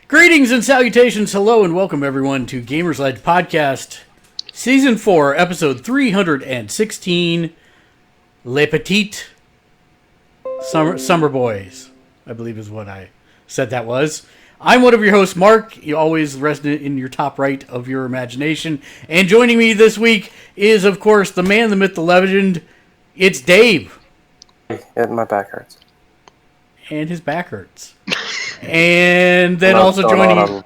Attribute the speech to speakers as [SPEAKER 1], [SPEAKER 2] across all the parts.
[SPEAKER 1] Greetings and salutations, hello and welcome everyone to Gamersledge Podcast, Season 4, Episode 316, Le Petit, Summer Boys, I believe is what I said that was. I'm one of your hosts, Mark, you always resident in your top right of your imagination, and joining me this week is, of course, the man, the myth, the legend, it's Dave.
[SPEAKER 2] My back hurts.
[SPEAKER 1] And his back hurts. And then also joining him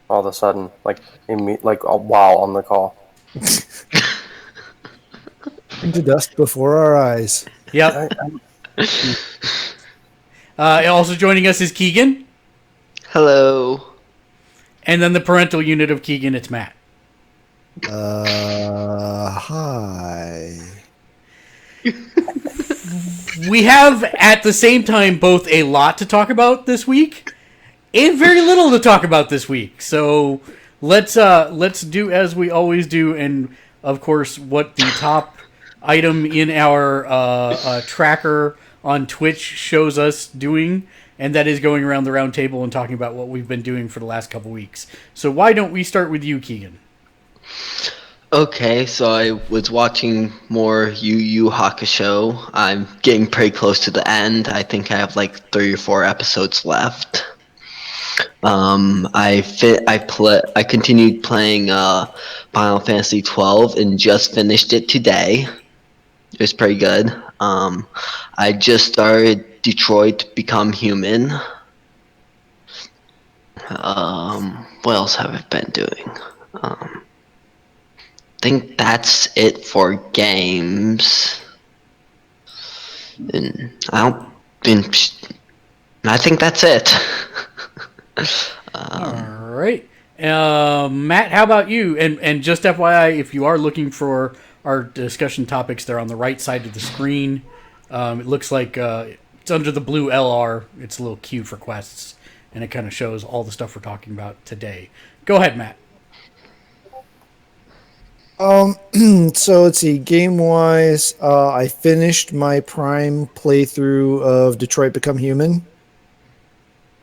[SPEAKER 2] all of a sudden, while on the call.
[SPEAKER 3] Into dust before our eyes.
[SPEAKER 1] Yep. Also joining us is Keegan.
[SPEAKER 4] Hello.
[SPEAKER 1] And then the parental unit of Keegan, it's Matt.
[SPEAKER 3] Hi.
[SPEAKER 1] We have, at the same time, both a lot to talk about this week and very little to talk about this week. So let's do as we always do, and of course, what the top item in our tracker on Twitch shows us doing, and that is going around the round table and talking about what we've been doing for the last couple weeks. So why don't we start with you, Keegan?
[SPEAKER 4] Okay, so I was watching more Yu Yu Hakusho. I'm getting pretty close to the end. I think I have like 3 or 4 episodes left. I continued playing Final Fantasy 12 and just finished it today. It was pretty good. I just started Detroit Become Human. What else have I been doing? I think that's it for games. And I think that's it.
[SPEAKER 1] All right. Matt, how about you? And just FYI, if you are looking for our discussion topics, they're on the right side of the screen. It looks like it's under the blue LR. It's a little Q for quests, and it kind of shows all the stuff we're talking about today. Go ahead, Matt.
[SPEAKER 3] So let's see. Game-wise, I finished my Prime playthrough of Detroit Become Human.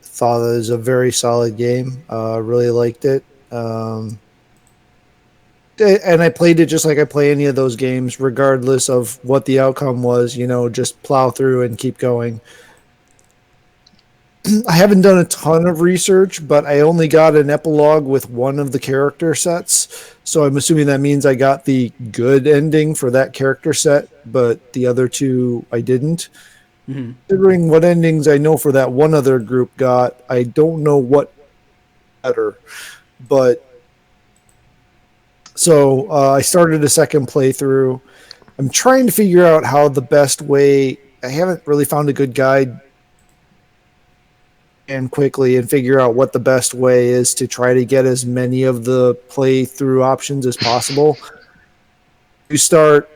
[SPEAKER 3] Thought it was a very solid game. Really liked it. And I played it just like I play any of those games, regardless of what the outcome was. Just plow through and keep going. I haven't done a ton of research, but I only got an epilogue with one of the character sets. So I'm assuming that means I got the good ending for that character set, but the other 2 I didn't. Mm-hmm. Considering what endings I know for that one other group got, I don't know what better. But so I started a second playthrough. I'm trying to figure out how the best way. I haven't really found a good guide and quickly and figure out what the best way is to try to get as many of the playthrough options as possible. You start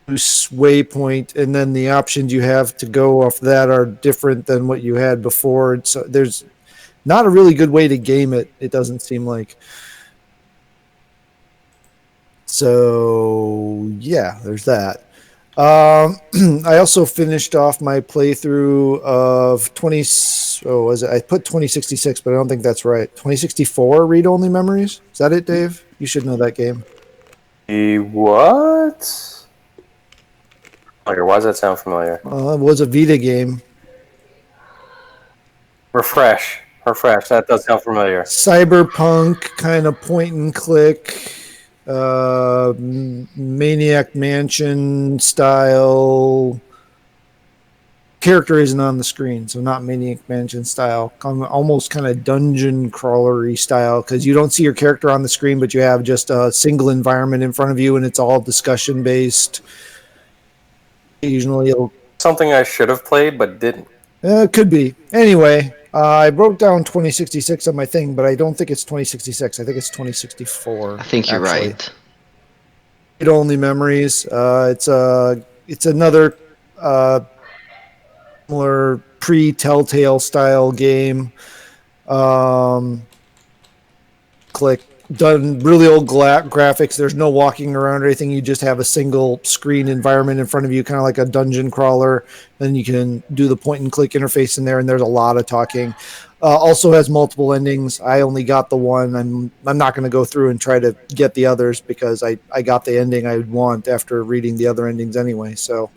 [SPEAKER 3] waypoint, and then the options you have to go off that are different than what you had before. So there's not a really good way to game it. It doesn't seem like. So yeah, there's that. I also finished off my playthrough of I put 2066, but I don't think that's right. 2064 read-only memories. Is that it, Dave? You should know that game.
[SPEAKER 2] What? Why does that sound familiar?
[SPEAKER 3] It was a Vita game.
[SPEAKER 2] Refresh. That does sound familiar.
[SPEAKER 3] Cyberpunk kind of point and click. Maniac Mansion style. Character isn't on the screen, so not Maniac Mansion style. Almost kind of dungeon crawlery style, because you don't see your character on the screen, but you have just a single environment in front of you, and it's all discussion based. Occasionally,
[SPEAKER 2] something I should have played but didn't.
[SPEAKER 3] Could be. Anyway, I wrote down 2066 on my thing, but I don't think it's 2066. I think it's 2064.
[SPEAKER 4] I think you're right.
[SPEAKER 3] Read-only memories. It's another similar pre-Telltale style game. Click done really old graphics. There's no walking around or anything. You just have a single screen environment in front of you, kind of like a dungeon crawler. Then you can do the point and click interface in there, and there's a lot of talking. Also has multiple endings. I only got the one. I'm not going to go through and try to get the others because I got the ending I would want after reading the other endings anyway. So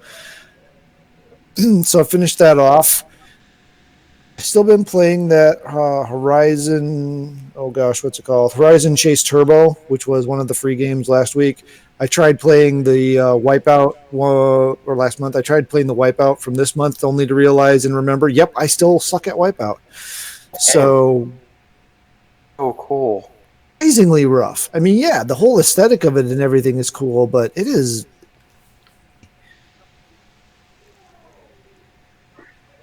[SPEAKER 3] I finished that off. Still been playing that Horizon. Oh gosh, what's it called? Horizon Chase Turbo, which was one of the free games last week. I tried playing the Wipeout or last month. I tried playing the Wipeout from this month, only to realize and remember, yep, I still suck at Wipeout. So,
[SPEAKER 2] Oh, cool.
[SPEAKER 3] amazingly rough. I mean, yeah, the whole aesthetic of it and everything is cool, but it is.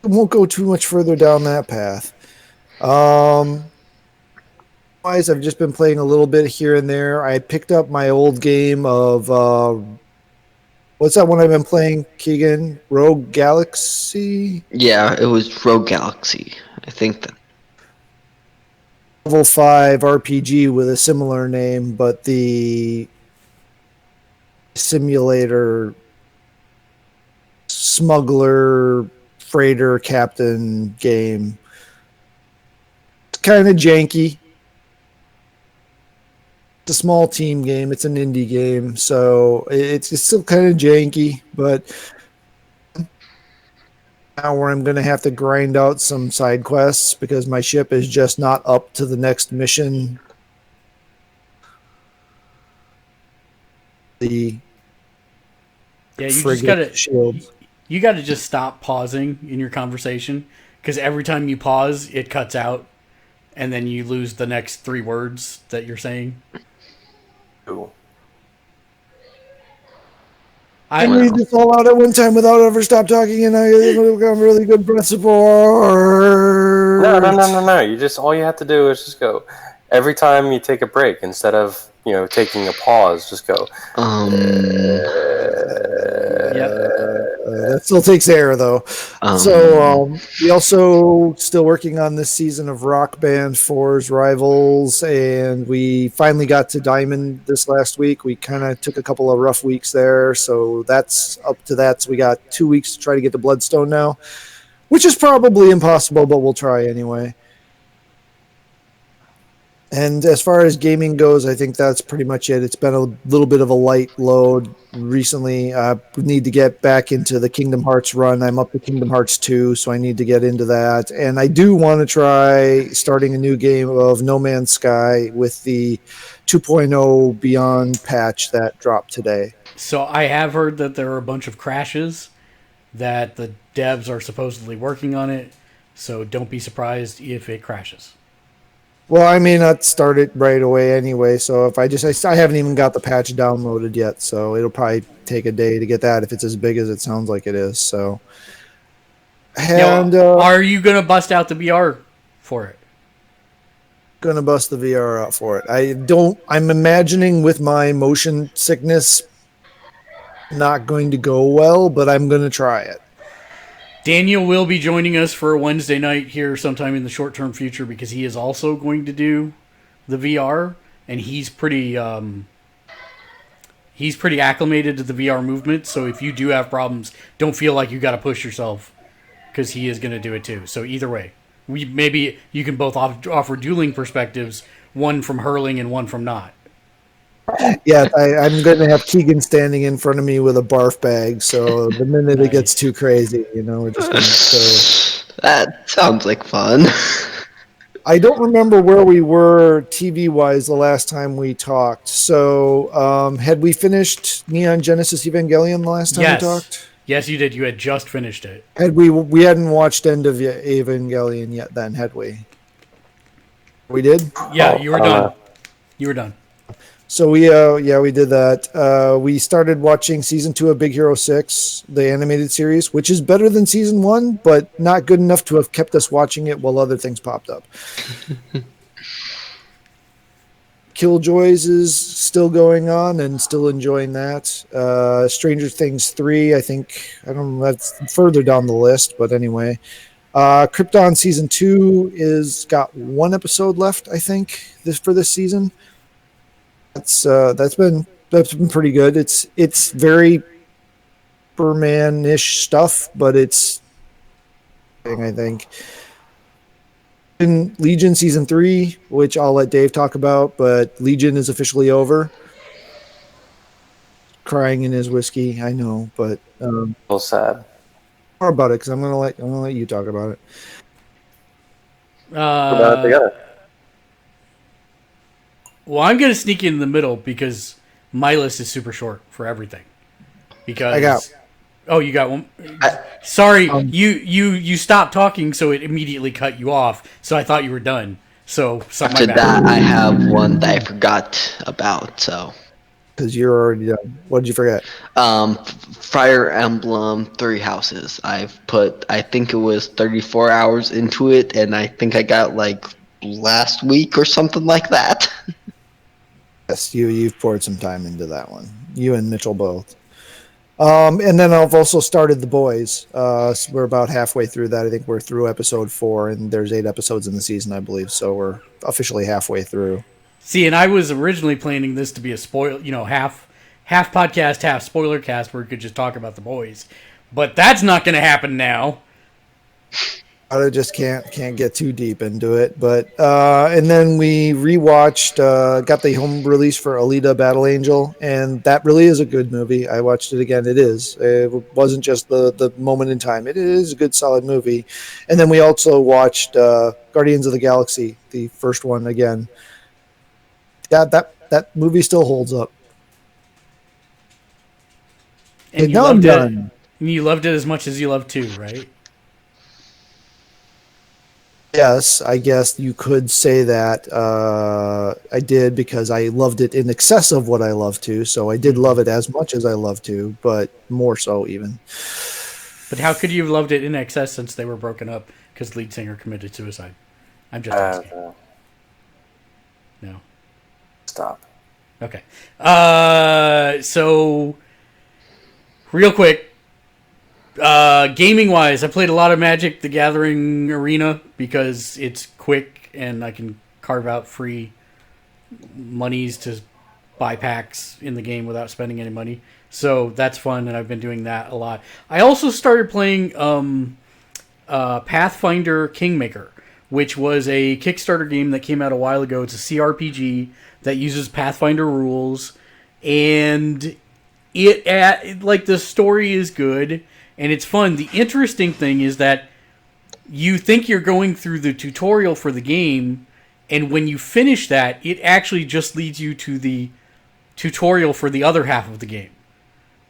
[SPEAKER 3] I won't go too much further down that path. Otherwise, I've just been playing a little bit here and there. I picked up my old game of what's that one I've been playing, Keegan? Rogue Galaxy?
[SPEAKER 4] Yeah, it was Rogue Galaxy. I think that.
[SPEAKER 3] Level 5 RPG with a similar name, but the simulator smuggler freighter captain game. It's kind of janky. It's a small team game. It's an indie game, so it's still kind of janky, but now where I'm going to have to grind out some side quests because my ship is just not up to the next mission. The
[SPEAKER 1] Yeah, you just
[SPEAKER 3] frigate
[SPEAKER 1] gotta
[SPEAKER 3] shield.
[SPEAKER 1] you gotta just stop pausing in your conversation because every time you pause, it cuts out, and then you lose the next 3 words that you're saying.
[SPEAKER 2] Cool.
[SPEAKER 3] I can read this all out at one time without ever stop talking, and I become really good breath support.
[SPEAKER 2] No. You just all you have to do is just go. Every time you take a break, instead of taking a pause, just go.
[SPEAKER 3] That still takes air, though. We also still working on this season of Rock Band 4's Rivals, and we finally got to Diamond this last week. We kind of took a couple of rough weeks there, so that's up to that. So we got 2 weeks to try to get to Bloodstone now, which is probably impossible, but we'll try anyway. And as far as gaming goes, I think that's pretty much it. It's been a little bit of a light load recently. We need to get back into the Kingdom Hearts run. I'm up to Kingdom Hearts 2, so I need to get into that. And I do want to try starting a new game of No Man's Sky with the 2.0 Beyond patch that dropped today.
[SPEAKER 1] So I have heard that there are a bunch of crashes, that the devs are supposedly working on it, so don't be surprised if it crashes.
[SPEAKER 3] Well, I may not start it right away anyway, so if I haven't even got the patch downloaded yet, so it'll probably take a day to get that if it's as big as it sounds like it is. So, and
[SPEAKER 1] are you gonna bust out the VR for it?
[SPEAKER 3] Gonna bust the VR out for it. I'm imagining with my motion sickness, not going to go well, but I'm gonna try it.
[SPEAKER 1] Daniel will be joining us for a Wednesday night here sometime in the short-term future because he is also going to do the VR, and he's pretty acclimated to the VR movement. So if you do have problems, don't feel like you got to push yourself because he is going to do it too. So either way, maybe you can both offer dueling perspectives, one from hurling and one from not.
[SPEAKER 3] Yeah, I'm going to have Keegan standing in front of me with a barf bag. So the minute it gets too crazy, we're just going to. So.
[SPEAKER 4] That sounds like fun.
[SPEAKER 3] I don't remember where we were TV-wise the last time we talked. So had we finished Neon Genesis Evangelion the last time we talked?
[SPEAKER 1] Yes, you did. You had just finished it.
[SPEAKER 3] We hadn't watched End of Evangelion yet then, had we? We did?
[SPEAKER 1] Yeah, you were done. You were done.
[SPEAKER 3] So we did that. We started watching season 2 of Big Hero 6, the animated series, which is better than season 1, but not good enough to have kept us watching it while other things popped up. Killjoys is still going on and still enjoying that. Stranger Things 3, I don't know, that's further down the list, but anyway. Krypton season 2 is got 1 episode left, I think, for this season. That's been pretty good. It's very Superman-ish stuff, but it's I think in Legion season 3, which I'll let Dave talk about, but Legion is officially over. Crying in his whiskey, I know, but
[SPEAKER 2] A little sad.
[SPEAKER 3] more about it because I'm gonna let you talk about it.
[SPEAKER 2] Put that together.
[SPEAKER 1] Well, I'm going to sneak in the middle because my list is super short for everything. Because
[SPEAKER 3] I got.
[SPEAKER 1] Oh, you got one. Sorry,
[SPEAKER 3] Um,
[SPEAKER 1] you stopped talking, so it immediately cut you off. So I thought you were done. So
[SPEAKER 4] After that, I have one that I forgot about. So,
[SPEAKER 3] Because you're already done. What did you forget?
[SPEAKER 4] Fire Emblem Three Houses. I think it was 34 hours into it, and I think I got like last week or something like that.
[SPEAKER 3] Yes, you've poured some time into that one. You and Mitchell both. And then I've also started The Boys. So we're about halfway through that. I think we're through episode 4, and there's 8 episodes in the season, I believe. So we're officially halfway through.
[SPEAKER 1] See, and I was originally planning this to be a half podcast, half spoiler cast, where we could just talk about The Boys. But that's not going to happen now.
[SPEAKER 3] I just can't get too deep into it. But and then we rewatched, got the home release for Alita: Battle Angel, and that really is a good movie. I watched it again. It is. It wasn't just the moment in time. It is a good, solid movie. And then we also watched Guardians of the Galaxy, the first one again. That movie still holds up. And now I'm done.
[SPEAKER 1] You loved it as much as you love 2, right?
[SPEAKER 3] Yes, I guess you could say that I did because I loved it in excess of what I love to. So I did love it as much as I love to, but more so even.
[SPEAKER 1] But how could you have loved it in excess since they were broken up because lead singer committed suicide? I'm just asking. No.
[SPEAKER 2] Stop.
[SPEAKER 1] Okay. So, real quick, gaming wise, I played a lot of Magic the Gathering Arena because it's quick and I can carve out free monies to buy packs in the game without spending any money. So that's fun, and I've been doing that a lot. I also started playing Pathfinder Kingmaker, which was a Kickstarter game that came out a while ago. It's a CRPG that uses Pathfinder rules, and the story is good and it's fun. The interesting thing is that you think you're going through the tutorial for the game, and when you finish that, it actually just leads you to the tutorial for the other half of the game.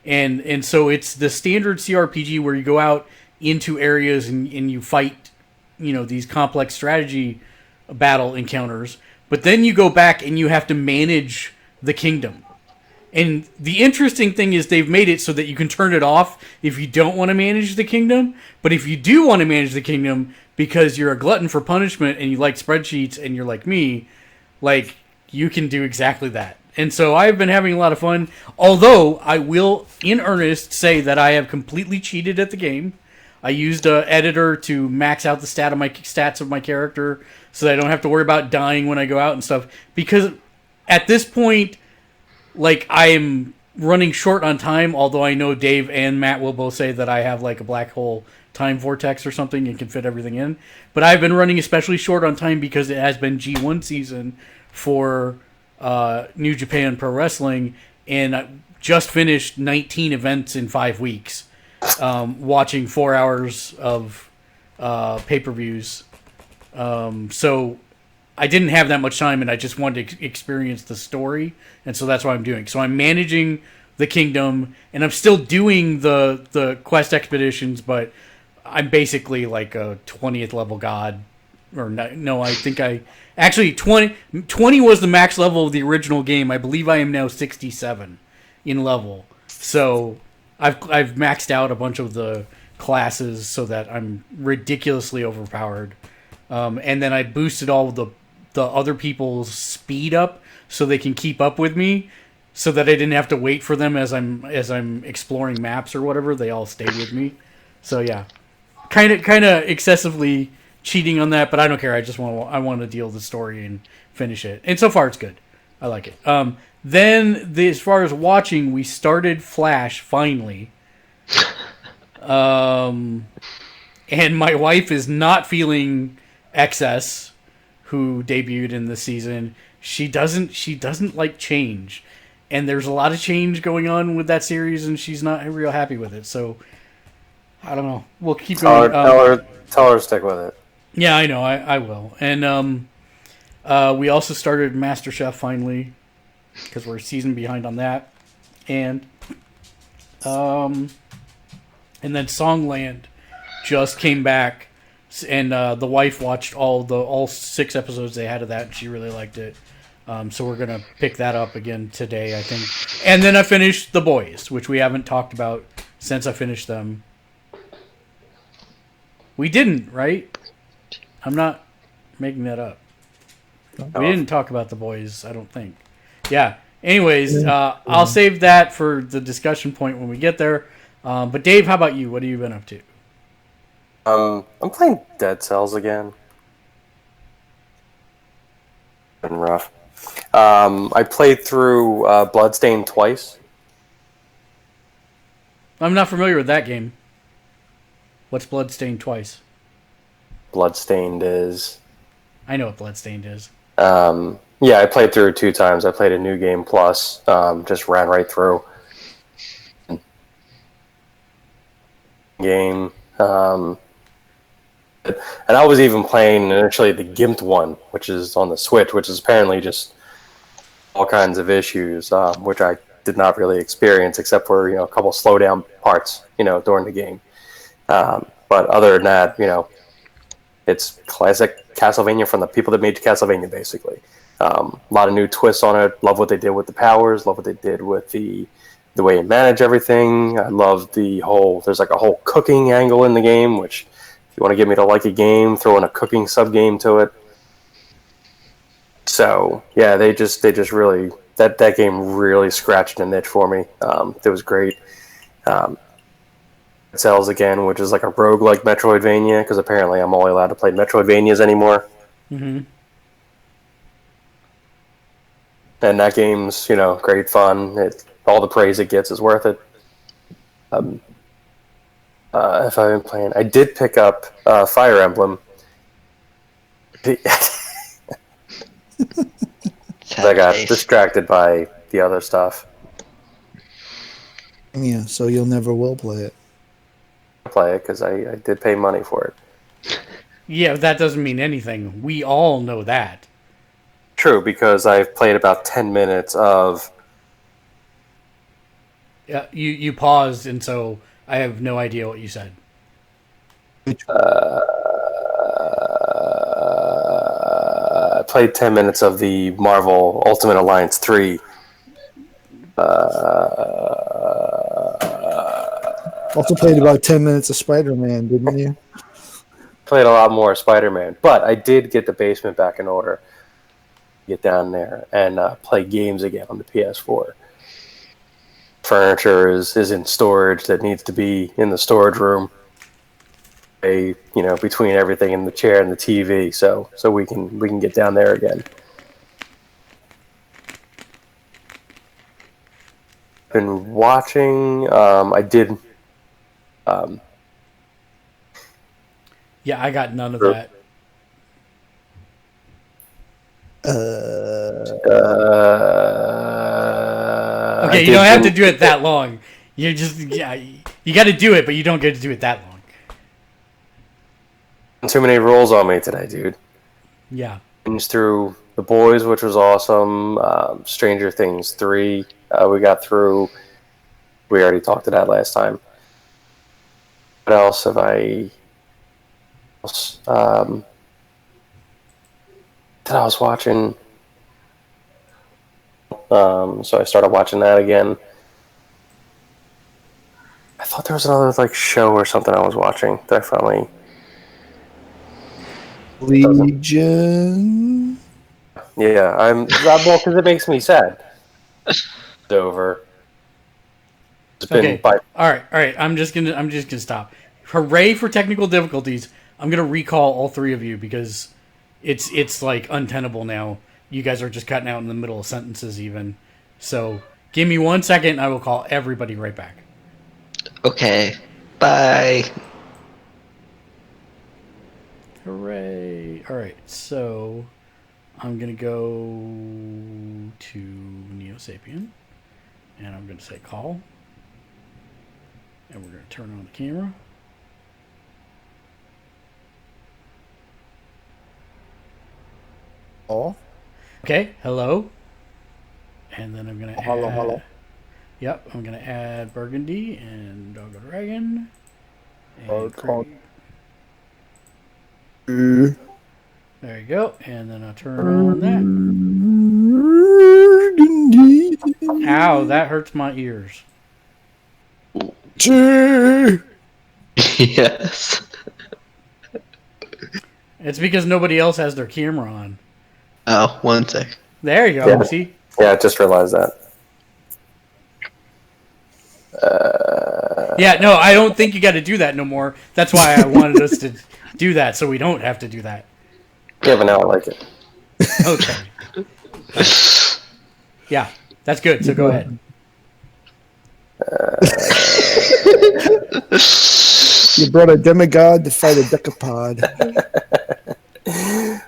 [SPEAKER 1] And so it's the standard CRPG where you go out into areas and you fight, these complex strategy battle encounters, but then you go back and you have to manage the kingdom. And the interesting thing is they've made it so that you can turn it off if you don't want to manage the kingdom. But if you do want to manage the kingdom because you're a glutton for punishment and you like spreadsheets and you're like me, you can do exactly that. And so I've been having a lot of fun. Although I will, in earnest, say that I have completely cheated at the game. I used an editor to max out the stats of my character so that I don't have to worry about dying when I go out and stuff. Because at this point, I am running short on time, although I know Dave and Matt will both say that I have a black hole time vortex or something and can fit everything in. But I've been running especially short on time because it has been G1 season for New Japan Pro Wrestling, and I just finished 19 events in 5 weeks, watching 4 hours of pay-per-views. So I didn't have that much time, and I just wanted to experience the story, and so that's what I'm doing. So I'm managing the kingdom, and I'm still doing the quest expeditions, but I'm basically like a 20th level god. Or no, I think actually 20 was the max level of the original game. I believe I am now 67 in level. So I've maxed out a bunch of the classes so that I'm ridiculously overpowered. And then I boosted all of the other people's speed up so they can keep up with me, so that I didn't have to wait for them as I'm exploring maps or whatever. They all stayed with me. So yeah, kind of excessively cheating on that, but I don't care. I want to deal with the story and finish it. And so far it's good. I like it. Then as far as watching, we started Flash finally. And my wife is not feeling XS, who debuted in this season. She doesn't like change, and there's a lot of change going on with that series, and she's not real happy with it. So I don't know. We'll keep going.
[SPEAKER 2] Tell her to stick with it.
[SPEAKER 1] Yeah, I know. I will. And we also started MasterChef finally because we're a season behind on that, and then Songland just came back, and the wife watched all 6 episodes they had of that, and she really liked it. So we're gonna pick that up again today, I think. And then I finished The Boys, which we haven't talked about since I finished them. We didn't, right? I'm not making that up. We didn't talk about The Boys, I don't think. Yeah. Anyways, I'll save that for the discussion point when we get there. But Dave, how about you? What have you been up to?
[SPEAKER 2] I'm playing Dead Cells again. Been rough. I played through Bloodstained twice.
[SPEAKER 1] I'm not familiar with that game. What's Bloodstained twice?
[SPEAKER 2] Bloodstained is...
[SPEAKER 1] I know what Bloodstained is.
[SPEAKER 2] Yeah, I played through it 2 times. I played a New Game Plus. Just ran right through. Game. And I was even playing initially the Gimped one, which is on the Switch, which is apparently just all kinds of issues, which I did not really experience except for a couple slowdown parts during the game. But other than that, it's classic Castlevania from the people that made Castlevania, basically. A lot of new twists on it. Love what they did with the powers. Love what they did with the way you manage everything. I love there's like a whole cooking angle in the game, which if you want to get me to like a game, throw in a cooking sub-game to it. So, yeah, they just really, that game really scratched a niche for me. It was great. Cells again, which is like a roguelike Metroidvania, because apparently I'm only allowed to play Metroidvanias anymore.
[SPEAKER 1] Mm-hmm.
[SPEAKER 2] And that game's, great fun. All the praise it gets is worth it. If I've been playing, I did pick up Fire Emblem. I got distracted by the other stuff.
[SPEAKER 3] Yeah, so you'll never will play it.
[SPEAKER 2] Play it because I did pay money for it.
[SPEAKER 1] Yeah, that doesn't mean anything. We all know that.
[SPEAKER 2] True, because I've played about 10 minutes of...
[SPEAKER 1] Yeah, you paused, and so I have no idea what you said.
[SPEAKER 2] I played 10 minutes of the Marvel Ultimate Alliance 3.
[SPEAKER 3] Also played about 10 minutes of Spider-Man, didn't you?
[SPEAKER 2] Played a lot more Spider-Man, but I did get the basement back in order. Get down there and play games again on the PS4. Furniture is in storage that needs to be in the storage room. Between everything in the chair and the TV, so we can get down there again. Been watching. I did.
[SPEAKER 1] Yeah, I got none of that. Okay, you don't have to do it that long. You just you got to do it, but you don't get to do it that long.
[SPEAKER 2] Too many rules on me today, dude.
[SPEAKER 1] Yeah.
[SPEAKER 2] Through The Boys, which was awesome. Stranger Things 3, we got through. We already talked to that last time. What else have I... that I was watching... so I started watching that again. I thought there was another show or something I was watching that I finally...
[SPEAKER 3] Legion.
[SPEAKER 2] Yeah, I'm well because it makes me sad. It's over.
[SPEAKER 1] Okay. All right. I'm just gonna stop. Hooray for technical difficulties! I'm gonna recall all 3 of you because it's untenable now you guys are just cutting out in the middle of sentences even. So give me 1 second. I will call everybody right back.
[SPEAKER 4] Okay. Bye.
[SPEAKER 1] Hooray. All right. So I'm going to go to Neo-Sapien. And I'm going to say call. And we're going to turn on the camera.
[SPEAKER 3] Oh,
[SPEAKER 1] Okay, hello. And then I'm going to
[SPEAKER 3] hello,
[SPEAKER 1] add...
[SPEAKER 3] hello.
[SPEAKER 1] Yep, I'm going to add Burgundy and Doggo Dragon. And
[SPEAKER 3] Okay.
[SPEAKER 1] there you go. And then I'll turn on that. Ow, that hurts my ears.
[SPEAKER 4] Yes.
[SPEAKER 1] It's because nobody else has their camera on.
[SPEAKER 4] Oh, 1 sec.
[SPEAKER 1] There you go,
[SPEAKER 2] Yeah.
[SPEAKER 1] see?
[SPEAKER 2] Yeah, I just realized that.
[SPEAKER 1] Yeah, no, I don't think you got to do that no more. That's why I wanted us to do that, so we don't have to do that.
[SPEAKER 2] Yeah, but now I like it.
[SPEAKER 1] Okay. Yeah, that's good, so go ahead.
[SPEAKER 3] You brought a demigod to fight a decapod.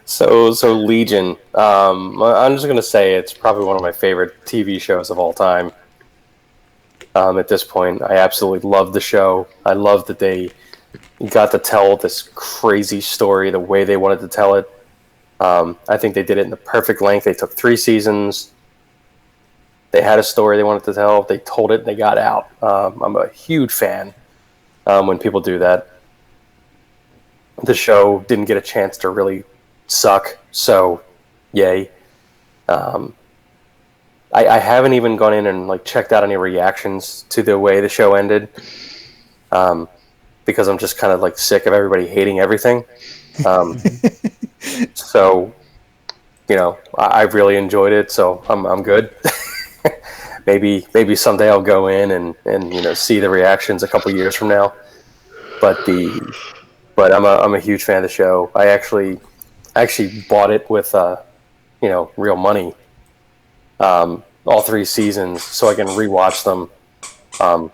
[SPEAKER 2] So Legion. I'm just gonna say it's probably one of my favorite TV shows of all time. At this point, I absolutely love the show. I love that they got to tell this crazy story the way they wanted to tell it. I think they did it in the perfect length. They took 3 seasons. They had a story they wanted to tell. They told it and they got out. I'm a huge fan when people do that. The show didn't get a chance to really suck, so yay. I haven't even gone in and like checked out any reactions to the way the show ended, because I'm just kind of like sick of everybody hating everything. So, you know, I really enjoyed it, so I'm good. maybe someday I'll go in and you know, see the reactions a couple years from now. But I'm a huge fan of the show. I actually bought it with you know, real money. All 3 seasons, so I can rewatch them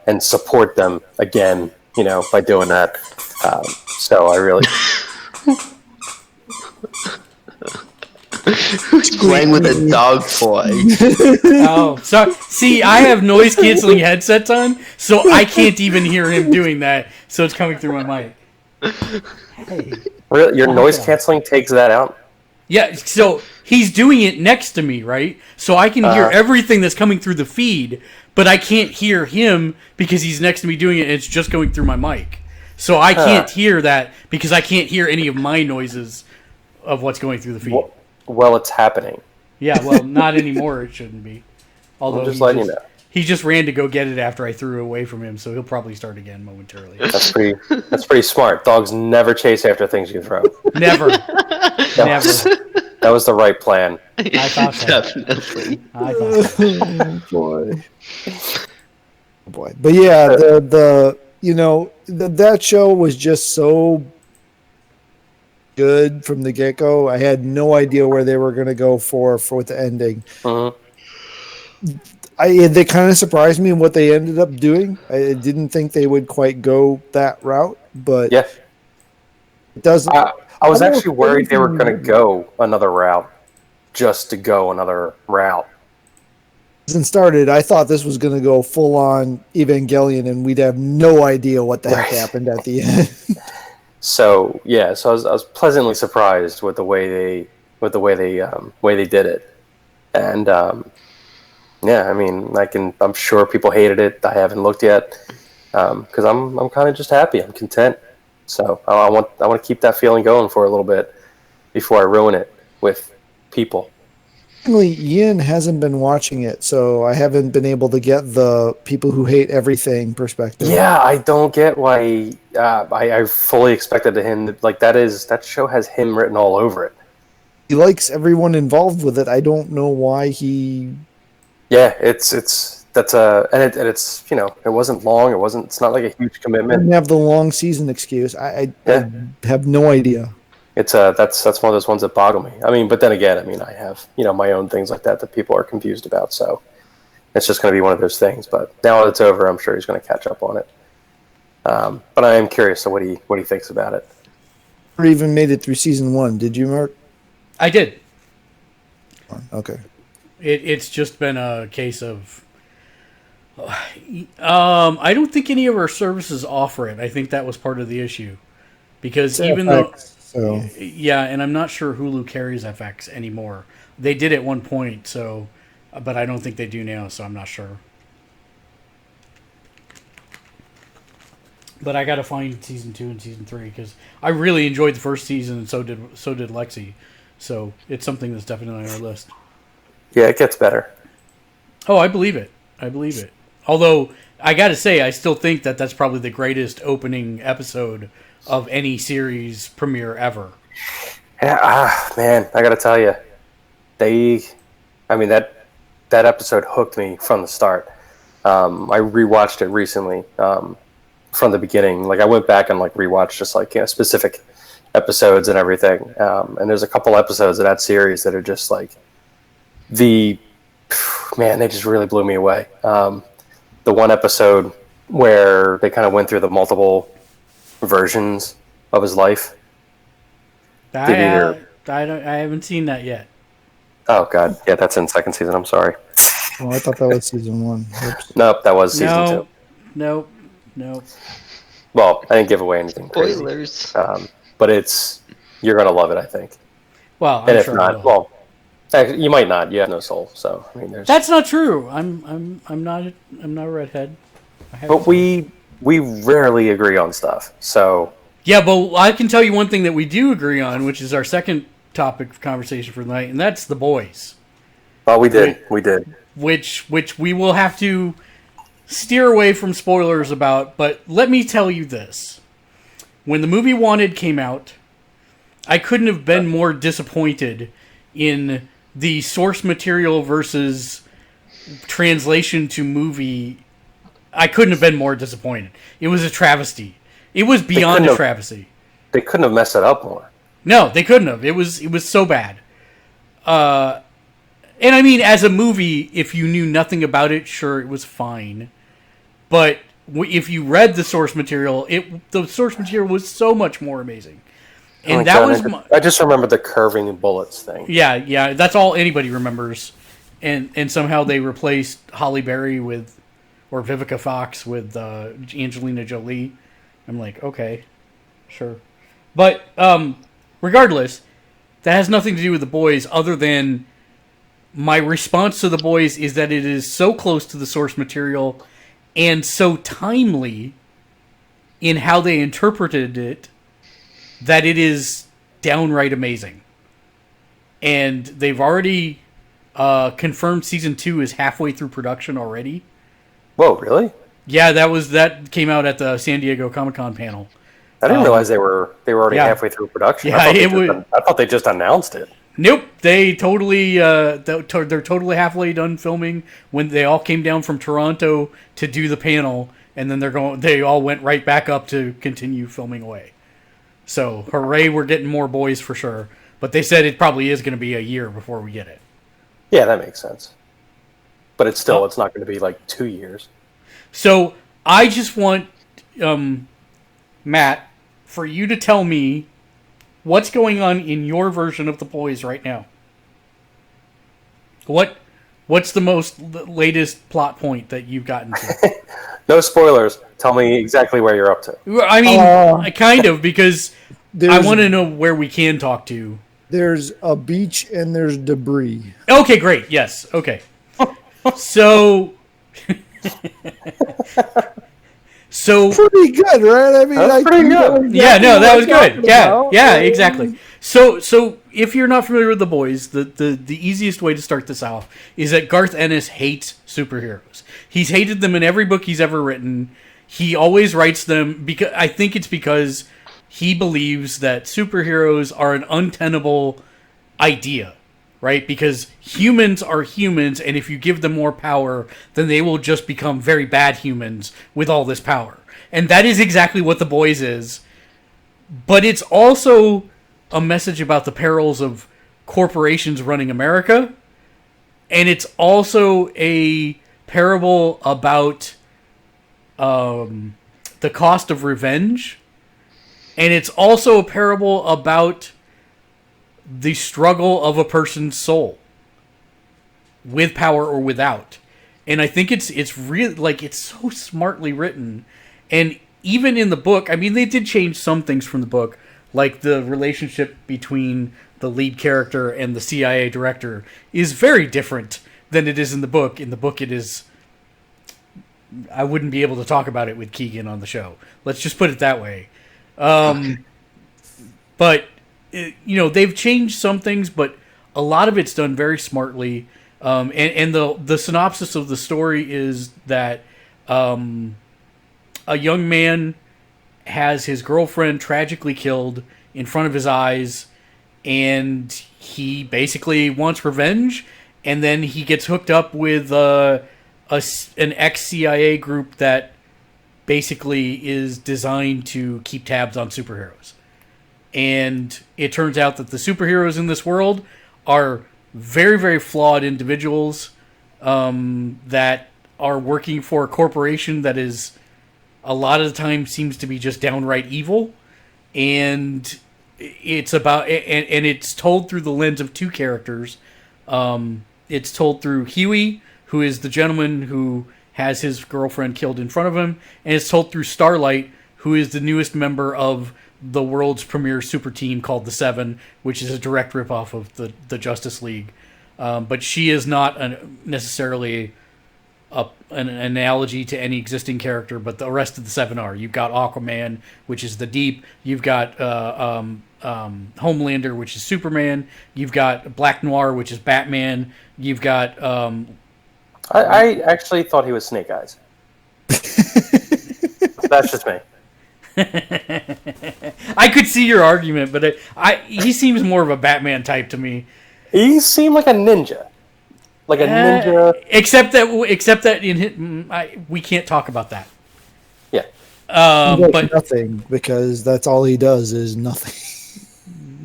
[SPEAKER 2] and support them again, you know, by doing that. So I really
[SPEAKER 4] Who's playing with a dog toy?
[SPEAKER 1] Oh, sorry. See, I have noise canceling headsets on, so I can't even hear him doing that. So it's coming through my mic. Hey.
[SPEAKER 2] really, your noise canceling takes that out.
[SPEAKER 1] Yeah, so he's doing it next to me, right? So I can hear everything that's coming through the feed, but I can't hear him because he's next to me doing it, and it's just going through my mic. So I can't hear that because I can't hear any of my noises of what's going through the feed.
[SPEAKER 2] Well, it's happening.
[SPEAKER 1] Yeah, well, not anymore. It shouldn't be. Although
[SPEAKER 2] I'm just letting you know.
[SPEAKER 1] He just ran to go get it after I threw it away from him, so he'll probably start again momentarily.
[SPEAKER 2] That's pretty smart. Dogs never chase after things you throw.
[SPEAKER 1] Never. Never.
[SPEAKER 2] That was the right plan.
[SPEAKER 1] I thought so.
[SPEAKER 4] Definitely.
[SPEAKER 1] I thought so.
[SPEAKER 3] Oh, boy. Boy. But yeah, the you know, that show was just so good from the get-go. I had no idea where they were going to go for with the ending. They kind of surprised me in what they ended up doing. I didn't think they would quite go that route, but
[SPEAKER 2] Yeah.
[SPEAKER 3] it doesn't.
[SPEAKER 2] I was actually worried they were going to go another route just to go another route.
[SPEAKER 3] Hasn't started. I thought this was going to go full on Evangelion, and we'd have no idea what the heck happened at the end.
[SPEAKER 2] So yeah, so I was pleasantly surprised with the way they did it, and yeah, I mean, I'm sure people hated it. I haven't looked yet because I'm kind of just happy. I'm content. So I want to keep that feeling going for a little bit before I ruin it with people.
[SPEAKER 3] Ian hasn't been watching it, so I haven't been able to get the people who hate everything perspective.
[SPEAKER 2] Yeah, I don't get why. I fully expected him like that show has him written all over it.
[SPEAKER 3] He likes everyone involved with it. I don't know why he.
[SPEAKER 2] Yeah, it's you know, it wasn't long. It's not like a huge commitment.
[SPEAKER 3] Didn't have the long season excuse. I have no idea.
[SPEAKER 2] It's that's one of those ones that boggle me. I mean, but then again, I mean, I have my own things like that people are confused about. So it's just going to be one of those things. But now that it's over, I'm sure he's going to catch up on it. But I am curious to what he thinks about it.
[SPEAKER 3] Or even made it through season 1. Did you, Mark?
[SPEAKER 1] I did.
[SPEAKER 3] Okay.
[SPEAKER 1] It's just been a case of. I don't think any of our services offer it. I think that was part of the issue, because even though, yeah, and I'm not sure Hulu carries FX anymore. They did at one point, so, but I don't think they do now. So I'm not sure. But I got to find season 2 and season 3 because I really enjoyed the first season, and so did Lexi. So it's something that's definitely on our list.
[SPEAKER 2] Yeah, it gets better.
[SPEAKER 1] Oh, I believe it. Although, I gotta say, I still think that that's probably the greatest opening episode of any series premiere ever.
[SPEAKER 2] Yeah, man, I gotta tell you, that episode hooked me from the start. I rewatched it recently, from the beginning. Like, I went back and rewatched just specific episodes and everything. And there's a couple episodes of that series that are just they just really blew me away. The one episode where they kind of went through the multiple versions of his life.
[SPEAKER 1] I haven't seen that yet.
[SPEAKER 2] Oh God, yeah, that's in second season. I'm sorry.
[SPEAKER 3] Oh, I thought that was season 1. Oops.
[SPEAKER 2] Nope, that was season 2.
[SPEAKER 1] Nope.
[SPEAKER 2] Well, I didn't give away anything crazy.
[SPEAKER 4] Spoilers.
[SPEAKER 2] But you're gonna love it, I think.
[SPEAKER 1] Well,
[SPEAKER 2] and if not, you might not. You have no soul, so I mean,
[SPEAKER 1] that's not true. I'm not a redhead.
[SPEAKER 2] But we rarely agree on stuff. So
[SPEAKER 1] yeah, but I can tell you one thing that we do agree on, which is our second topic of conversation for the night, and that's The Boys.
[SPEAKER 2] Well, we did.
[SPEAKER 1] Which we will have to steer away from spoilers about. But let me tell you this: when the movie Wanted came out, I couldn't have been more disappointed in the source material versus translation to movie. I couldn't have been more disappointed. It was a travesty. It was beyond a travesty.
[SPEAKER 2] They couldn't have messed it up more.
[SPEAKER 1] No, they couldn't have. It was so bad. And I mean, as a movie, if you knew nothing about it, sure, it was fine. But if you read the source material, the source material was so much more amazing. And
[SPEAKER 2] I just remember the curving bullets thing.
[SPEAKER 1] Yeah, that's all anybody remembers. And somehow they replaced Halle Berry or Vivica Fox with Angelina Jolie. I'm like, okay, sure. But regardless, that has nothing to do with The Boys other than my response to The Boys is that it is so close to the source material and so timely in how they interpreted it that it is downright amazing. And they've already confirmed season 2 is halfway through production already.
[SPEAKER 2] Whoa, really?
[SPEAKER 1] Yeah, that came out at the San Diego Comic-Con panel.
[SPEAKER 2] I didn't realize they were already halfway through production.
[SPEAKER 1] Yeah,
[SPEAKER 2] I thought they just announced it.
[SPEAKER 1] Nope, they totally they're totally halfway done filming when they all came down from Toronto to do the panel, and then they all went right back up to continue filming away. So, hooray, we're getting more Boys for sure. But they said it probably is going to be a year before we get it.
[SPEAKER 2] Yeah, that makes sense. But it's not going to be 2 years.
[SPEAKER 1] So, I just want, Matt, for you to tell me what's going on in your version of The Boys right now. What's the latest plot point that you've gotten to?
[SPEAKER 2] No spoilers. Tell me exactly where you're up to.
[SPEAKER 1] I mean, kind of, because I want to know where we can talk to.
[SPEAKER 3] There's a beach and there's debris.
[SPEAKER 1] Okay, great. Yes. Okay. So
[SPEAKER 3] pretty good, right? I mean,
[SPEAKER 2] that's pretty good.
[SPEAKER 1] Yeah, no, that was good. Yeah, exactly. So if you're not familiar with The Boys, the easiest way to start this off is that Garth Ennis hates superheroes. He's hated them in every book he's ever written. He always writes them because I think it's because he believes that superheroes are an untenable idea, right? Because humans are humans, and if you give them more power, then they will just become very bad humans with all this power. And that is exactly what The Boys is. But it's also a message about the perils of corporations running America, and it's also a parable about the cost of revenge, and it's also a parable about the struggle of a person's soul, with power or without. And I think it's really, like, it's so smartly written. And even in the book, I mean, they did change some things from the book, like the relationship between the lead character and the CIA director is very different than it is in the book. In the book, it is... I wouldn't be able to talk about it with Keegan on the show. Let's just put it that way. Okay. But, they've changed some things, but a lot of it's done very smartly. And the synopsis of the story is that a young man has his girlfriend tragically killed in front of his eyes, and he basically wants revenge, and then he gets hooked up with an ex-CIA group that basically is designed to keep tabs on superheroes. And it turns out that the superheroes in this world are very, very flawed individuals that are working for a corporation that is, a lot of the time, seems to be just downright evil. And it's about, and it's told through the lens of two characters. It's told through Huey, who is the gentleman who has his girlfriend killed in front of him, and it's told through Starlight, who is the newest member of the world's premier super team called the Seven, which is a direct ripoff of the Justice League. But she is not necessarily an analogy to any existing character, but the rest of the Seven are. You've got Aquaman, which is the Deep. You've got Homelander, which is Superman. You've got Black Noir, which is Batman. You've got...
[SPEAKER 2] I actually thought he was Snake Eyes. That's just me.
[SPEAKER 1] I could see your argument, but he seems more of a Batman type to me.
[SPEAKER 2] He seemed like a ninja. Like a ninja.
[SPEAKER 1] Except that we can't talk about that.
[SPEAKER 2] Yeah.
[SPEAKER 1] But
[SPEAKER 3] nothing, because that's all he does is nothing.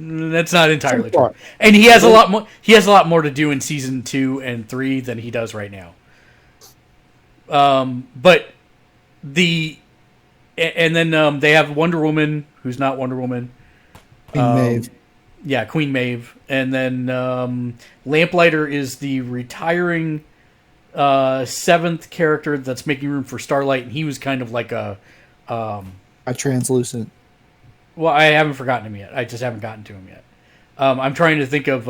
[SPEAKER 1] That's not entirely true. And he has a lot more. He has a lot more to do in season 2 and 3 than he does right now. But and then they have Wonder Woman, who's not Wonder Woman.
[SPEAKER 3] Queen Maeve.
[SPEAKER 1] Yeah, Queen Maeve. And then Lamplighter is the retiring 7th character that's making room for Starlight, and he was kind of like a
[SPEAKER 3] translucent.
[SPEAKER 1] Well, I haven't forgotten him yet. I just haven't gotten to him yet. I'm trying to think of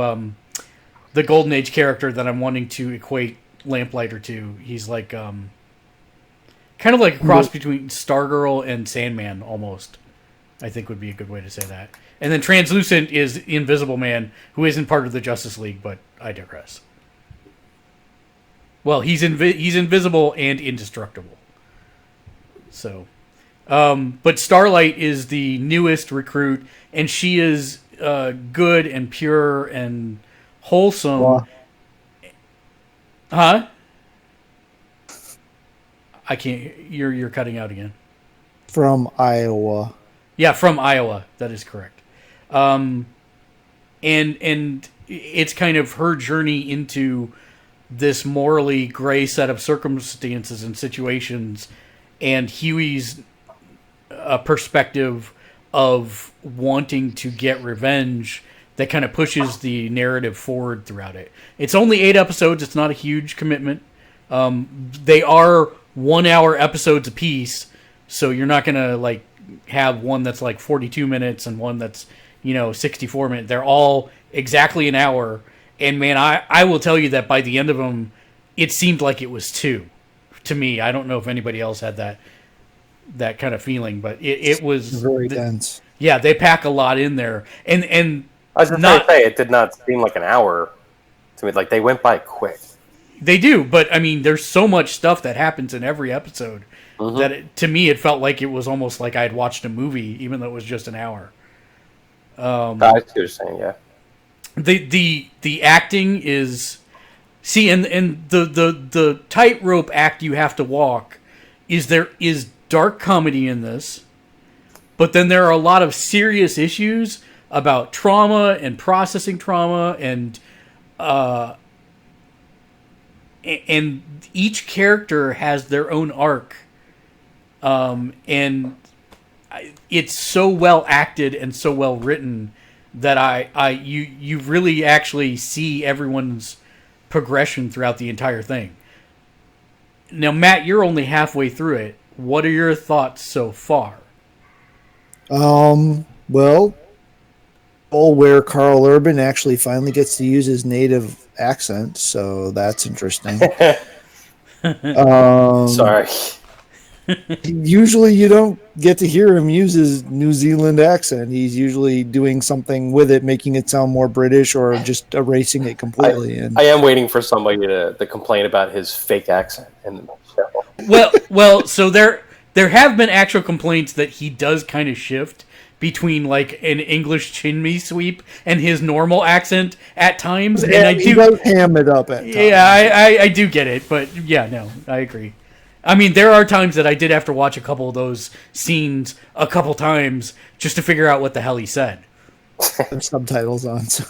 [SPEAKER 1] the Golden Age character that I'm wanting to equate Lamplighter to. He's like kind of like a cross between Stargirl and Sandman, almost. I think would be a good way to say that. And then Translucent is Invisible Man, who isn't part of the Justice League, but I digress. Well, he's invisible and indestructible. So, but Starlight is the newest recruit, and she is good and pure and wholesome.
[SPEAKER 3] Wow.
[SPEAKER 1] Huh? I can't. You're cutting out again.
[SPEAKER 3] From Iowa.
[SPEAKER 1] Yeah, from Iowa. That is correct. And it's kind of her journey into this morally gray set of circumstances and situations, and Huey's perspective of wanting to get revenge that kind of pushes the narrative forward throughout it. It's only 8 episodes. It's not a huge commitment. They are 1-hour episodes apiece, so you're not going to like have one that's like 42 minutes and one that's 64 minutes. They're all exactly an hour. And man, I will tell you that by the end of them, it seemed like it was 2 to me. I don't know if anybody else had that kind of feeling, but it was
[SPEAKER 3] very dense.
[SPEAKER 1] Yeah, they pack a lot in there. And
[SPEAKER 2] I was going to say, it did not seem like an hour to me. Like, they went by quick.
[SPEAKER 1] They do, but I mean, there's so much stuff that happens in every episode that to me, it felt like it was almost like I had watched a movie, even though it was just an hour.
[SPEAKER 2] I see what you're saying, yeah.
[SPEAKER 1] The acting is and the tightrope act you have to walk is there is dark comedy in this, but then there are a lot of serious issues about trauma and processing trauma, and each character has their own arc, and it's so well acted and so well written that you really actually see everyone's progression throughout the entire thing. Now, Matt, you're only halfway through it. What are your thoughts so far?
[SPEAKER 3] Well, where Carl Urban actually finally gets to use his native accent, so that's interesting.
[SPEAKER 2] Sorry.
[SPEAKER 3] Usually you don't get to hear him use his New Zealand accent. He's usually doing something with it, making it sound more British or just erasing it completely.
[SPEAKER 2] I am waiting for somebody to complain about his fake accent in the show.
[SPEAKER 1] Well, so there have been actual complaints that he does kind of shift between like an English chimney sweep and his normal accent at times, and I do
[SPEAKER 3] does ham it up at times.
[SPEAKER 1] Yeah, I do get it, but yeah, no, I agree. I mean, there are times that I did have to watch a couple of those scenes a couple times just to figure out what the hell he said.
[SPEAKER 3] There's subtitles on, so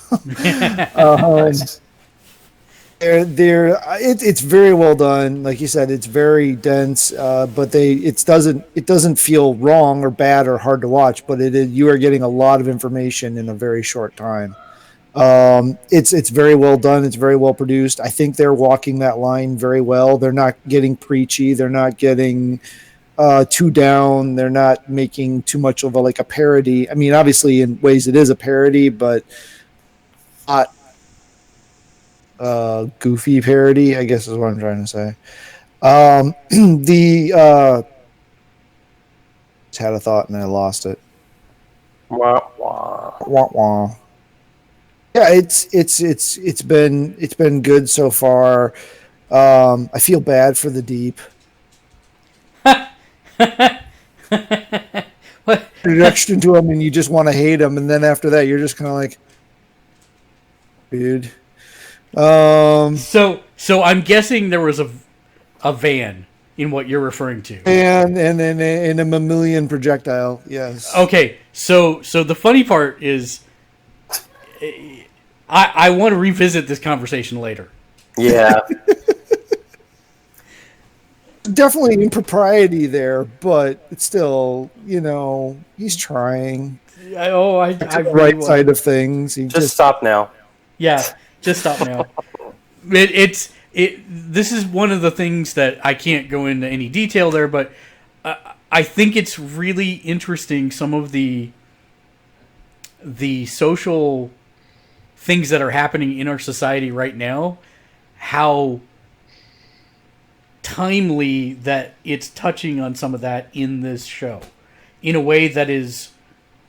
[SPEAKER 3] it's very well done. Like you said, it's very dense, but it doesn't feel wrong or bad or hard to watch. But you are getting a lot of information in a very short time. It's very well done. It's very well produced. I think they're walking that line very well. They're not getting preachy. They're not getting too down. They're not making too much of a parody. I mean, obviously in ways it is a parody, but not goofy parody, I guess is what I'm trying to say. Just had a thought and I lost it.
[SPEAKER 2] Wah, wah.
[SPEAKER 3] Wah, wah. Yeah, it's been good so far. I feel bad for the Deep.
[SPEAKER 1] What?
[SPEAKER 3] Introduction to him, and you just want to hate him, and then after that, you're just kind of like, dude.
[SPEAKER 1] So I'm guessing there was a van in what you're referring to,
[SPEAKER 3] and a mammalian projectile. Yes.
[SPEAKER 1] Okay, so the funny part is, I want to revisit this conversation later.
[SPEAKER 2] Yeah.
[SPEAKER 3] Definitely impropriety there, but it's still, he's trying.
[SPEAKER 1] I
[SPEAKER 3] The right side of things. He
[SPEAKER 2] Just stop now.
[SPEAKER 1] Yeah, just stop now. This is one of the things that I can't go into any detail there, but I think it's really interesting, some of the social things that are happening in our society right now, how timely that it's touching on some of that in this show in a way that is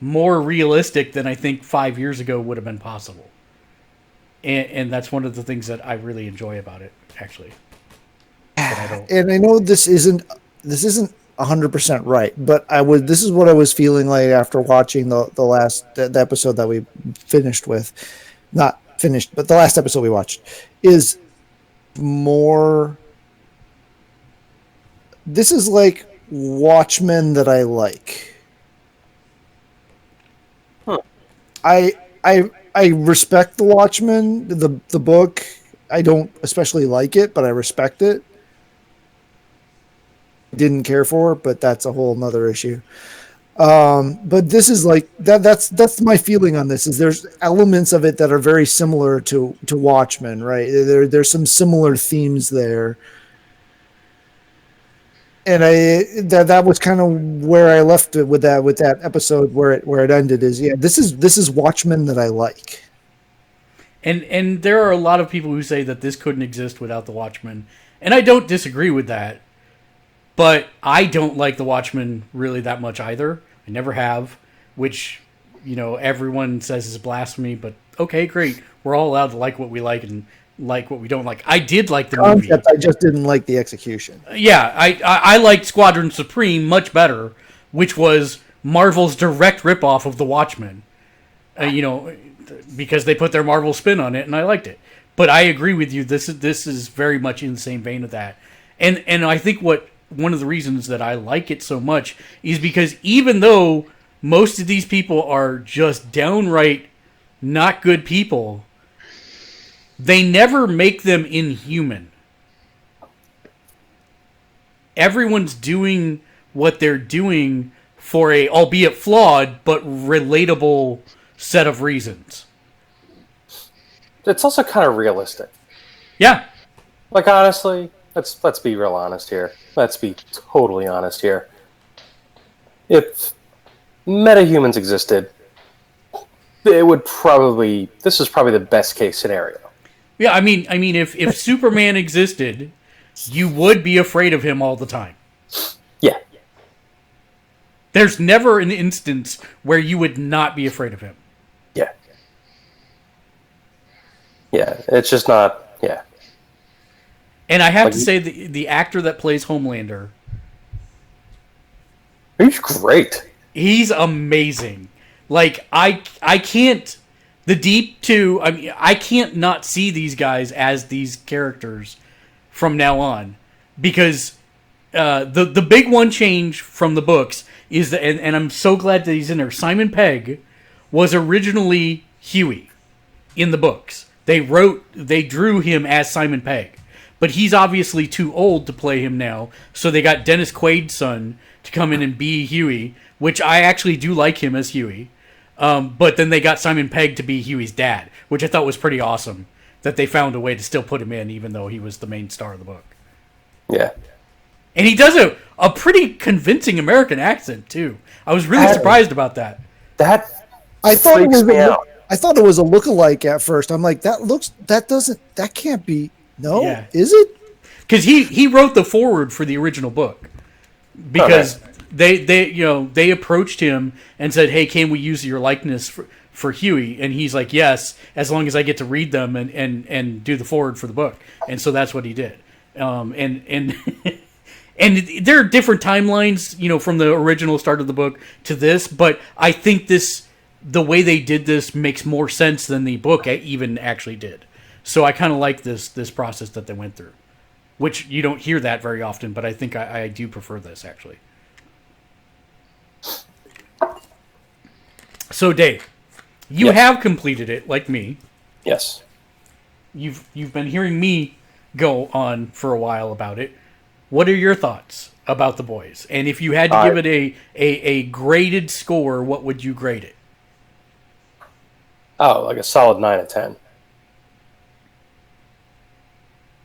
[SPEAKER 1] more realistic than I think 5 years ago would have been possible. And that's one of the things that I really enjoy about it, actually.
[SPEAKER 3] And I know this isn't 100% right, but this is what I was feeling like after watching the episode that we finished with. Not finished, but the last episode we watched is more. This is like Watchmen that I like.
[SPEAKER 2] Huh.
[SPEAKER 3] I respect the Watchmen, the book. I don't especially like it, but I respect it. Didn't care for it, but that's a whole nother issue. But this is like that's my feeling on this. Is there's elements of it that are very similar to Watchmen, right? There's some similar themes there. And that was kind of where I left it with that episode where it ended. Is this is Watchmen that I like.
[SPEAKER 1] And there are a lot of people who say that this couldn't exist without the Watchmen, and I don't disagree with that. But I don't like the Watchmen really that much either. I never have, which everyone says is blasphemy. But okay, great. We're all allowed to like what we like and like what we don't like. I did like the movie.
[SPEAKER 3] I just didn't like the execution.
[SPEAKER 1] Yeah, I liked Squadron Supreme much better, which was Marvel's direct ripoff of The Watchmen. Because they put their Marvel spin on it, and I liked it. But I agree with you. This is very much in the same vein of that. And I think one of the reasons that I like it so much is because even though most of these people are just downright not good people. They never make them inhuman. Everyone's doing what they're doing for a, albeit flawed, but relatable set of reasons.
[SPEAKER 2] It's also kind of realistic.
[SPEAKER 1] Yeah.
[SPEAKER 2] Like, honestly, let's be real honest here. Let's be totally honest here. If metahumans existed, this is probably the best case scenario.
[SPEAKER 1] Yeah, I mean, if Superman existed, you would be afraid of him all the time.
[SPEAKER 2] Yeah.
[SPEAKER 1] There's never an instance where you would not be afraid of him.
[SPEAKER 2] Yeah. Yeah, it's just not, yeah.
[SPEAKER 1] And I have to say, the actor that plays Homelander,
[SPEAKER 2] he's great.
[SPEAKER 1] he's amazing. Like, I can't, the Deep 2, I mean, I can't not see these guys as these characters from now on. Because the big one change from the books is that, and I'm so glad that he's in there, Simon Pegg was originally Huey in the books. They drew him as Simon Pegg. But he's obviously too old to play him now, so they got Dennis Quaid's son to come in and be Huey, which I actually do like him as Huey. But then they got Simon Pegg to be Huey's dad, which I thought was pretty awesome, that they found a way to still put him in, even though he was the main star of the book.
[SPEAKER 2] Yeah.
[SPEAKER 1] And he does a pretty convincing American accent, too. I was really surprised about that.
[SPEAKER 3] I thought it was
[SPEAKER 2] me out.
[SPEAKER 3] I thought it was a lookalike at first. I'm like, that can't be. No,
[SPEAKER 1] Yeah.
[SPEAKER 3] Is it?
[SPEAKER 1] Because he wrote the foreword for the original book. Because they approached him and said, hey, can we use your likeness for Huey? And he's like, yes, as long as I get to read them and do the foreword for the book. And so that's what he did. And there are different timelines, from the original start of the book to this, but I think the way they did this makes more sense than the book even actually did. So I kind of like this process that they went through, which you don't hear that very often, but I think I do prefer this, actually. So, Dave, you have completed it, like me.
[SPEAKER 2] Yes.
[SPEAKER 1] You've been hearing me go on for a while about it. What are your thoughts about The Boys? And if you had to give it a graded score, what would you grade it?
[SPEAKER 2] Oh, like a solid 9 out of 10.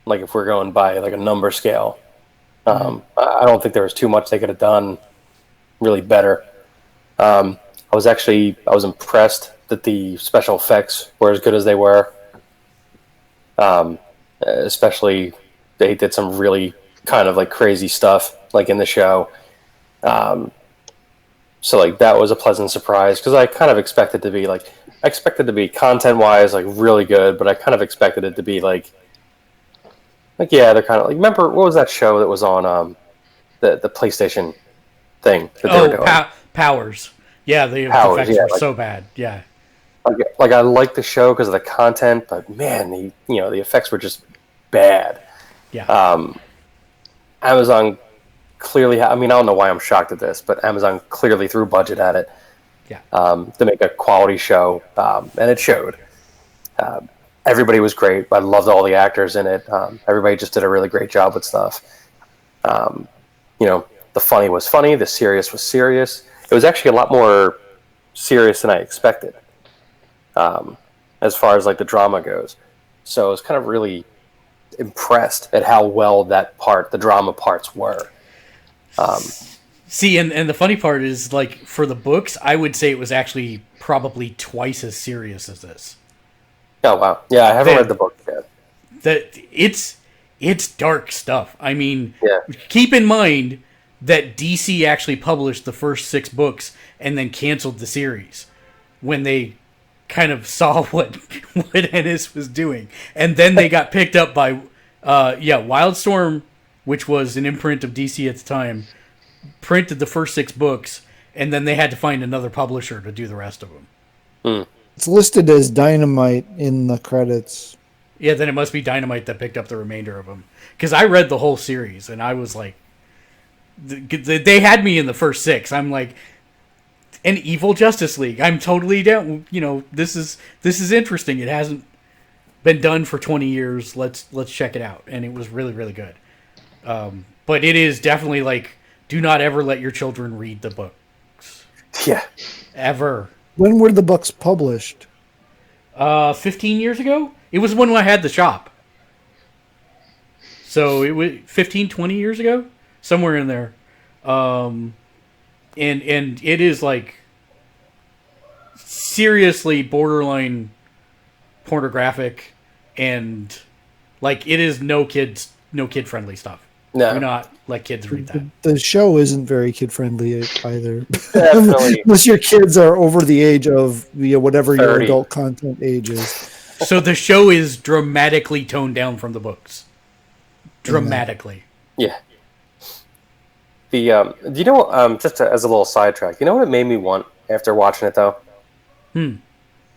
[SPEAKER 2] Like if we're going by like a number scale. I don't think there was too much they could have done really better. I was impressed that the special effects were as good as they were. Especially they did some really kind of like crazy stuff like in the show. So like that was a pleasant surprise because I kind of expected to be content wise like really good, but I kind of expected it to be like yeah, they're kind of like, remember what was that show that was on the PlayStation thing that they were doing?
[SPEAKER 1] Powers. Yeah, the effects were so bad. Yeah. Like
[SPEAKER 2] I liked the show because of the content, but man, the effects were just bad.
[SPEAKER 1] Yeah.
[SPEAKER 2] Amazon clearly, I don't know why I'm shocked at this, but Amazon clearly threw budget at it.
[SPEAKER 1] Yeah.
[SPEAKER 2] To make a quality show, and it showed. Everybody was great. I loved all the actors in it. Everybody just did a really great job with stuff. The funny was funny. The serious was serious. It was actually a lot more serious than I expected, as far as like the drama goes. So I was kind of really impressed at how well the drama parts were.
[SPEAKER 1] See, and the funny part is, like, for the books, I would say it was actually probably twice as serious as this.
[SPEAKER 2] Oh, wow. Yeah, I haven't read the book yet.
[SPEAKER 1] That it's dark stuff. I mean,
[SPEAKER 2] yeah.
[SPEAKER 1] Keep in mind that DC actually published the first 6 books and then canceled the series when they kind of saw what Ennis was doing. And then they got picked up by, Wildstorm, which was an imprint of DC at the time, printed the first 6 books, and then they had to find another publisher to do the rest of them.
[SPEAKER 3] It's listed as Dynamite in the credits.
[SPEAKER 1] Yeah, then it must be Dynamite that picked up the remainder of them. Because I read the whole series, and I was like... They had me in the first 6. I'm like... An evil Justice League. I'm totally down. You know, this is interesting. It hasn't been done for 20 years. Let's check it out. And it was really, really good. But it is definitely like, do not ever let your children read the books.
[SPEAKER 2] Yeah.
[SPEAKER 1] Ever.
[SPEAKER 3] When were the books published?
[SPEAKER 1] 15 years ago? It was when I had the shop. So it was 15, 20 years ago? Somewhere in there. And it is like seriously borderline pornographic, and like it is no kid friendly stuff.
[SPEAKER 2] No.
[SPEAKER 1] Do not let kids read that.
[SPEAKER 3] The show isn't very kid friendly either.
[SPEAKER 2] Definitely.
[SPEAKER 3] Unless your kids are over the age of whatever
[SPEAKER 2] 30.
[SPEAKER 3] your adult content age is.
[SPEAKER 1] So the show is dramatically toned down from the books. Dramatically.
[SPEAKER 2] Yeah. Do you know, just as a little sidetrack, you know what it made me want after watching it, though?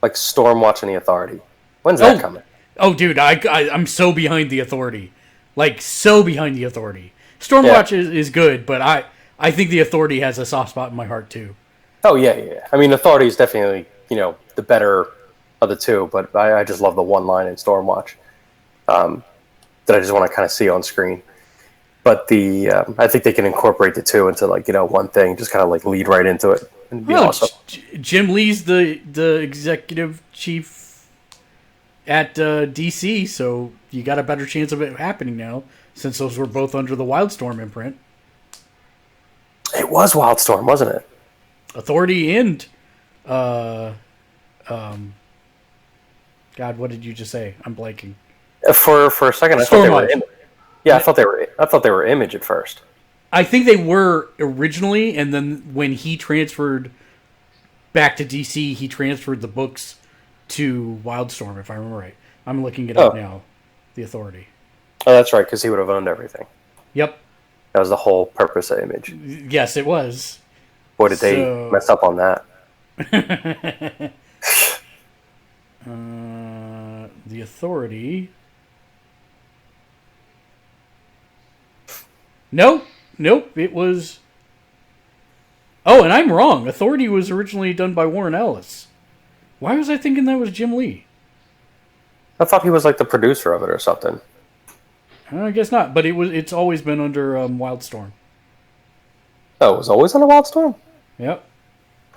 [SPEAKER 2] Like Storm watching The Authority. When's that coming?
[SPEAKER 1] Oh, dude, I'm so behind The Authority. Like, so behind The Authority. Stormwatch is good, but I think The Authority has a soft spot in my heart, too.
[SPEAKER 2] Oh, yeah. I mean, Authority is definitely, the better of the two, but I just love the one line in Stormwatch that I just want to kind of see on screen. But I think they can incorporate the two into, like, one thing, just kind of, like, lead right into it. And be awesome.
[SPEAKER 1] Jim Lee's the executive chief at DC, so you got a better chance of it happening now, since those were both under the Wildstorm imprint.
[SPEAKER 2] It was Wildstorm, wasn't it?
[SPEAKER 1] Authority and God, what did you just say? I'm blanking.
[SPEAKER 2] For a second, I thought they were Image. Yeah, I thought they were Image at first.
[SPEAKER 1] I think they were originally, and then when he transferred back to DC, he transferred the books to Wildstorm, if I remember right. I'm looking it up now. The Authority.
[SPEAKER 2] Oh, that's right, because he would have owned everything.
[SPEAKER 1] Yep.
[SPEAKER 2] That was the whole purpose of Image.
[SPEAKER 1] Yes, it was.
[SPEAKER 2] Boy, did they mess up on that.
[SPEAKER 1] The Authority. Nope, it was... Oh, and I'm wrong. Authority was originally done by Warren Ellis. Why was I thinking that was Jim Lee?
[SPEAKER 2] I thought he was like the producer of it or something.
[SPEAKER 1] I guess not, but it's always been under Wildstorm.
[SPEAKER 2] Oh, it was always on a Wildstorm?
[SPEAKER 1] Yep.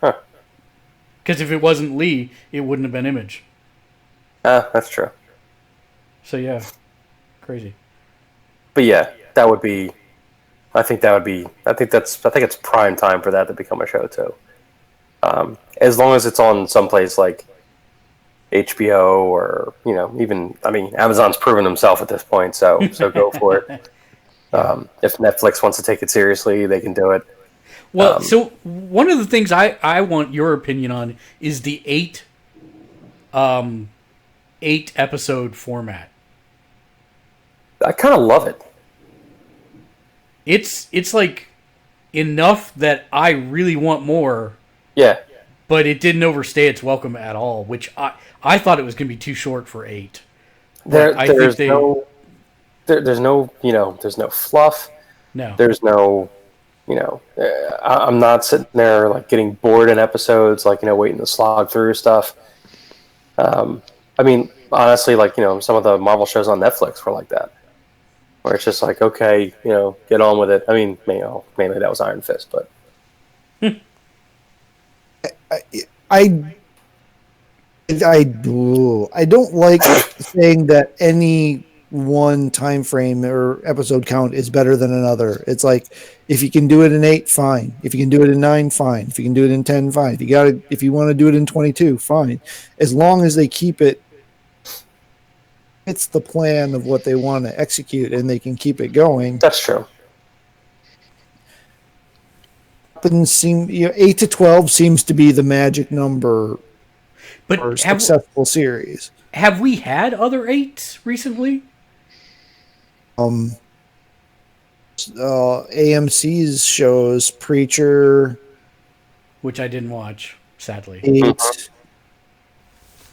[SPEAKER 2] Huh.
[SPEAKER 1] Because if it wasn't Lee, it wouldn't have been Image.
[SPEAKER 2] That's true.
[SPEAKER 1] So yeah, crazy.
[SPEAKER 2] But yeah, I think it's prime time for that to become a show too. As long as it's on someplace like HBO or even Amazon's proven himself at this point, so go for it. If Netflix wants to take it seriously, they can do it.
[SPEAKER 1] Well, so one of the things I want your opinion on is the 8 episode format.
[SPEAKER 2] I kind of love it.
[SPEAKER 1] It's like enough that I really want more.
[SPEAKER 2] Yeah.
[SPEAKER 1] But it didn't overstay its welcome at all, which I thought it was going to be too short for 8.
[SPEAKER 2] There's no fluff.
[SPEAKER 1] No.
[SPEAKER 2] There's no, I'm not sitting there like getting bored in episodes, like, waiting to slog through stuff. Honestly, like, some of the Marvel shows on Netflix were like that, where it's just like, okay, get on with it. I mean, mainly that was Iron Fist, but.
[SPEAKER 3] I don't like saying that any one time frame or episode count is better than another. It's like, if you can do it in 8, fine. If you can do it in 9, fine. If you can do it in 10, fine. If you want to do it in 22, fine. As long as they keep it, it's the plan of what they want to execute, and they can keep it going.
[SPEAKER 2] That's true.
[SPEAKER 3] 8 to 12 seems to be the magic number for a successful series.
[SPEAKER 1] Have we had other 8s recently?
[SPEAKER 3] AMC's shows, Preacher,
[SPEAKER 1] which I didn't watch, sadly.
[SPEAKER 3] 8.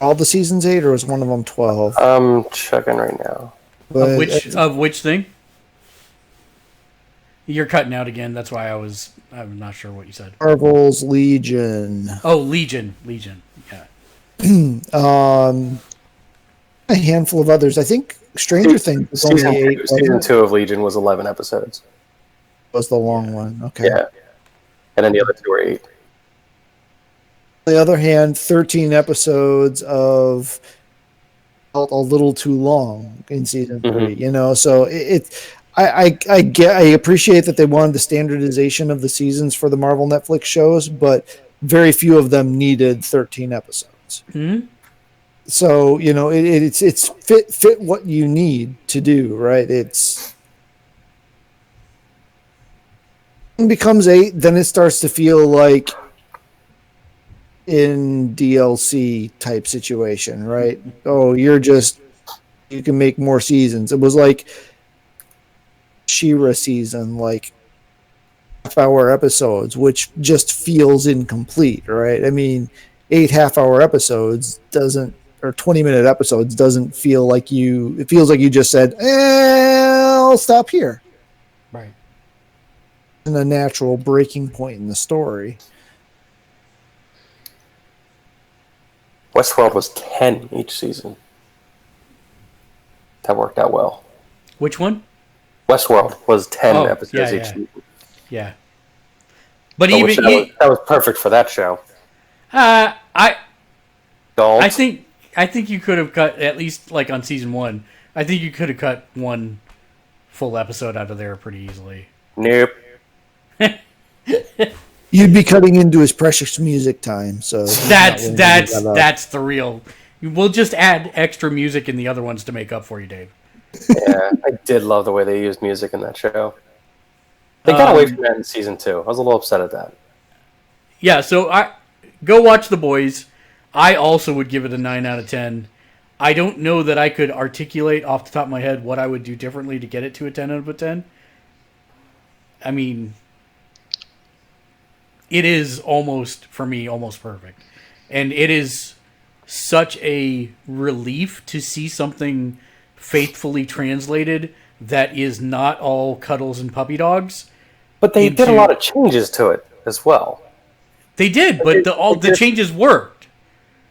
[SPEAKER 3] All the seasons 8, or was one of them 12?
[SPEAKER 2] I'm checking right now.
[SPEAKER 3] But
[SPEAKER 1] of which thing? You're cutting out again. That's why I'm not sure what you said.
[SPEAKER 3] Marvel's Legion.
[SPEAKER 1] Oh, Legion. Yeah.
[SPEAKER 3] A handful of others. I think Stranger Things was only 8.
[SPEAKER 2] Season 2 of Legion was 11 episodes.
[SPEAKER 3] Was the long one. Okay.
[SPEAKER 2] Yeah. And then the other 2 were 8.
[SPEAKER 3] On the other hand, 13 episodes of felt a little too long in season 3. You know, so I appreciate that they wanted the standardization of the seasons for the Marvel Netflix shows, but very few of them needed 13 episodes.
[SPEAKER 1] Mm-hmm.
[SPEAKER 3] So, you know, it's fit what you need to do, right? It becomes 8, then it starts to feel like in DLC type situation, right? Oh, you can make more seasons. It was like She-Ra season, like half-hour episodes, which just feels incomplete, right? I mean, 8 half-hour episodes or 20-minute episodes doesn't feel like it feels like you just said, I'll stop here.
[SPEAKER 1] Right.
[SPEAKER 3] And a natural breaking point in the story.
[SPEAKER 2] Westworld was 10 each season. That worked out well.
[SPEAKER 1] Which one?
[SPEAKER 2] Westworld was 10 episodes each season.
[SPEAKER 1] Yeah. But
[SPEAKER 2] that was perfect for that show.
[SPEAKER 1] I think you could have cut, at least like on season 1, I think you could have cut one full episode out of there pretty easily.
[SPEAKER 2] Nope.
[SPEAKER 3] You'd be cutting into his precious music time, so
[SPEAKER 1] that's the real. We'll just add extra music in the other ones to make up for you, Dave.
[SPEAKER 2] Yeah, I did love the way they used music in that show. They got away from that in season 2. I was a little upset at that.
[SPEAKER 1] Yeah, so go watch The Boys. I also would give it a 9 out of 10. I don't know that I could articulate off the top of my head what I would do differently to get it to a 10 out of 10. I mean, it is almost perfect. And it is such a relief to see something faithfully translated that is not all cuddles and puppy dogs.
[SPEAKER 2] But they did a lot of changes to it as well.
[SPEAKER 1] They did, but the changes worked.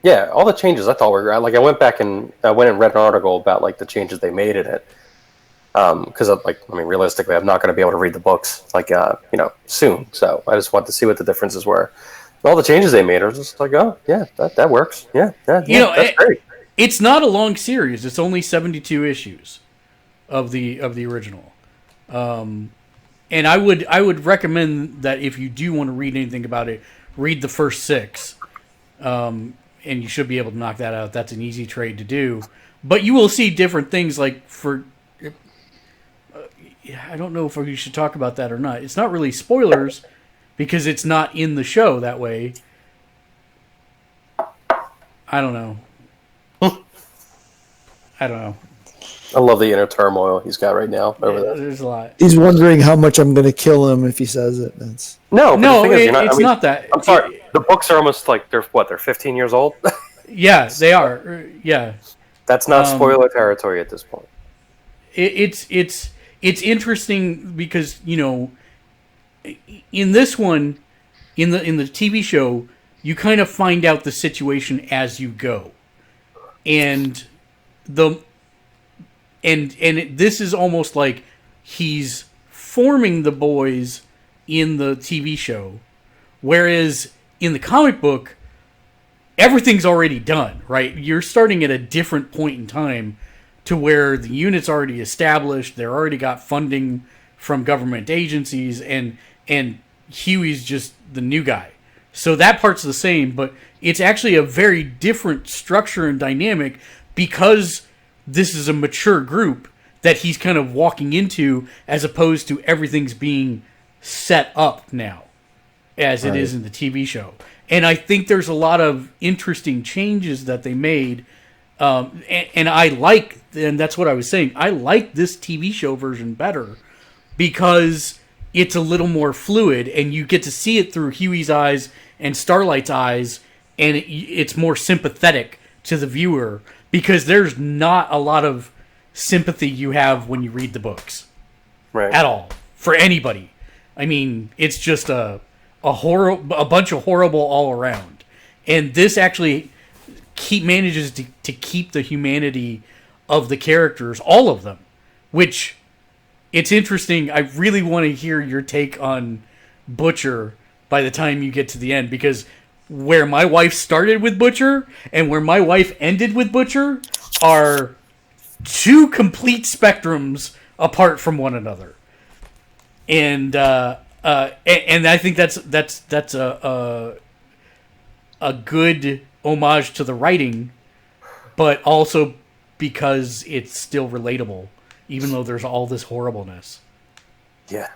[SPEAKER 2] Yeah, all the changes I thought were like. I went back and read an article about like the changes they made in it. Because realistically, I'm not going to be able to read the books soon. So I just wanted to see what the differences were. And all the changes they made, I was just like, oh yeah, that works. Yeah, that's great.
[SPEAKER 1] It's not a long series. It's only 72 issues of the original. And I would recommend that if you do want to read anything about it, read the first 6. And you should be able to knock that out. That's an easy trade to do. But you will see different things like I don't know if we should talk about that or not. It's not really spoilers because it's not in the show that way. I don't know.
[SPEAKER 2] I love the inner turmoil he's got right now over that.
[SPEAKER 1] There's a lot.
[SPEAKER 3] He's wondering how much I'm going to kill him if he says it.
[SPEAKER 1] It's not that.
[SPEAKER 2] I'm sorry. The books are almost like they're 15 years old.
[SPEAKER 1] Yeah, they are. Yeah.
[SPEAKER 2] That's not spoiler territory at this point.
[SPEAKER 1] It's interesting because, you know, in this one, in the TV show, you kind of find out the situation as you go, and this is almost like he's forming the boys in the TV show, whereas in the comic book, everything's already done, right? You're starting at a different point in time to where the unit's already established, they're already got funding from government agencies, and Huey's just the new guy. So that part's the same, but it's actually a very different structure and dynamic because this is a mature group that he's kind of walking into, as opposed to everything's being set up now, as it is in the TV show. And I think there's a lot of interesting changes that they made, and I like, and that's what I was saying, I like this TV show version better because it's a little more fluid, and you get to see it through Huey's eyes and Starlight's eyes, and it's more sympathetic to the viewer because there's not a lot of sympathy you have when you read the books.
[SPEAKER 2] Right.
[SPEAKER 1] At all. for anybody. I mean, it's just a bunch of horrible all around, and this actually manages to keep the humanity of the characters, all of them, which it's interesting. I really want to hear your take on Butcher by the time you get to the end, because where my wife started with Butcher and where my wife ended with Butcher are two complete spectrums apart from one another. And I think that's a good homage to the writing, but also because it's still relatable, even though there's all this horribleness.
[SPEAKER 2] Yeah.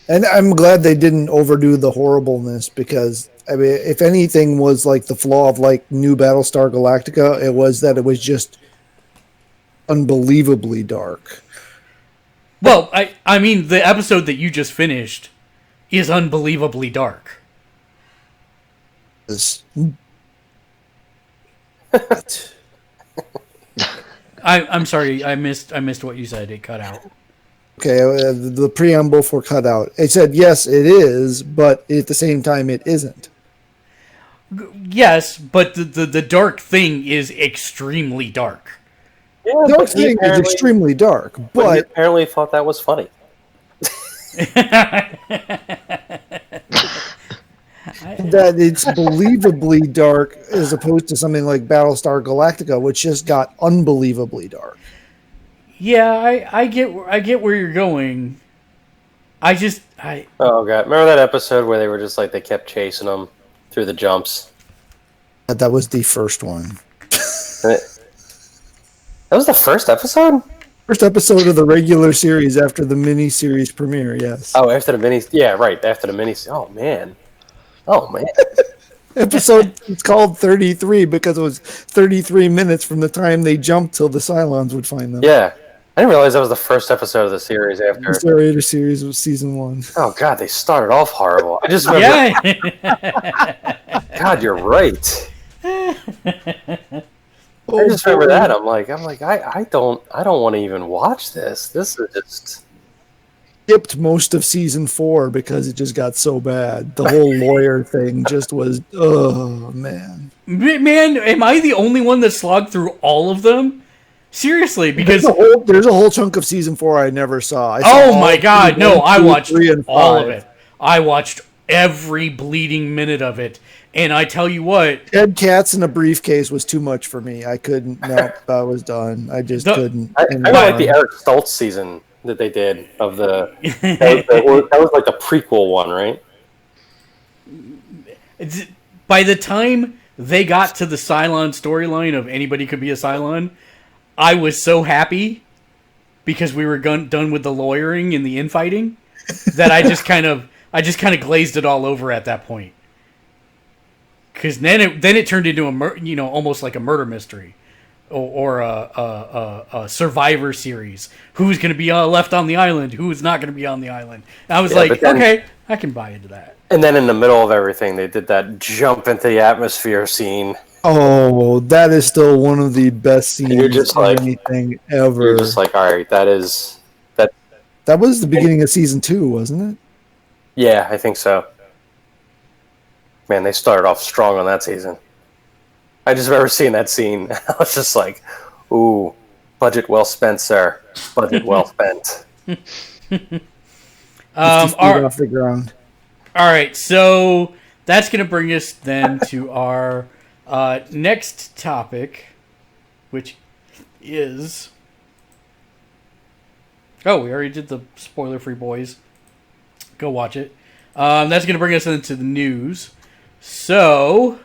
[SPEAKER 3] And I'm glad they didn't overdo the horribleness, because I mean, if anything was like the flaw of like New Battlestar Galactica, it was that it was just unbelievably dark.
[SPEAKER 1] Well, I mean, the episode that you just finished is unbelievably dark. I'm sorry, I missed what you said. It cut out.
[SPEAKER 3] Okay, the preamble for cut out. It said, yes, it is, but at the same time, it isn't.
[SPEAKER 1] Yes, but the dark thing is extremely dark.
[SPEAKER 2] Yeah,
[SPEAKER 3] Dark thing is extremely dark,
[SPEAKER 2] he
[SPEAKER 3] but
[SPEAKER 2] apparently thought that was funny.
[SPEAKER 3] that it's believably dark as opposed to something like Battlestar Galactica, which just got unbelievably dark.
[SPEAKER 1] Yeah, I get where you're going.
[SPEAKER 2] Oh god, remember that episode where they were just like they kept chasing them through the jumps?
[SPEAKER 3] That was the first one.
[SPEAKER 2] That was the first episode?
[SPEAKER 3] First episode of the regular series after the mini-series premiere, yes.
[SPEAKER 2] Oh, after the mini... Yeah, right, after the mini... Oh, man.
[SPEAKER 3] Episode, it's called 33 because it was 33 minutes from the time they jumped till the Cylons would find them.
[SPEAKER 2] Yeah. I didn't realize that was the first episode of the series after...
[SPEAKER 3] The narrator series was season 1.
[SPEAKER 2] Oh, God, they started off horrible. I just remember...
[SPEAKER 1] Yeah.
[SPEAKER 2] God, you're right. I just remember that. I'm like, I don't want to even watch this. This is just...
[SPEAKER 3] Skipped most of season 4 because it just got so bad. The whole lawyer thing just was, oh, man.
[SPEAKER 1] Man, am I the only one that slogged through all of them? Seriously, because
[SPEAKER 3] there's a whole chunk of season 4 I never saw.
[SPEAKER 1] Oh my god, no, I watched
[SPEAKER 3] 3 and 5.
[SPEAKER 1] all of it. I watched every bleeding minute of it. And I tell you what,
[SPEAKER 3] Dead cats in a briefcase was too much for me. I couldn't. No, I was done. I just couldn't.
[SPEAKER 2] I like the Eric Stoltz season that they did of the... that was like the prequel one, right?
[SPEAKER 1] by the time they got to the Cylon storyline of anybody could be a Cylon, I was so happy because we were done with the lawyering and the infighting that I just kind of glazed it all over at that point. Because then it turned into almost like a murder mystery, or a survivor series. Who's going to be left on the island? Who is not going to be on the island? And I was okay, I can buy into that.
[SPEAKER 2] And then in the middle of everything, they did that jump into the atmosphere scene.
[SPEAKER 3] Oh, that is still one of the best scenes of anything ever.
[SPEAKER 2] You're just like, all right, that was
[SPEAKER 3] the beginning of season 2, wasn't it?
[SPEAKER 2] Yeah, I think so. Man, they started off strong on that season. I just remember seeing that scene. I was just like, ooh, budget well spent, sir. Budget well spent.
[SPEAKER 3] 50 feet off the ground.
[SPEAKER 1] All right, so that's going to bring us then to our next topic, which is... Oh, we already did the spoiler-free boys. Go watch it. That's going to bring us into the news. So,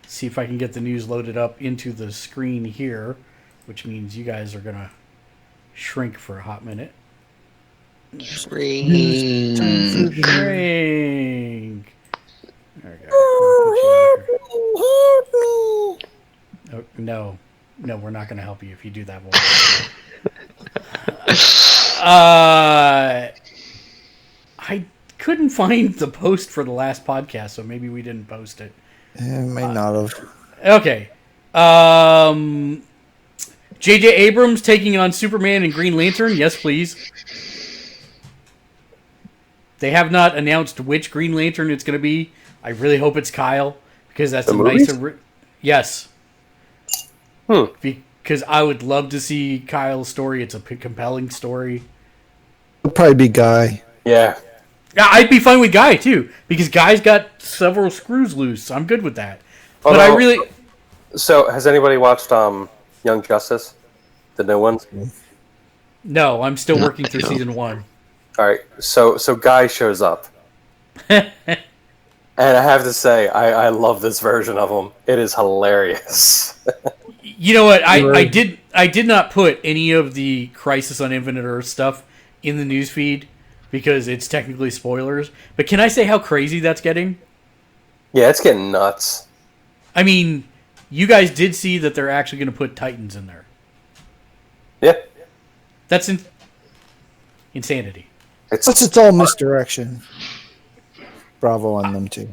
[SPEAKER 1] let's see if I can get the news loaded up into the screen here, which means you guys are going to shrink for a hot minute.
[SPEAKER 4] Shrink.
[SPEAKER 1] Shrink. There we go. Oh, no, we're not going to help you if you do that voice. I couldn't find the post for the last podcast, so maybe we didn't post it.
[SPEAKER 3] May not have.
[SPEAKER 1] Okay. J.J. Abrams taking on Superman and Green Lantern? Yes, please. They have not announced which Green Lantern it's going to be. I really hope it's Kyle because that's
[SPEAKER 2] The
[SPEAKER 1] a
[SPEAKER 2] movies?
[SPEAKER 1] nice. Yes.
[SPEAKER 2] Hmm.
[SPEAKER 1] Because I would love to see Kyle's story. It's a compelling story.
[SPEAKER 3] It'll probably be Guy.
[SPEAKER 2] Yeah.
[SPEAKER 1] Yeah, I'd be fine with Guy too because Guy's got several screws loose. I'm good with that. But
[SPEAKER 2] Although-
[SPEAKER 1] I really.
[SPEAKER 2] So, has anybody watched Young Justice? The new ones?
[SPEAKER 1] No, I'm still
[SPEAKER 4] No,
[SPEAKER 1] working through
[SPEAKER 4] no.
[SPEAKER 1] season 1.
[SPEAKER 2] All right. So Guy shows up. And I have to say, I love this version of him. It is hilarious.
[SPEAKER 1] You know what? I did not put any of the Crisis on Infinite Earth stuff in the newsfeed because it's technically spoilers. But can I say how crazy that's getting?
[SPEAKER 2] Yeah, it's getting nuts.
[SPEAKER 1] I mean, you guys did see that they're actually going to put Titans in there.
[SPEAKER 2] Yeah.
[SPEAKER 1] That's insanity.
[SPEAKER 3] Plus, it's all misdirection. Bravo on them too.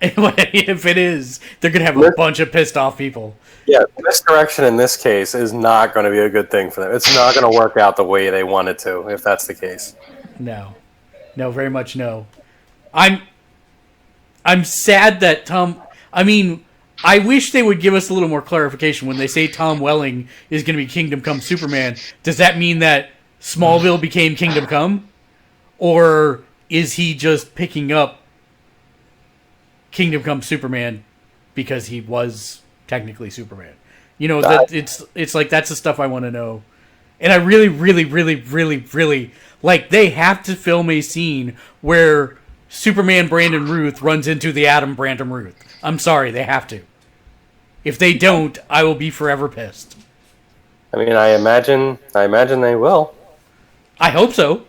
[SPEAKER 1] If it is, they're going to have a bunch of pissed off people.
[SPEAKER 2] Yeah, misdirection in this case is not going to be a good thing for them. It's not going to work out the way they want it to, if that's the case.
[SPEAKER 1] No, very much no. I'm sad that Tom. I mean, I wish they would give us a little more clarification when they say Tom Welling is going to be Kingdom Come Superman. Does that mean that Smallville became Kingdom Come, or is he just picking up Kingdom Come Superman because he was technically Superman? You know, that it's like that's the stuff I want to know. And I really, really, really, really, really like they have to film a scene where Superman Brandon Ruth runs into the Atom Brandon Ruth. I'm sorry, they have to. If they don't, I will be forever pissed.
[SPEAKER 2] I mean, I imagine they will.
[SPEAKER 1] I hope so.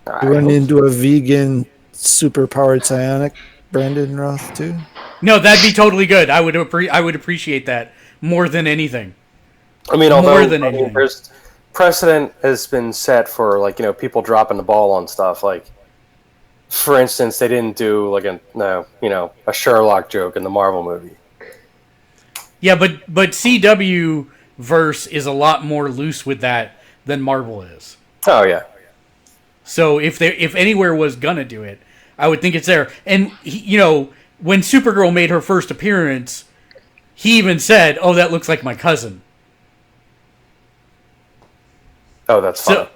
[SPEAKER 2] I
[SPEAKER 3] You run
[SPEAKER 2] hope-
[SPEAKER 3] into a vegan, super-powered psionic Brandon Roth too.
[SPEAKER 1] No, that'd be totally good. I would appreciate that more than anything.
[SPEAKER 2] I mean, although
[SPEAKER 1] more than anything.
[SPEAKER 2] there's precedent has been set for people dropping the ball on stuff. Like, for instance, they didn't do a Sherlock joke in the Marvel movie.
[SPEAKER 1] Yeah, but CW verse is a lot more loose with that than Marvel is.
[SPEAKER 2] Oh yeah,
[SPEAKER 1] So if anywhere was gonna do it, I would think it's there. And when Supergirl made her first appearance, he even said, "Oh, that looks like my cousin."
[SPEAKER 2] oh that's fun.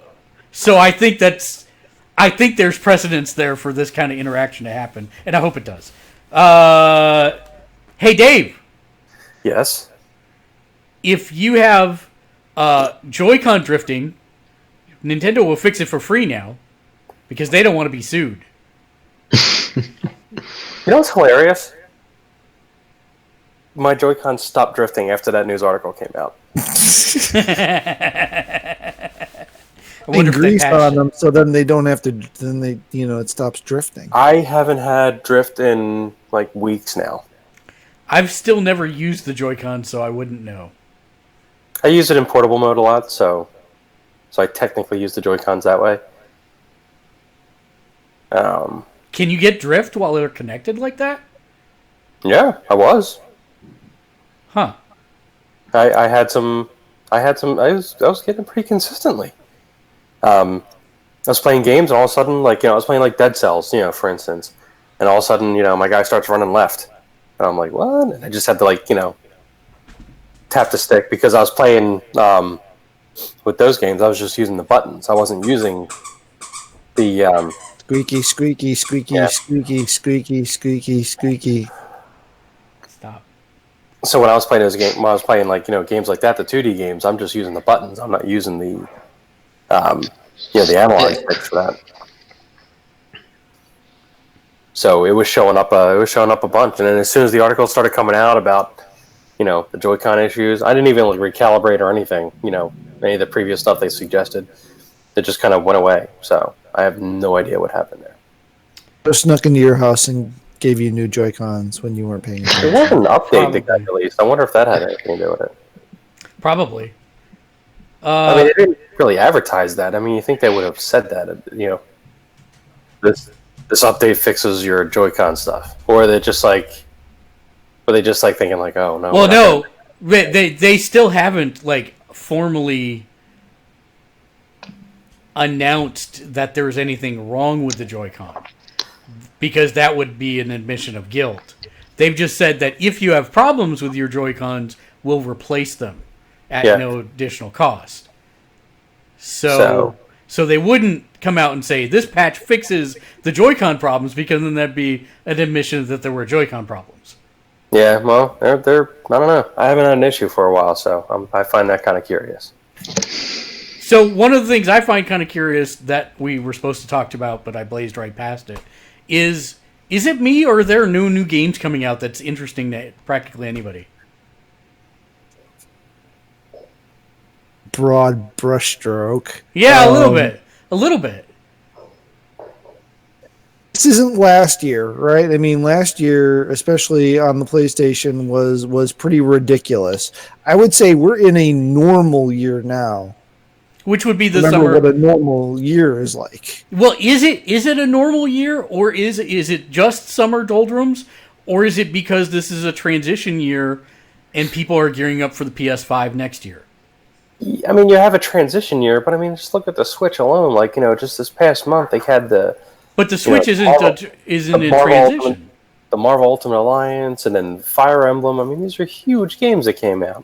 [SPEAKER 1] So I think there's precedence there for this kind of interaction to happen, and I hope it does. Hey Dave,
[SPEAKER 2] Yes.
[SPEAKER 1] if you have Joy-Con drifting, Nintendo will fix it for free now because they don't want to be sued.
[SPEAKER 2] You know what's hilarious? My Joy-Con stopped drifting after that news article came out.
[SPEAKER 1] I wonder
[SPEAKER 3] And
[SPEAKER 1] if they
[SPEAKER 3] grease
[SPEAKER 1] patched
[SPEAKER 3] on
[SPEAKER 1] it.
[SPEAKER 3] them, so then they don't have to. Then they, it stops drifting.
[SPEAKER 2] I haven't had drift in like weeks now.
[SPEAKER 1] I've still never used the Joy-Con, so I wouldn't know.
[SPEAKER 2] I use it in portable mode a lot, so I technically use the Joy-Cons that way.
[SPEAKER 1] Can you get drift while they're connected like that?
[SPEAKER 2] Yeah, I was.
[SPEAKER 1] Huh.
[SPEAKER 2] I had some. I was getting pretty consistently. I was playing games, and all of a sudden, I was playing like Dead Cells, for instance, and all of a sudden, my guy starts running left, and I'm like, what? And I just had to tap the stick because I was playing with those games. I was just using the buttons. I wasn't using the
[SPEAKER 3] Squeaky, squeaky, squeaky,
[SPEAKER 2] Yeah.
[SPEAKER 3] squeaky, squeaky, squeaky, squeaky.
[SPEAKER 1] Stop.
[SPEAKER 2] So when I was playing games like that, the 2D games, I'm just using the buttons. I'm not using the the analog sticks for that. So it was showing up a bunch, and then as soon as the article started coming out about the Joy-Con issues, I didn't even recalibrate or anything. Any of the previous stuff they suggested, it just kind of went away. So I have no idea what happened there.
[SPEAKER 3] I snuck into your house and gave you new Joy-Cons when you weren't paying
[SPEAKER 2] There
[SPEAKER 3] attention.
[SPEAKER 2] was an update that
[SPEAKER 1] Probably.
[SPEAKER 2] got released. I wonder if that had anything to do with it.
[SPEAKER 1] Probably.
[SPEAKER 2] I mean, they didn't really advertise that. I mean, you think they would have said that? This update fixes your Joy-Con stuff, or are they just thinking oh no?
[SPEAKER 1] Well,
[SPEAKER 2] we're not
[SPEAKER 1] no, they still haven't formally announced that there was anything wrong with the Joy-Con, because that would be an admission of guilt. They've just said that if you have problems with your Joy-Cons, we'll replace them at no additional cost. So they wouldn't come out and say, this patch fixes the Joy-Con problems, because then that'd be an admission that there were Joy-Con problems.
[SPEAKER 2] Yeah, well, they're I don't know. I haven't had an issue for a while, so I find that kind of curious.
[SPEAKER 1] So one of the things I find kind of curious that we were supposed to talk about, but I blazed right past it, is it me, or are there no new games coming out that's interesting to practically anybody?
[SPEAKER 3] Broad brushstroke.
[SPEAKER 1] Yeah, a little bit.
[SPEAKER 3] This isn't last year, right? I mean, last year, especially on the PlayStation, was pretty ridiculous. I would say we're in a normal year now.
[SPEAKER 1] Which would be the
[SPEAKER 3] Remember
[SPEAKER 1] summer.
[SPEAKER 3] what a normal year is like.
[SPEAKER 1] Well, is it a normal year, or is it just summer doldrums, or is it because this is a transition year and people are gearing up for the PS5 next year?
[SPEAKER 2] I mean, you have a transition year, but I mean, just look at the Switch alone. Like, just this past month, they had
[SPEAKER 1] But the Switch isn't in transition.
[SPEAKER 2] The Marvel Ultimate Alliance, and then Fire Emblem. I mean, these are huge games that came out,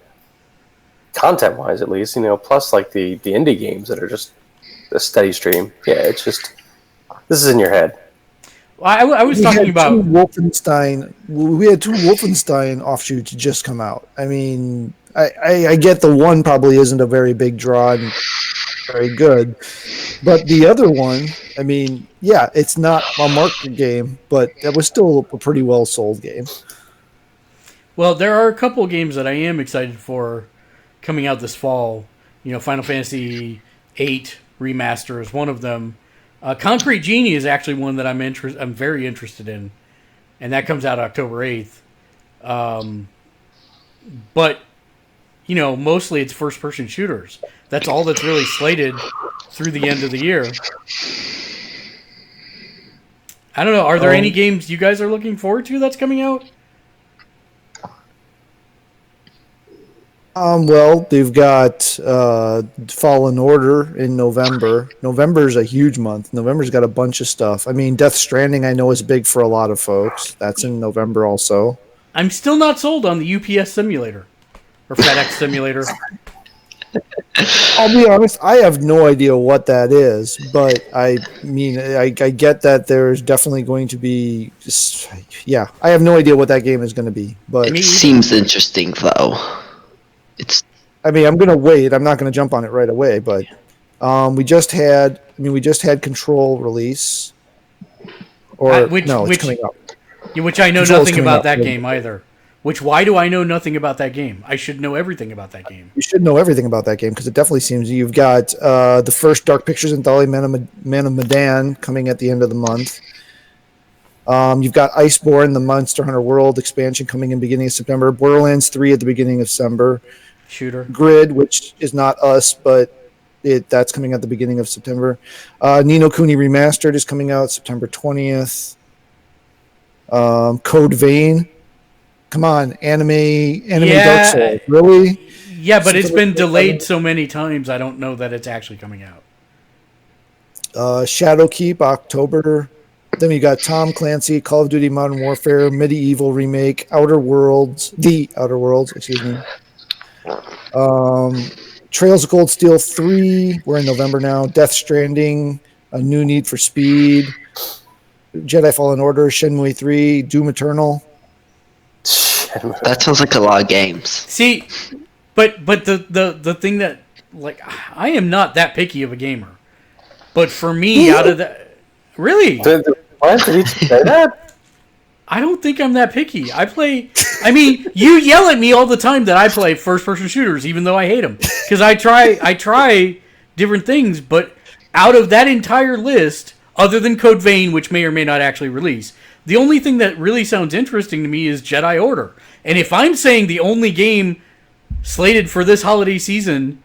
[SPEAKER 2] content-wise at least. Plus like the indie games that are just a steady stream. Yeah, it's just this is in your head.
[SPEAKER 1] I was talking about
[SPEAKER 3] Wolfenstein. We had two Wolfenstein offshoots just come out. I mean, I get the one probably isn't a very big draw and very good, but the other one, I mean, yeah, it's not a market game, but that was still a pretty well sold game.
[SPEAKER 1] Well, there are a couple of games that I am excited for coming out this fall. Final Fantasy VIII Remaster is one of them. Concrete Genie is actually one that I'm very interested in, and that comes out October 8th. But mostly it's first-person shooters. That's all that's really slated through the end of the year. I don't know. Are there any games you guys are looking forward to that's coming out?
[SPEAKER 3] Well, they've got Fallen Order in November. November's a huge month. November's got a bunch of stuff. I mean, Death Stranding I know is big for a lot of folks. That's in November also.
[SPEAKER 1] I'm still not sold on the UPS simulator or FedEx simulator.
[SPEAKER 3] I'll be honest, I have no idea what that is, but I mean, I get that there's definitely going to be, I have no idea what that game is going to be. But
[SPEAKER 4] it seems interesting, though.
[SPEAKER 3] I'm going to wait. I'm not going to jump on it right away, but we just had Control release, it's coming out.
[SPEAKER 1] Which I know
[SPEAKER 3] Control's
[SPEAKER 1] nothing about
[SPEAKER 3] out.
[SPEAKER 1] that game either. Why do I know nothing about that game? I should know everything about that game.
[SPEAKER 3] You should know everything about that game because it definitely seems you've got the first Dark Pictures anthology, Man of Medan, coming at the end of the month. You've got Iceborne, the Monster Hunter World expansion, coming in beginning of September. Borderlands 3 at the beginning of December.
[SPEAKER 1] Shooter.
[SPEAKER 3] Grid, which is not us, but that's coming at the beginning of September. Ni no Kuni Remastered is coming out September 20th. Code Vein. Come on, anime Dark Souls. Really?
[SPEAKER 1] Yeah, but it's been delayed so many times, I don't know that it's actually coming out.
[SPEAKER 3] Shadowkeep, October. Then we got Tom Clancy, Call of Duty Modern Warfare, Medieval Remake, The Outer Worlds, excuse me. Trails of Cold Steel 3, we're in November now. Death Stranding, A New Need for Speed, Jedi Fallen Order, Shenmue 3, Doom Eternal.
[SPEAKER 4] That sounds like a lot of games.
[SPEAKER 1] See, but the thing that, like, I am not that picky of a gamer. But for me, out of that... Really?
[SPEAKER 2] What? Did you say that?
[SPEAKER 1] I don't think I'm that picky. I mean, you yell at me all the time that I play first-person shooters, even though I hate them. Because I try different things, but out of that entire list, other than Code Vein, which may or may not actually release, the only thing that really sounds interesting to me is Jedi Order. And if I'm saying the only game slated for this holiday season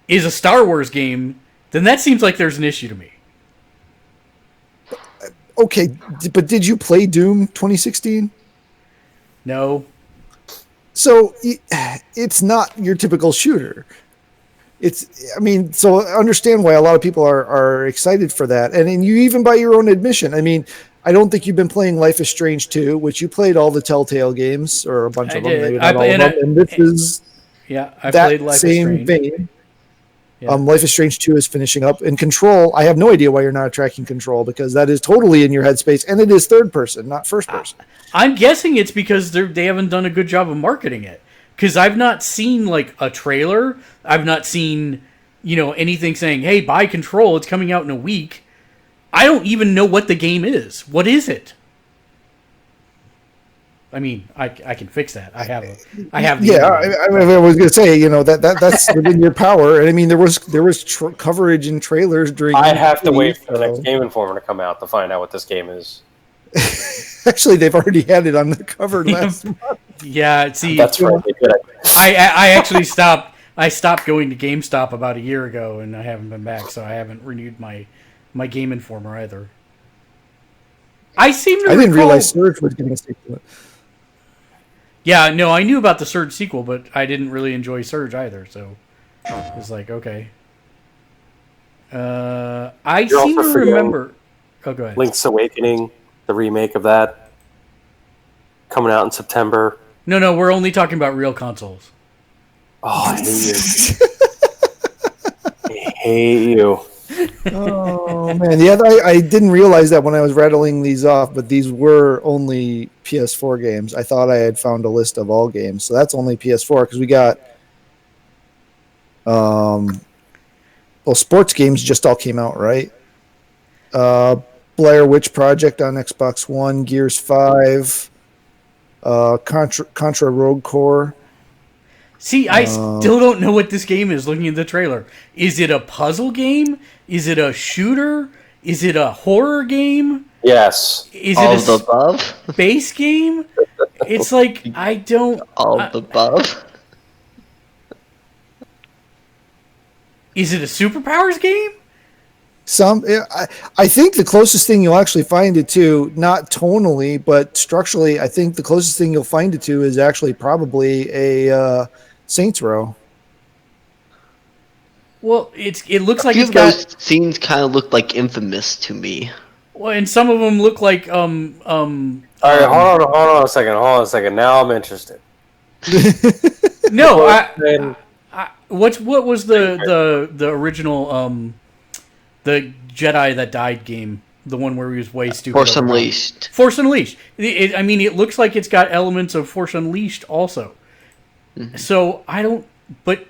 [SPEAKER 1] is a Star Wars game, then that seems like there's an issue to me.
[SPEAKER 3] Okay, but did you play Doom 2016?
[SPEAKER 1] No.
[SPEAKER 3] So it's not your typical shooter. I mean, so I understand why a lot of people are excited for that. And you even by your own admission, I mean, I don't think you've been playing Life is Strange 2, which you played all the Telltale games, or a bunch
[SPEAKER 1] I
[SPEAKER 3] of them,
[SPEAKER 1] did.
[SPEAKER 3] maybe not all of them. And this is
[SPEAKER 1] I
[SPEAKER 3] that
[SPEAKER 1] played Life is
[SPEAKER 3] same
[SPEAKER 1] Strange.
[SPEAKER 3] vein.
[SPEAKER 1] Yeah.
[SPEAKER 3] Life is Strange 2 is finishing up. And Control, I have no idea why you're not tracking Control, because that is totally in your headspace, and it is third person, not first person.
[SPEAKER 1] I'm guessing it's because they haven't done a good job of marketing it. Because I've not seen like a trailer. I've not seen, anything saying, "Hey, buy Control. It's coming out in a week." I don't even know what the game is. What is it? I mean, I can fix that. I have.
[SPEAKER 3] Yeah, I was going to say, that's within your power. And I mean, there was coverage in trailers during.
[SPEAKER 2] I have to wait for the next Game Informer to come out to find out what this game is.
[SPEAKER 3] Actually, they've already had it on the cover last month.
[SPEAKER 1] Yeah, see,
[SPEAKER 2] That's right. They did.
[SPEAKER 1] I actually stopped. I stopped going to GameStop about a year ago, and I haven't been back, so I haven't renewed my Game Informer either. I didn't
[SPEAKER 3] realize Surge was getting a sequel.
[SPEAKER 1] Yeah, no, I knew about the Surge sequel, but I didn't really enjoy Surge either, so it was like, okay. I seem to remember... Oh, go ahead.
[SPEAKER 2] Link's Awakening, the remake of that, coming out in September.
[SPEAKER 1] No, we're only talking about real consoles.
[SPEAKER 2] Oh, I hate you. I hate you.
[SPEAKER 3] Oh, man. Yeah, I didn't realize that when I was rattling these off, but these were only PS4 games. I thought I had found a list of all games. So that's only PS4, because we got... sports games just all came out, right? Blair Witch Project on Xbox One, Gears 5, Contra Rogue Core.
[SPEAKER 1] See, I still don't know what this game is looking at the trailer. Is it a puzzle game? Is it a shooter? Is it a horror game?
[SPEAKER 2] Yes.
[SPEAKER 1] Is
[SPEAKER 4] all
[SPEAKER 1] it
[SPEAKER 4] of the above?
[SPEAKER 1] Space game? It's like, I don't...
[SPEAKER 4] All of the above?
[SPEAKER 1] Is it a superpowers game?
[SPEAKER 3] I think the closest thing you'll actually find it to, not tonally, but structurally, I think the closest thing you'll find it to is actually probably a Saints Row.
[SPEAKER 1] Well, it looks like
[SPEAKER 4] A few
[SPEAKER 1] it's
[SPEAKER 4] of
[SPEAKER 1] got...
[SPEAKER 4] those scenes kind of look like Infamous to me.
[SPEAKER 1] Well, and some of them look like
[SPEAKER 2] All right, hold on a second. Now I'm interested.
[SPEAKER 1] No, what was the original the Jedi that died game? The one where he was way stupid.
[SPEAKER 4] Force Unleashed.
[SPEAKER 1] Force Unleashed. It looks like it's got elements of Force Unleashed also. Mm-hmm. So but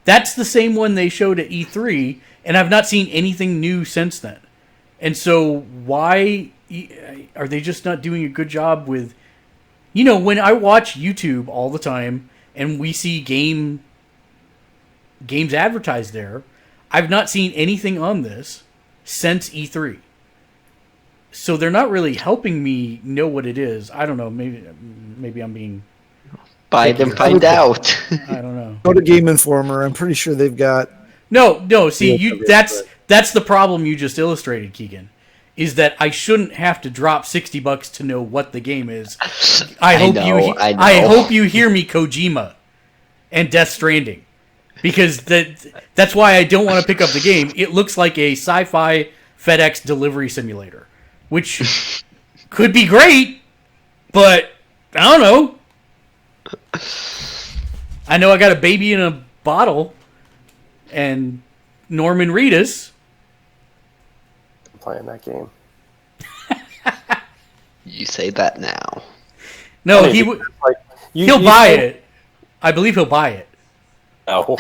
[SPEAKER 1] that's the same one they showed at E3, and I've not seen anything new since then. And so why are they just not doing a good job with... when I watch YouTube all the time, and we see games advertised there, I've not seen anything on this since E3. So they're not really helping me know what it is. I don't know. Maybe I'm being...
[SPEAKER 4] Buy it and find out.
[SPEAKER 1] I don't know.
[SPEAKER 3] Go to Game Informer. I'm pretty sure they've got...
[SPEAKER 1] No. See, that's the problem you just illustrated, Keegan. Is that I shouldn't have to drop $60 to know what the game is. I hope you hear me, Kojima, and Death Stranding, because that's why I don't want to pick up the game. It looks like a sci-fi FedEx delivery simulator, which could be great, but I don't know. I know I got a baby in a bottle, and Norman Reedus.
[SPEAKER 2] I'm playing that game.
[SPEAKER 4] You say that now.
[SPEAKER 1] No, he'll buy it. I believe he'll buy it.
[SPEAKER 2] No.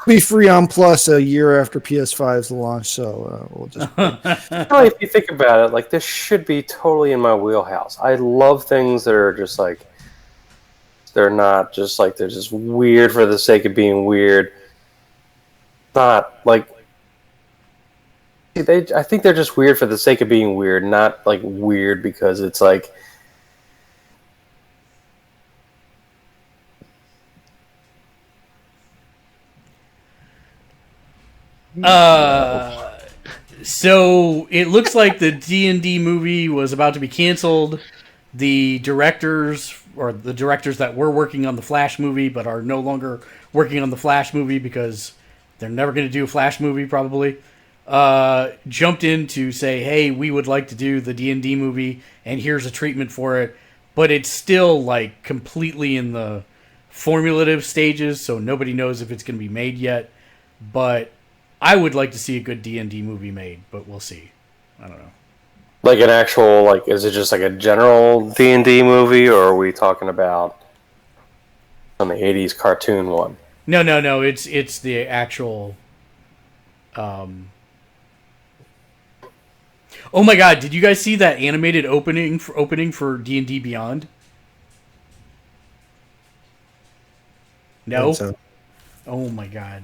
[SPEAKER 3] Be free on Plus a year after PS5's launch, so we'll just...
[SPEAKER 2] If you think about it, this should be totally in my wheelhouse. I love things that are just they're not just they're just weird for the sake of being weird. Not I think they're just weird for the sake of being weird, not weird because it's
[SPEAKER 1] So it looks like the D&D movie was about to be canceled. The directors that were working on the Flash movie but are no longer working on the Flash movie because they're never going to do a Flash movie probably. Jumped in to say, hey, we would like to do the D&D movie, and here's a treatment for it. But it's still like completely in the formulative stages, so nobody knows if it's going to be made yet. But I would like to see a good D&D movie made, but we'll see. I don't know.
[SPEAKER 2] Like an actual, like, is it just like a general D&D movie, or are we talking about on the 80s cartoon one?
[SPEAKER 1] No. It's the actual. Oh my god! Did you guys see that animated opening for D&D Beyond? No.
[SPEAKER 3] So,
[SPEAKER 1] Oh my god!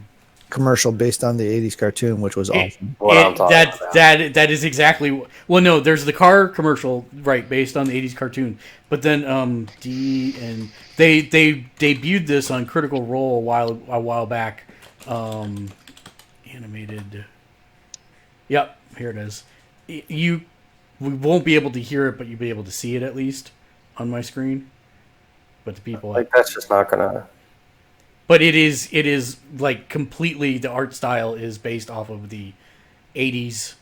[SPEAKER 3] commercial based on the 80s cartoon, which was awesome.
[SPEAKER 1] That is exactly. Well, no, there's the car commercial, right, based on the 80s cartoon. But then they debuted this on Critical Role a while back. Animated. Yep, here it is. We won't be able to hear it, but you'll be able to see it at least on my screen. But the people
[SPEAKER 2] Like, that's just not gonna.
[SPEAKER 1] But it is like completely, the art style is based off of the 80s.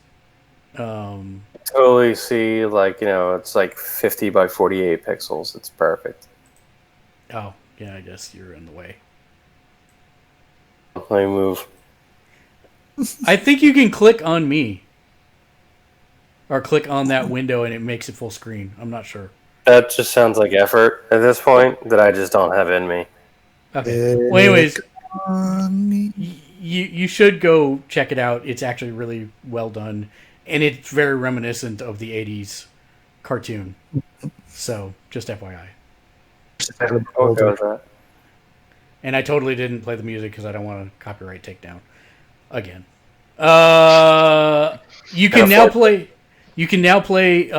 [SPEAKER 2] Totally see, like, it's like 50 by 48 pixels. It's perfect.
[SPEAKER 1] Oh, yeah, I guess you're in the way.
[SPEAKER 2] Let me move.
[SPEAKER 1] I think you can click on me. Or click on that window and it makes it full screen. I'm not sure.
[SPEAKER 2] That just sounds like effort at this point that I just don't have in me.
[SPEAKER 1] Okay. Well, anyways, you should go check it out. It's actually really well done, and it's very reminiscent of the 80s cartoon. So, just FYI.
[SPEAKER 2] Okay with that.
[SPEAKER 1] And I totally didn't play the music because I don't want a copyright takedown again. You can now play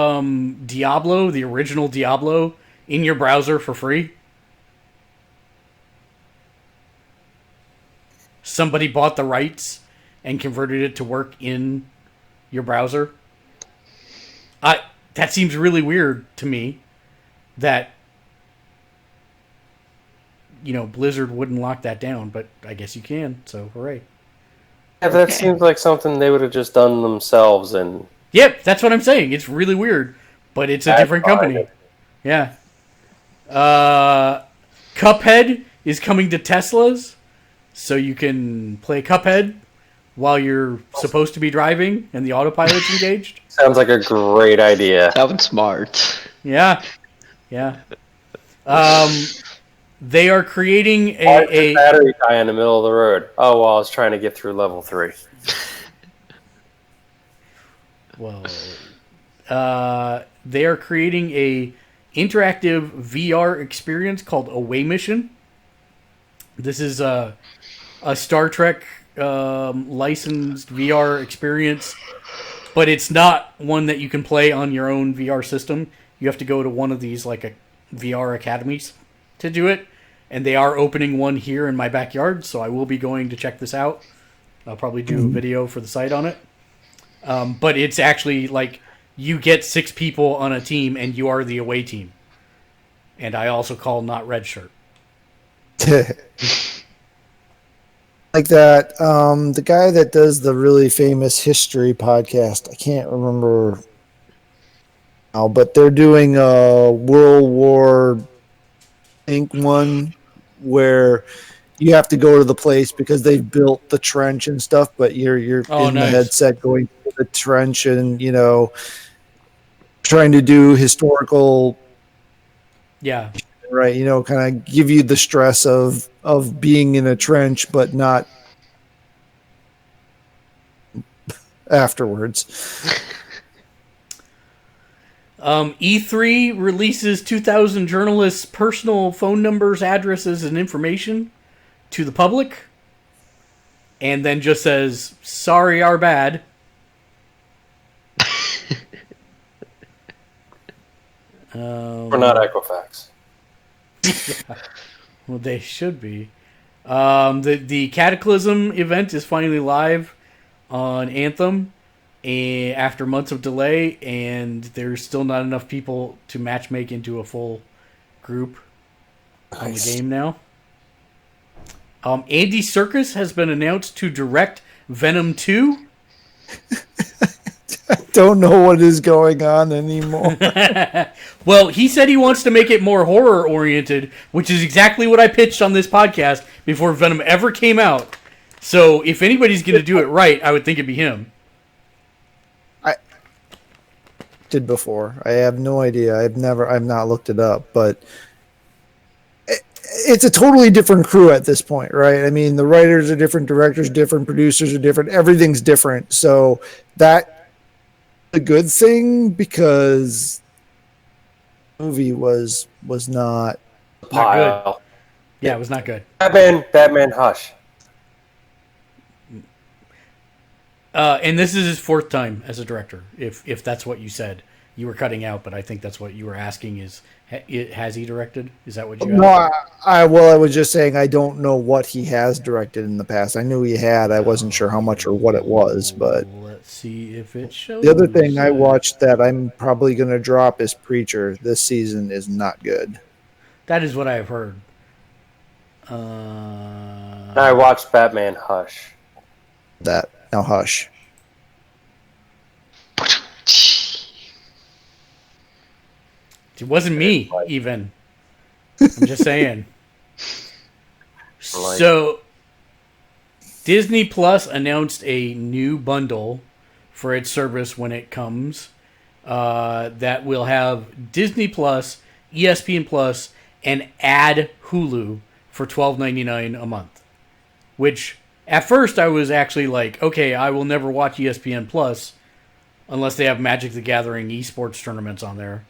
[SPEAKER 1] Diablo, the original Diablo, in your browser for free. Somebody bought the rights and converted it to work in your browser. That seems really weird to me that Blizzard wouldn't lock that down, but I guess you can, so hooray.
[SPEAKER 2] Yeah, that seems like something they would have just done themselves. And
[SPEAKER 1] Yep, that's what I'm saying. It's really weird, but it's a different company. Yeah. Cuphead is coming to Teslas, so you can play Cuphead while you're supposed to be driving and the autopilot's engaged.
[SPEAKER 2] Sounds like a great idea.
[SPEAKER 4] Sounds smart.
[SPEAKER 1] Yeah. They are creating
[SPEAKER 2] Why did the battery die in the middle of the road? Oh, well, I was trying to get through level 3.
[SPEAKER 1] Well, they are creating a interactive VR experience called Away Mission. This is a Star Trek licensed VR experience, but it's not one that you can play on your own VR system. You have to go to one of these like a VR academies to do it, and they are opening one here in my backyard, so I will be going to check this out. I'll probably do a video for the site on it. But it's actually like you get 6 people on a team and you are the away team. And I also call not red shirt.
[SPEAKER 3] Like that, the guy that does the really famous history podcast, I can't remember now, but they're doing a World War Inc. one where you have to go to the place because they've built the trench and stuff, but you're in the headset going to the trench and trying to do historical, right, kind of give you the stress of being in a trench but not afterwards.
[SPEAKER 1] E3 releases 2,000 journalists' personal phone numbers, addresses, and information to the public, and then just says, sorry, our bad.
[SPEAKER 2] We're not Equifax.
[SPEAKER 1] Yeah. Well, they should be. The Cataclysm event is finally live on Anthem after months of delay, and there's still not enough people to matchmake into a full group on the game now. Andy Serkis has been announced to direct Venom 2.
[SPEAKER 3] Don't know what is going on anymore.
[SPEAKER 1] Well, he said he wants to make it more horror oriented, which is exactly what I pitched on this podcast before Venom ever came out. So if anybody's going to do it right, I would think it'd be him.
[SPEAKER 3] I did before. I have no idea. I've not looked it up, but it's a totally different crew at this point, right? I mean, the writers are different, directors different, producers are different, everything's different. So that's a good thing because the movie was not
[SPEAKER 2] Pile.
[SPEAKER 1] Yeah, it was not good.
[SPEAKER 2] Batman, Hush.
[SPEAKER 1] And this is his fourth time as a director, if that's what you said. You were cutting out, but I think that's what you were asking is, has he directed? Is that what you asked?
[SPEAKER 3] No, I was just saying I don't know what he has directed in the past. I knew he had. I wasn't sure how much or what it was, but
[SPEAKER 1] let's see if it shows.
[SPEAKER 3] the other thing I watched that I'm probably going to drop is Preacher. This season is not good.
[SPEAKER 1] That is what I have heard.
[SPEAKER 2] I watched Batman, Hush.
[SPEAKER 3] That now hush.
[SPEAKER 1] It wasn't me, even. I'm just saying. So, Disney Plus announced a new bundle for its service when it comes that will have Disney Plus, ESPN Plus, and add Hulu for $12.99 a month. Which, at first, I was actually like, okay, I will never watch ESPN Plus unless they have Magic the Gathering esports tournaments on there.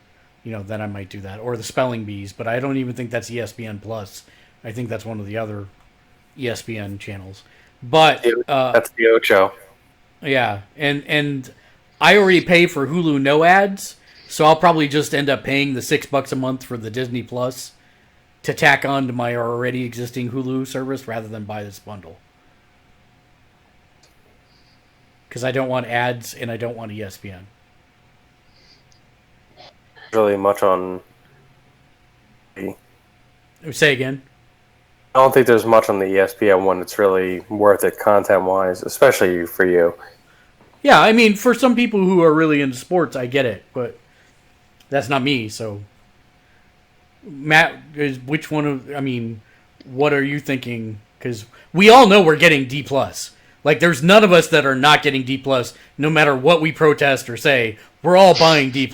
[SPEAKER 1] Then I might do that. Or the Spelling Bees, but I don't even think that's ESPN Plus. I think that's one of the other ESPN channels. But
[SPEAKER 2] that's the Ocho.
[SPEAKER 1] Yeah, and I already pay for Hulu no ads, so I'll probably just end up paying the $6 a month for the Disney Plus to tack on to my already existing Hulu service rather than buy this bundle. Because I don't want ads and I don't want ESPN.
[SPEAKER 2] Really much on.
[SPEAKER 1] Say again.
[SPEAKER 2] I don't think there's much on the ESPN one that's really worth it content-wise, especially for you.
[SPEAKER 1] Yeah, I mean, for some people who are really into sports, I get it, but that's not me, so... Matt, what are you thinking? Because we all know we're getting D+. Like, there's none of us that are not getting D+, no matter what we protest or say. We're all buying D+.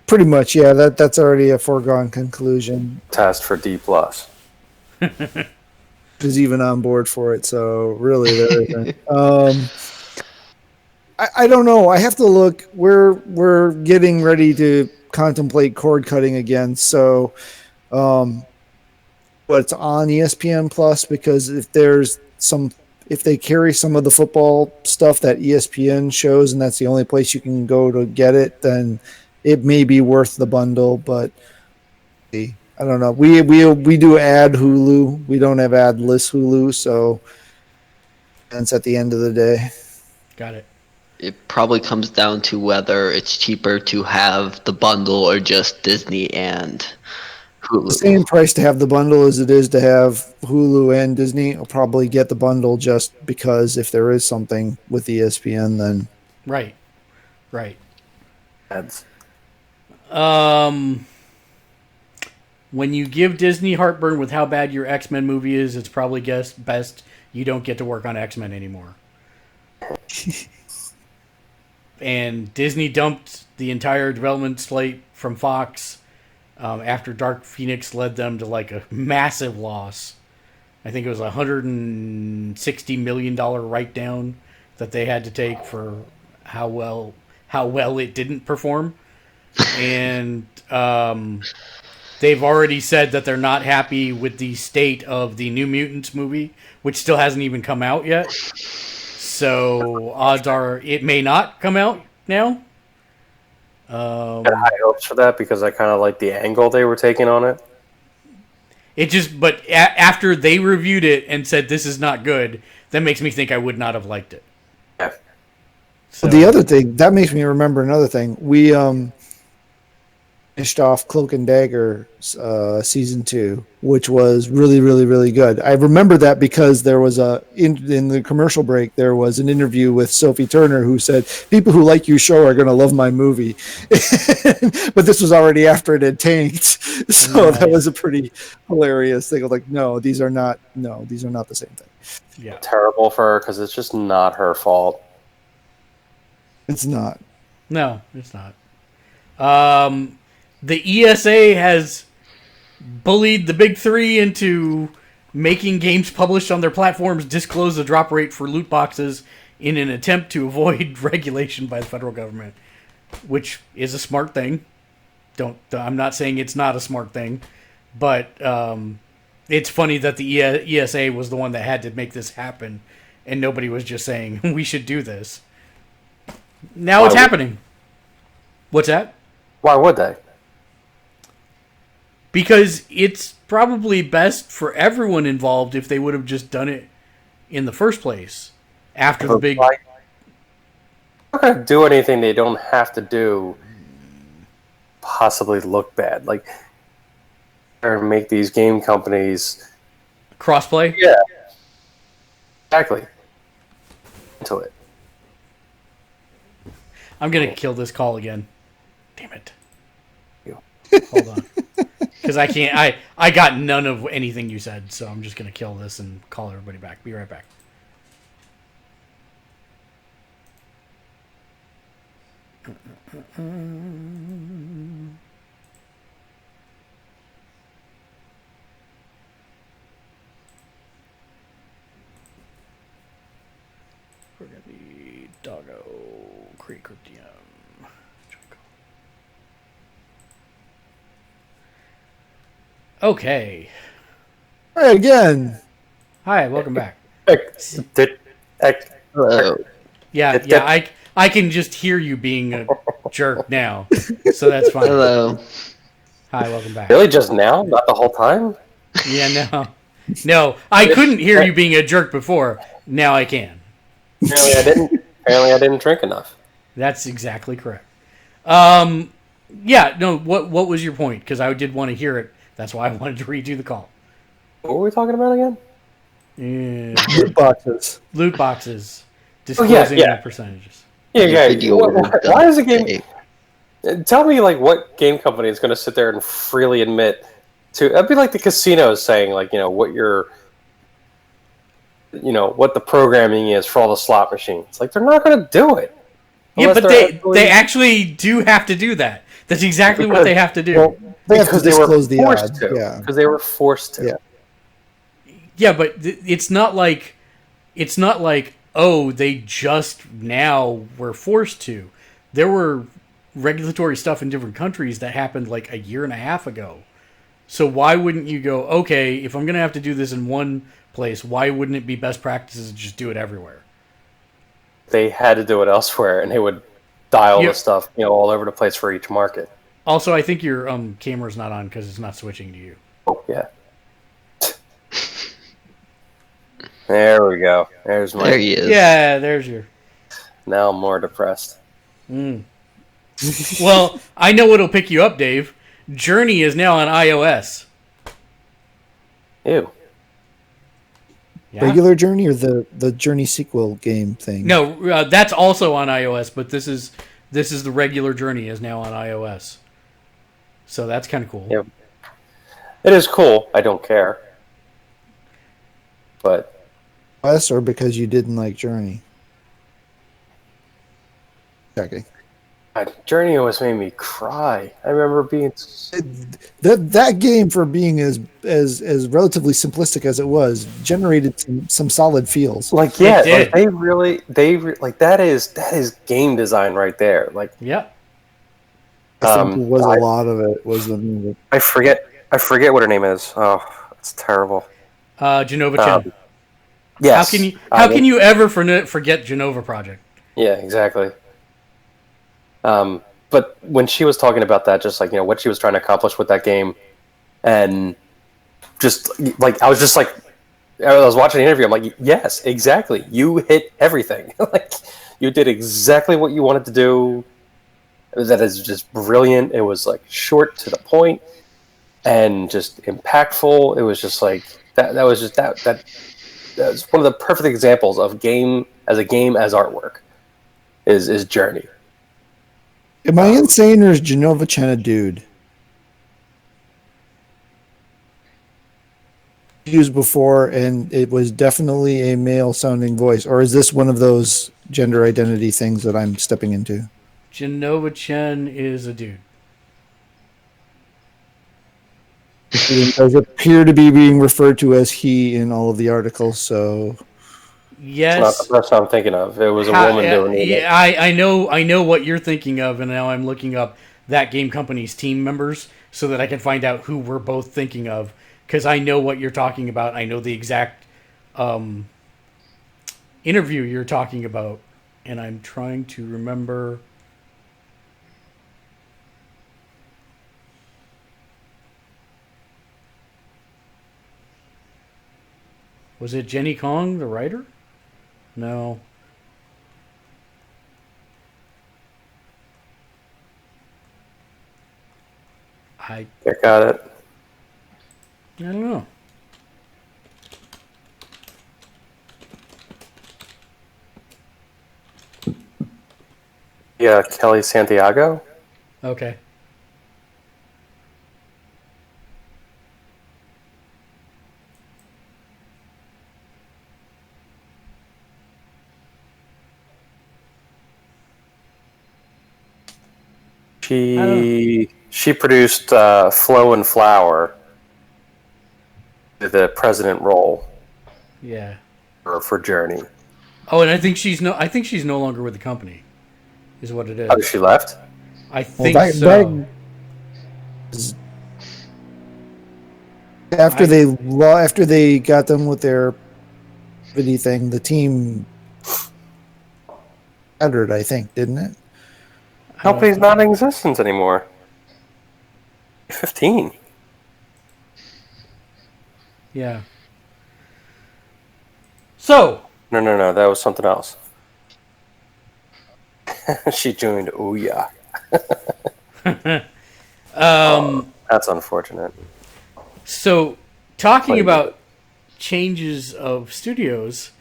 [SPEAKER 3] Pretty much, yeah. That's already a foregone conclusion.
[SPEAKER 2] Test for D+.
[SPEAKER 3] Is even on board for it, so really there isn't. I don't know. I have to look. We're getting ready to contemplate cord cutting again. So, what's on ESPN Plus? Because if they carry some of the football stuff that ESPN shows, and that's the only place you can go to get it, then it may be worth the bundle. But I don't know. We do add Hulu. We don't have ad-less Hulu, so that's at the end of the day.
[SPEAKER 1] Got it.
[SPEAKER 4] It probably comes down to whether it's cheaper to have the bundle or just Disney and Hulu.
[SPEAKER 3] The same price to have the bundle as it is to have Hulu and Disney. I'll probably get the bundle just because if there is something with ESPN, then
[SPEAKER 1] right.
[SPEAKER 2] Ads.
[SPEAKER 1] When you give Disney heartburn with how bad your X-Men movie is, it's probably best you don't get to work on X-Men anymore. And Disney dumped the entire development slate from Fox after Dark Phoenix led them to like a massive loss. I think it was $160 million write-down that they had to take for how well it didn't perform. And they've already said that they're not happy with the state of the New Mutants movie, which still hasn't even come out yet. So odds are it may not come out now.
[SPEAKER 2] I had high hopes for that because I kind of like the angle they were taking on it.
[SPEAKER 1] But after they reviewed it and said this is not good, that makes me think I would not have liked it.
[SPEAKER 2] Yeah.
[SPEAKER 3] So the other thing that makes me remember another thing. We finished off Cloak and Dagger season 2. which was really, really, really good. I remember that because there was in the commercial break, there was an interview with Sophie Turner who said, people who like your show are going to love my movie. But this was already after it had tanked. So that was a pretty hilarious thing of like, no, these are not the same thing.
[SPEAKER 1] Yeah.
[SPEAKER 2] Terrible for her because it's just not her fault.
[SPEAKER 3] It's not.
[SPEAKER 1] No, it's not. The ESA has bullied the big three into making games published on their platforms disclose the drop rate for loot boxes in an attempt to avoid regulation by the federal government, which is a smart thing. I'm not saying it's not a smart thing, but it's funny that the ESA was the one that had to make this happen, and nobody was just saying we should do this. Now it's happening. What's that?
[SPEAKER 2] Why would they?
[SPEAKER 1] Because it's probably best for everyone involved if they would have just done it in the first place. After the big...
[SPEAKER 2] They're not going to do anything they don't have to do possibly look bad. Like, or make these game companies...
[SPEAKER 1] Crossplay?
[SPEAKER 2] Yeah. Exactly. Into it.
[SPEAKER 1] I'm going to kill this call again. Damn it.
[SPEAKER 2] You.
[SPEAKER 1] Hold on. Because I can't... I got none of anything you said, so I'm just going to kill this and call everybody back. Be right back. We're going to be Doggo Creek or DM. Okay.
[SPEAKER 3] Hey, again.
[SPEAKER 1] Hi, welcome back.
[SPEAKER 4] Hello.
[SPEAKER 1] Yeah, I can just hear you being a jerk now, so that's fine.
[SPEAKER 4] Hello.
[SPEAKER 1] Hi, welcome back.
[SPEAKER 2] Really, just now? Not the whole time?
[SPEAKER 1] Yeah, no, I couldn't hear you being a jerk before. Now I can.
[SPEAKER 2] Apparently I didn't drink enough.
[SPEAKER 1] That's exactly correct. Yeah, no. What was your point? Because I did want to hear it. That's why I wanted to redo the call.
[SPEAKER 2] What were we talking about again?
[SPEAKER 1] Yeah.
[SPEAKER 3] Loot boxes.
[SPEAKER 1] Loot boxes. Disclosing
[SPEAKER 2] yeah.
[SPEAKER 1] the percentages.
[SPEAKER 2] Yeah,
[SPEAKER 4] Your video
[SPEAKER 2] why is a game... Tell me, like, what game company is going to sit there and freely admit to... That'd be like the casinos saying, like, what your... what the programming is for all the slot machines. Like, they're not going to do it.
[SPEAKER 1] Yeah, but they actually do have to do that. That's exactly what they have to do.
[SPEAKER 3] Well, they have to
[SPEAKER 2] Because they were
[SPEAKER 3] disclose the
[SPEAKER 2] forced
[SPEAKER 3] odds.
[SPEAKER 2] to.
[SPEAKER 3] Yeah.
[SPEAKER 2] Because they were forced to.
[SPEAKER 3] Yeah.
[SPEAKER 1] Yeah, but it's not like they just now were forced to. There were regulatory stuff in different countries that happened like a year and a half ago. So why wouldn't you go, okay, if I'm going to have to do this in one place, why wouldn't it be best practices to just do it everywhere?
[SPEAKER 2] They had to do it elsewhere, and they would dial the stuff, all over the place for each market.
[SPEAKER 1] Also, I think your camera's not on because it's not switching to you.
[SPEAKER 2] Oh, yeah. There we go. There's my...
[SPEAKER 4] There he is.
[SPEAKER 1] Yeah, there's your...
[SPEAKER 2] Now I'm more depressed.
[SPEAKER 1] Well, I know what'll pick you up, Dave. Journey is now on iOS.
[SPEAKER 2] Ew.
[SPEAKER 1] Yeah?
[SPEAKER 3] Regular Journey or the Journey sequel game thing?
[SPEAKER 1] No, that's also on iOS, but this is the regular Journey is now on iOS. So that's kind of cool.
[SPEAKER 2] Yep. It is cool. I don't care. But...
[SPEAKER 3] Us or because you didn't like Journey? Checking.
[SPEAKER 2] Journey always made me cry. I remember being...
[SPEAKER 3] That game, for being as relatively simplistic as it was, generated some solid feels.
[SPEAKER 2] Like, yeah, like that is game design right there. Like,
[SPEAKER 1] Yeah.
[SPEAKER 3] I think was a lot of it was the...
[SPEAKER 2] I forget what her name is. Oh, it's terrible.
[SPEAKER 1] Genova Chen.
[SPEAKER 2] Yes.
[SPEAKER 1] How can you ever forget Genova Project?
[SPEAKER 2] Yeah, exactly. But when she was talking about that, just like, what she was trying to accomplish with that game, and just like, I was watching the interview, I'm like, yes, exactly. You hit everything. Like, you did exactly what you wanted to do. That is just brilliant. It was like short to the point. and just impactful. It was just like that. That was just that was one of the perfect examples of game as artwork is Journey.
[SPEAKER 3] Am I insane or is Genova Chen a dude? Used before, and it was definitely a male-sounding voice, or is this one of those gender identity things that I'm stepping into?
[SPEAKER 1] Genova Chen is a dude.
[SPEAKER 3] It does appear to be being referred to as he in all of the articles, so...
[SPEAKER 1] Yes.
[SPEAKER 2] It's not the person I'm thinking of. It was a woman doing it.
[SPEAKER 1] Yeah, I know what you're thinking of, and now I'm looking up that game company's team members so that I can find out who we're both thinking of, because I know what you're talking about. I know the exact interview you're talking about, and I'm trying to remember. Was it Jenny Kong, the writer? No. I
[SPEAKER 2] Got it.
[SPEAKER 1] don't know.
[SPEAKER 2] Yeah, Kelly Santiago.
[SPEAKER 1] Okay.
[SPEAKER 2] She produced Flow and Flower, the president role
[SPEAKER 1] Yeah.
[SPEAKER 2] for Journey.
[SPEAKER 1] Oh, and I think she's no longer with the company, is what it is.
[SPEAKER 2] How she left?
[SPEAKER 1] I think
[SPEAKER 3] Well,
[SPEAKER 1] so.
[SPEAKER 3] After they got done with their video thing, the team uttered, I think, didn't it?
[SPEAKER 2] Company's not in existence anymore. 15.
[SPEAKER 1] Yeah. So.
[SPEAKER 2] No, that was something else. She joined Ouya. That's unfortunate.
[SPEAKER 1] So, talking about changes of studios,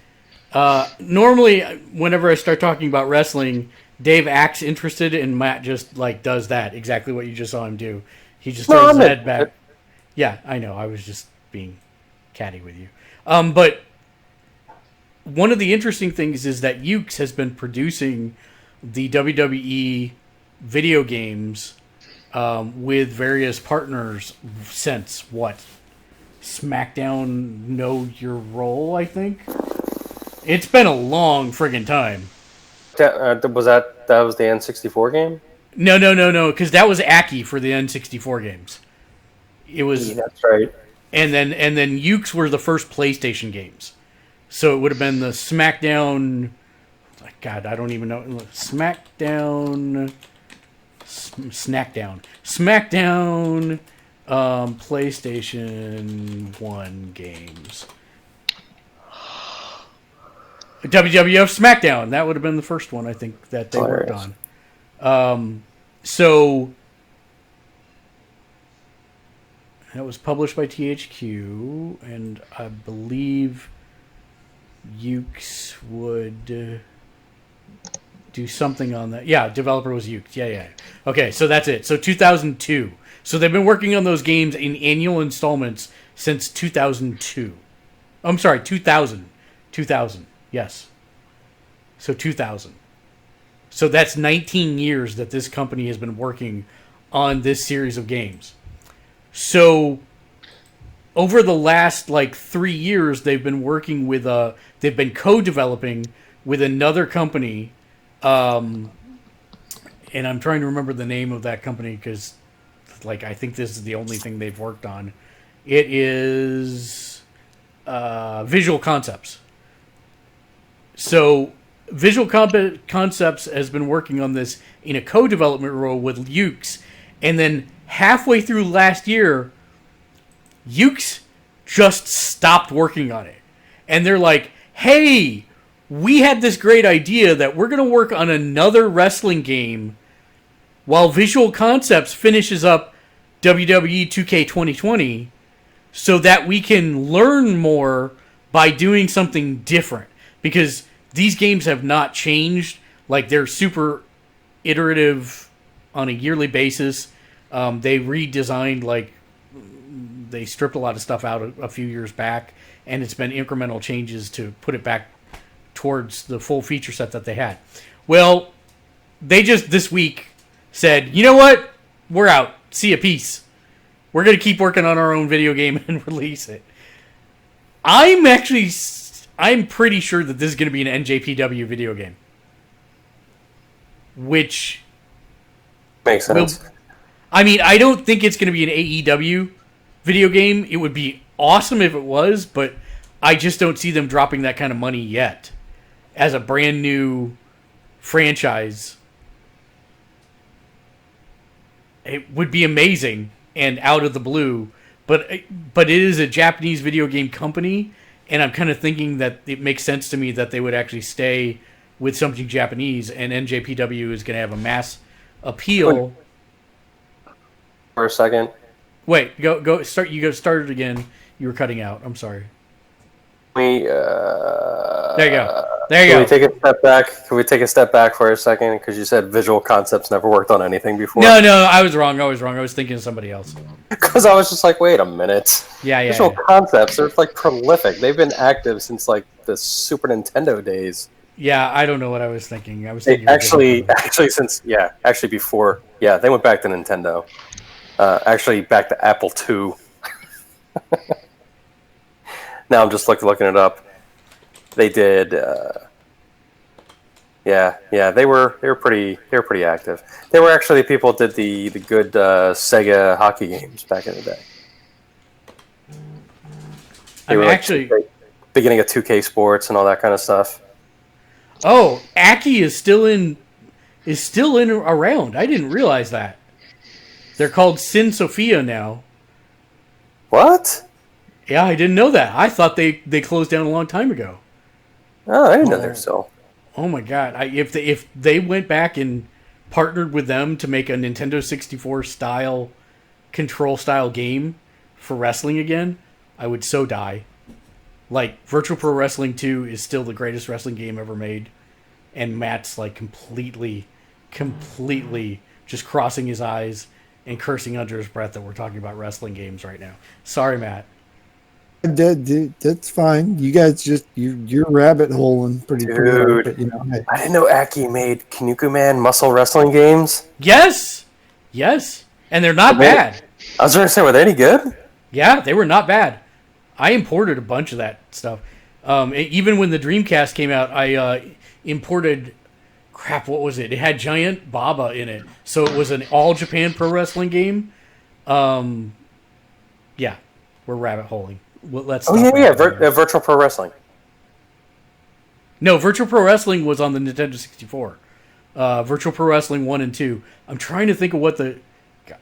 [SPEAKER 1] normally whenever I start talking about wrestling, Dave acts interested, and Matt just does that, exactly what you just saw him do. He just throws his head back. Yeah, I know. I was just being catty with you. But one of the interesting things is that Ukes has been producing the WWE video games with various partners since what? SmackDown Know Your Role, I think? It's been a long friggin' time.
[SPEAKER 2] That was the N64 game?
[SPEAKER 1] No, because that was Aki for the N64 games. It was,
[SPEAKER 2] Yeah, that's right.
[SPEAKER 1] and then Ukes were the first PlayStation games. So it would have been the SmackDown. God, I don't even know. SmackDown, PlayStation 1 games. WWF SmackDown. That would have been the first one, I think, that they worked on. So that was published by THQ, and I believe Ukes would do something on that. Yeah, developer was Ukes. Yeah. Okay, so that's it. So 2002. So they've been working on those games in annual installments since 2002. I'm sorry, 2000. 2000. Yes. So 2000. So that's 19 years that this company has been working on this series of games. So over the last 3 years, they've been working with they've been co-developing with another company, and I'm trying to remember the name of that company because I think this is the only thing they've worked on. It is Visual Concepts. So Visual Concepts has been working on this in a co-development role with Ukes, and then halfway through last year, Ukes just stopped working on it. And they're like, hey, we had this great idea that we're going to work on another wrestling game while Visual Concepts finishes up WWE 2K 2020 so that we can learn more by doing something different. Because these games have not changed. Like, they're super iterative on a yearly basis. They redesigned, like, they stripped a lot of stuff out a few years back, and it's been incremental changes to put it back towards the full feature set that they had. Well, they just this week said, you know what? We're out. See ya, peace. We're going to keep working on our own video game and release it. I'm pretty sure that this is going to be an NJPW video game. Which
[SPEAKER 2] Makes sense.
[SPEAKER 1] I don't think it's going to be an AEW video game. It would be awesome if it was, but I just don't see them dropping that kind of money yet as a brand new franchise. It would be amazing and out of the blue, but it is a Japanese video game company, and I'm kind of thinking that it makes sense to me that they would actually stay with something Japanese, and NJPW is going to have a mass appeal.
[SPEAKER 2] For a second.
[SPEAKER 1] Wait, go start. You start it again. You were cutting out. I'm sorry.
[SPEAKER 2] There you
[SPEAKER 1] go.
[SPEAKER 2] Can we take a step back? Can we take a step back for a second? Because you said visual concepts never worked on anything before.
[SPEAKER 1] No, I was wrong. I was thinking of somebody else.
[SPEAKER 2] Because I was just like, wait a minute.
[SPEAKER 1] Yeah.
[SPEAKER 2] Visual concepts, they're like prolific. They've been active since like the Super Nintendo days.
[SPEAKER 1] Yeah, I don't know what I was thinking.
[SPEAKER 2] Actually before. Yeah, they went back to Nintendo. Actually, back to Apple II. Now I'm just looking it up. They did. They were pretty active. They were actually people that did the good Sega hockey games back in the day. They were actually beginning of 2K Sports and all that kind of stuff.
[SPEAKER 1] Oh, Aki is still in around. I didn't realize that. They're called Sin Sophia now.
[SPEAKER 2] What?
[SPEAKER 1] Yeah, I didn't know that. I thought they closed down a long time ago.
[SPEAKER 2] Oh, I didn't know they're still.
[SPEAKER 1] Oh my god! If they went back and partnered with them to make a Nintendo 64 style control style game for wrestling again, I would so die. Like, Virtual Pro Wrestling 2 is still the greatest wrestling game ever made, and Matt's like completely just crossing his eyes and cursing under his breath that we're talking about wrestling games right now. Sorry, Matt.
[SPEAKER 3] That's fine. You guys you're rabbit holing pretty hard, but, hey.
[SPEAKER 2] I didn't know Aki made Kinuku Man muscle wrestling games.
[SPEAKER 1] Yes, and they're not bad.
[SPEAKER 2] I was going to say, were they any good?
[SPEAKER 1] Yeah, they were not bad. I imported a bunch of that stuff. Even when the Dreamcast came out, I imported. Crap, what was it? It had Giant Baba in it, so it was an all Japan Pro Wrestling game. Yeah, we're rabbit holing. Let's.
[SPEAKER 2] Virtual Pro Wrestling.
[SPEAKER 1] No, Virtual Pro Wrestling was on the Nintendo 64. Virtual Pro Wrestling 1 and 2. I'm trying to think of what the.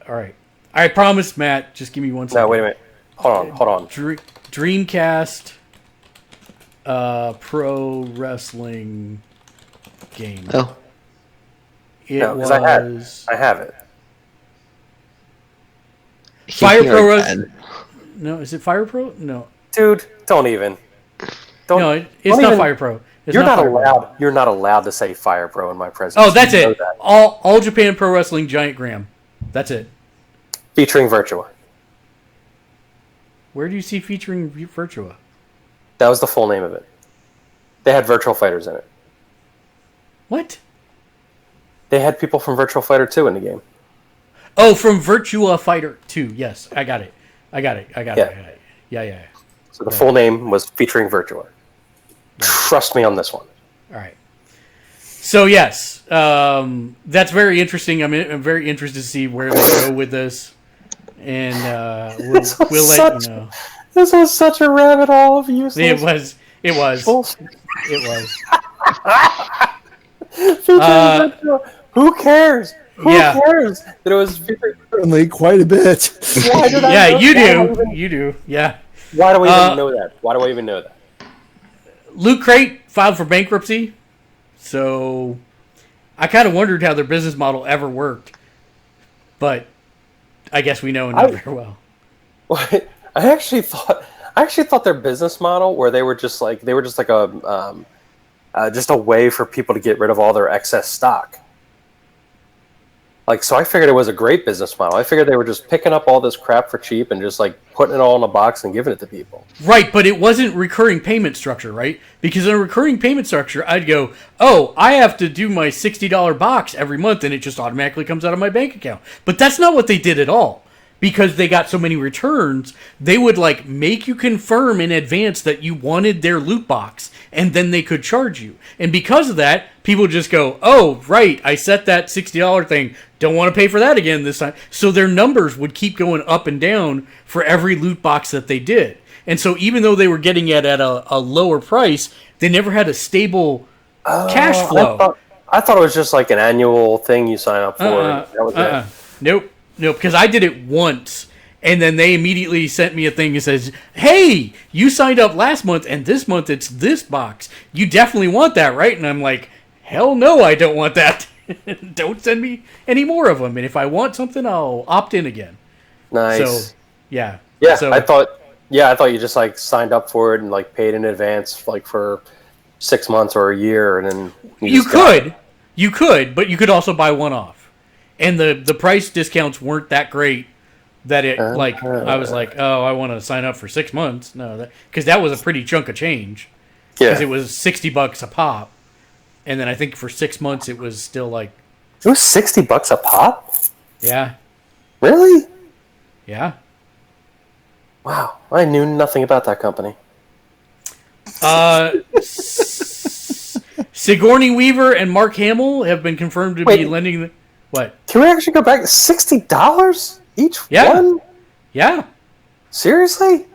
[SPEAKER 1] All right, I promise, Matt. Just give me one second.
[SPEAKER 2] No, wait a minute. Hold on.
[SPEAKER 1] Dreamcast Pro Wrestling game.
[SPEAKER 4] Oh.
[SPEAKER 2] Because I have it.
[SPEAKER 1] Fire Pro Wrestling. No, is it Fire Pro? No.
[SPEAKER 2] Dude, don't even.
[SPEAKER 1] No, it's not Fire Pro.
[SPEAKER 2] You're not allowed. You're not allowed to say Fire Pro in my presence.
[SPEAKER 1] Oh, that's it. All Japan Pro Wrestling Giant Graham. That's it.
[SPEAKER 2] Featuring Virtua.
[SPEAKER 1] Where do you see featuring Virtua?
[SPEAKER 2] That was the full name of it. They had Virtual Fighters in it.
[SPEAKER 1] What?
[SPEAKER 2] They had people from Virtual Fighter 2 in the game.
[SPEAKER 1] Oh, from Virtua Fighter 2. Yes, I got it. Yeah.
[SPEAKER 2] So the full name was featuring Virtua. Right. Trust me on this one.
[SPEAKER 1] All right. So yes, that's very interesting. I'm very interested to see where they go with this, and we'll let you know.
[SPEAKER 2] This was such a rabbit hole of useless.
[SPEAKER 1] It was.
[SPEAKER 2] Who cares? Who cares that it was
[SPEAKER 3] certainly quite a bit.
[SPEAKER 1] You do. Yeah.
[SPEAKER 2] Why do we even know that?
[SPEAKER 1] Loot Crate filed for bankruptcy, so I kind of wondered how their business model ever worked. But I guess we know not very well.
[SPEAKER 2] I actually thought their business model, where they were just like a just a way for people to get rid of all their excess stock. Like, so I figured it was a great business model. I figured they were just picking up all this crap for cheap and just like putting it all in a box and giving it to people.
[SPEAKER 1] Right, but it wasn't recurring payment structure, right? Because in a recurring payment structure, I'd go, oh, I have to do my $60 box every month and it just automatically comes out of my bank account. But that's not what they did at all. Because they got so many returns, they would like make you confirm in advance that you wanted their loot box, and then they could charge you. And because of that, people just go, oh, right, I set that $60 thing, don't want to pay for that again this time. So their numbers would keep going up and down for every loot box that they did. And so even though they were getting it at a lower price, they never had a stable cash flow.
[SPEAKER 2] I thought it was just like an annual thing you sign up for. That was it.
[SPEAKER 1] Nope. No, because I did it once, and then they immediately sent me a thing that says, hey, you signed up last month, and this month it's this box. You definitely want that, right? And I'm like, hell no, I don't want that. Don't send me any more of them. And if I want something, I'll opt in again.
[SPEAKER 2] Nice.
[SPEAKER 1] So, yeah.
[SPEAKER 2] Yeah,
[SPEAKER 1] so,
[SPEAKER 2] I thought you just like signed up for it and like paid in advance like for 6 months or a year, and then you
[SPEAKER 1] could, but you could also buy one off. And the price discounts weren't that great that it, I was like, oh, I want to sign up for 6 months. No, because that was a pretty chunk of change. Because it was $60 a pop. And then I think for 6 months it was still like...
[SPEAKER 2] It was $60 a pop?
[SPEAKER 1] Yeah.
[SPEAKER 2] Really?
[SPEAKER 1] Yeah.
[SPEAKER 2] Wow. I knew nothing about that company.
[SPEAKER 1] Sigourney Weaver and Mark Hamill have been confirmed to be lending... What?
[SPEAKER 2] Can we actually go back? $60 each one?
[SPEAKER 1] Yeah.
[SPEAKER 2] Seriously?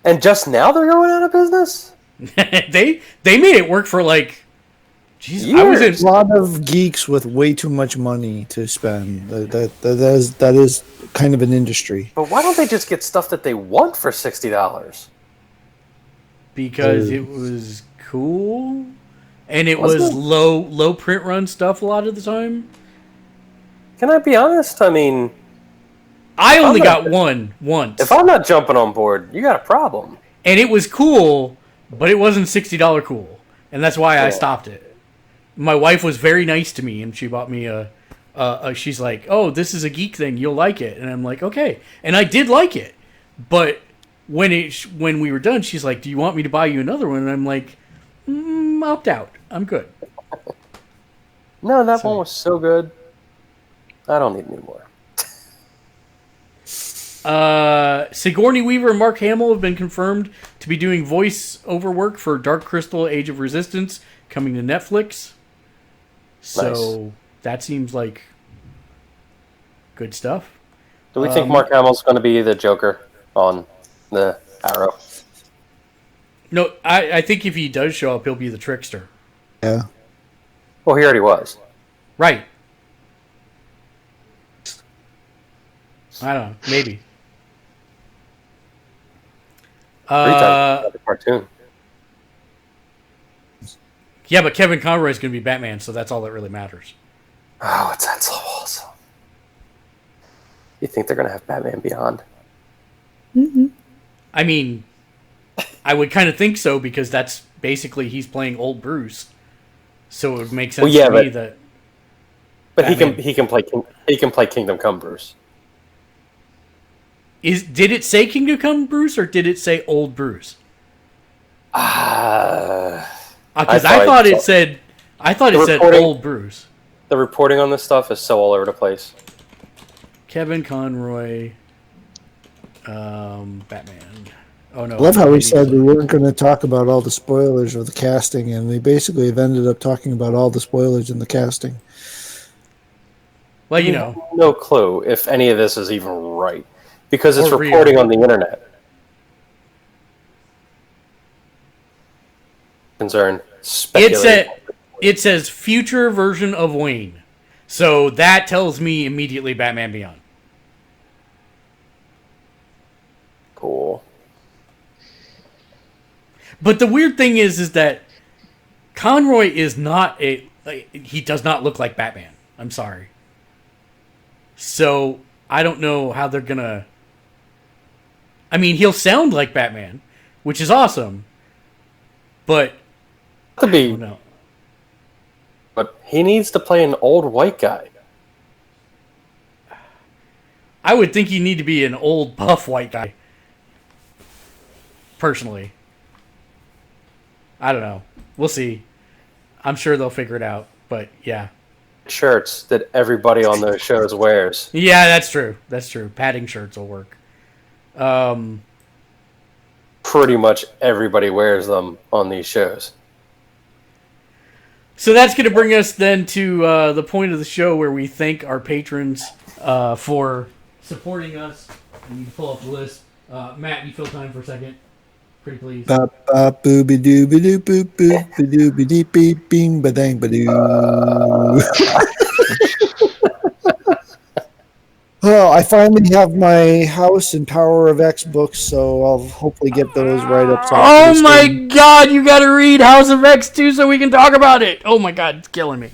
[SPEAKER 2] And just now they're going out of business?
[SPEAKER 1] They made it work for like... Jeez,
[SPEAKER 3] I was a lot of geeks with way too much money to spend. That is kind of an industry.
[SPEAKER 2] But why don't they just get stuff that they want for $60?
[SPEAKER 1] Because it was cool. And it was low print run stuff a lot of the time.
[SPEAKER 2] Can I be honest? I mean...
[SPEAKER 1] I only got one once.
[SPEAKER 2] If I'm not jumping on board, you got a problem.
[SPEAKER 1] And it was cool, but it wasn't $60 cool. And that's why I stopped it. My wife was very nice to me, and she bought me she's like, oh, this is a geek thing, you'll like it. And I'm like, okay. And I did like it. But when we were done, she's like, do you want me to buy you another one? And I'm like... opt out. I'm good.
[SPEAKER 2] No, that one was so good. I don't need any more.
[SPEAKER 1] Sigourney Weaver and Mark Hamill have been confirmed to be doing voice-over work for Dark Crystal Age of Resistance, coming to Netflix. So that seems like good stuff.
[SPEAKER 2] Do we think Mark Hamill's going to be the Joker on the Arrow?
[SPEAKER 1] No, I think if he does show up, he'll be the trickster.
[SPEAKER 3] Yeah.
[SPEAKER 2] Well, he already was.
[SPEAKER 1] Right. I don't know. Maybe.
[SPEAKER 2] The cartoon.
[SPEAKER 1] Yeah, but Kevin Conroy's going to be Batman, so that's all that really matters.
[SPEAKER 2] Oh, it's that so awesome. You think they're going to have Batman Beyond?
[SPEAKER 1] Mm-hmm. I mean... I would kind of think so, because that's basically he's playing old Bruce, so it would make sense to me that.
[SPEAKER 2] But Batman, he can play Kingdom Come Bruce.
[SPEAKER 1] Did it say Kingdom Come Bruce or did it say old Bruce?
[SPEAKER 2] Because
[SPEAKER 1] I thought it said old Bruce.
[SPEAKER 2] The reporting on this stuff is so all over the place.
[SPEAKER 1] Kevin Conroy, Batman. Oh no!
[SPEAKER 3] I love how we said we weren't going to talk about all the spoilers of the casting, and we basically have ended up talking about all the spoilers in the casting.
[SPEAKER 1] Well, you know,
[SPEAKER 2] no clue if any of this is even right because it's reporting on the internet. Concern.
[SPEAKER 1] It says future version of Wayne, so that tells me immediately Batman Beyond.
[SPEAKER 2] Cool.
[SPEAKER 1] But the weird thing is that Conroy is not he does not look like Batman. I'm sorry. So I don't know how they're gonna. I mean, he'll sound like Batman, which is awesome, but
[SPEAKER 2] To
[SPEAKER 1] I
[SPEAKER 2] be,
[SPEAKER 1] don't know.
[SPEAKER 2] but he needs to play an old white guy.
[SPEAKER 1] I would think you need to be an old buff white guy. Personally, I don't know. We'll see. I'm sure they'll figure it out. But yeah,
[SPEAKER 2] Shirts that everybody on those shows wears.
[SPEAKER 1] yeah, that's true. That's true. Padding shirts will work.
[SPEAKER 2] Pretty much everybody wears them on these shows.
[SPEAKER 1] So that's going to bring us then to the point of the show where we thank our patrons for supporting us. I need to pull up the list. Matt, you fill time for a second. Pretty please.
[SPEAKER 3] Bop bop booby dooby doo boop boop dooby dee beep bing ba dang ba doo. Oh, I finally have my House and Power of X books, so I'll hopefully get those right up top.
[SPEAKER 1] Oh my god, you got to read House of X too so we can talk about it. Oh my god, it's killing me.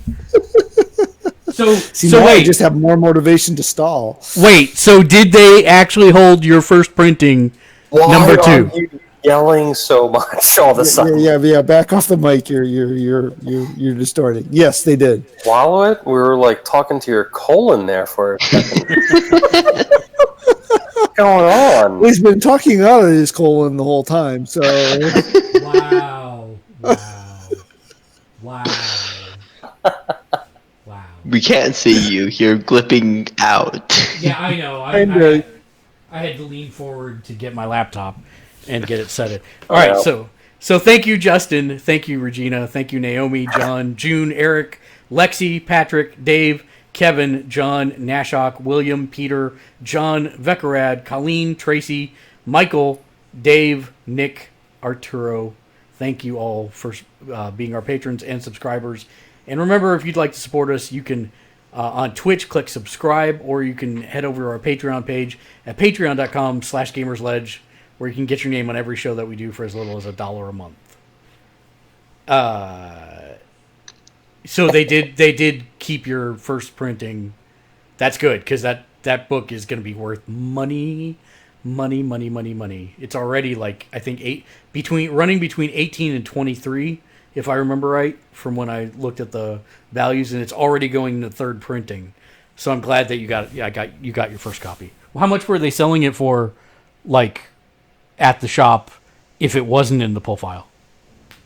[SPEAKER 1] So
[SPEAKER 3] Now I
[SPEAKER 1] wait,
[SPEAKER 3] just have more motivation to stall.
[SPEAKER 1] wait. So did they actually hold your first printing number 2?
[SPEAKER 2] Are you yelling so much all of a sudden?
[SPEAKER 3] Yeah. Back off the mic. You're distorting. Yes, they did.
[SPEAKER 2] Swallow it? We were like talking to your colon there for a second. What's going on?
[SPEAKER 3] He's been talking out of his colon the whole time. So
[SPEAKER 1] Wow.
[SPEAKER 4] We can't see you. You're glipping out.
[SPEAKER 1] Yeah, I know. I had to lean forward to get my laptop and get it set. All right, so thank you, Justin. Thank you, Regina. Thank you, Naomi, John, June, Eric, Lexi, Patrick, Dave, Kevin, John, Nashok, William, Peter, John, Vekarad, Colleen, Tracy, Michael, Dave, Nick, Arturo. Thank you all for being our patrons and subscribers. And remember, if you'd like to support us, you can on Twitch click subscribe, or you can head over to our Patreon page at patreon.com/gamersledge, where you can get your name on every show that we do for as little as $1 a month. So they did keep your first printing. That's good, because that book is going to be worth money. It's already like, I think running between 18 and 23, if I remember right, from when I looked at the values, and it's already going to third printing. So I'm glad that you got your first copy. Well, how much were they selling it for, like, at the shop, if it wasn't in the pull file?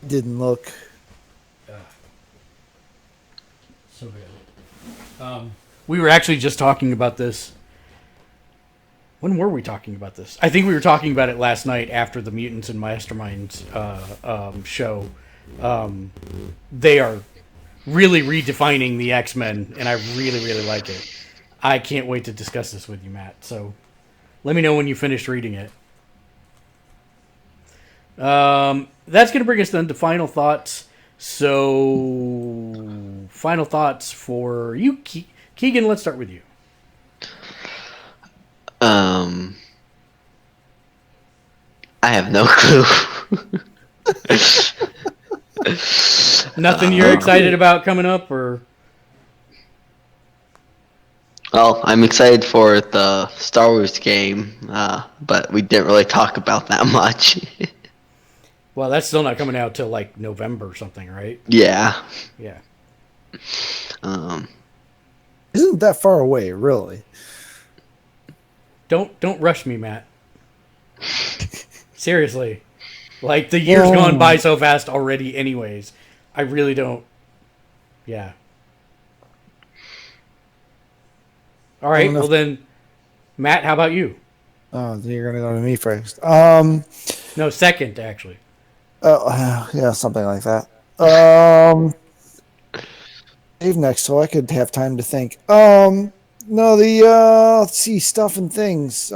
[SPEAKER 3] didn't look.
[SPEAKER 1] So good. We were actually just talking about this. When were we talking about this? I think we were talking about it last night after the Mutants and Masterminds show. They are really redefining the X-Men, and I really, really like it. I can't wait to discuss this with you, Matt. So let me know when you finished reading it. That's going to bring us then to final thoughts. So, final thoughts for you, Keegan. Let's start with you.
[SPEAKER 4] I have no clue.
[SPEAKER 1] Nothing you're excited about coming up, or?
[SPEAKER 4] Well, I'm excited for the Star Wars game, but we didn't really talk about that much.
[SPEAKER 1] Well, that's still not coming out till like November or something, right?
[SPEAKER 4] Yeah.
[SPEAKER 1] Yeah.
[SPEAKER 3] Isn't that far away, really?
[SPEAKER 1] Don't rush me, Matt. Seriously. Like, the year's gone by so fast already anyways. I really don't. Yeah. All right, well then, Matt, how about you?
[SPEAKER 3] Oh, you're going to go to me first.
[SPEAKER 1] No, second, actually.
[SPEAKER 3] Yeah, something like that. Dave next, so I could have time to think. No, let's see, stuff and things.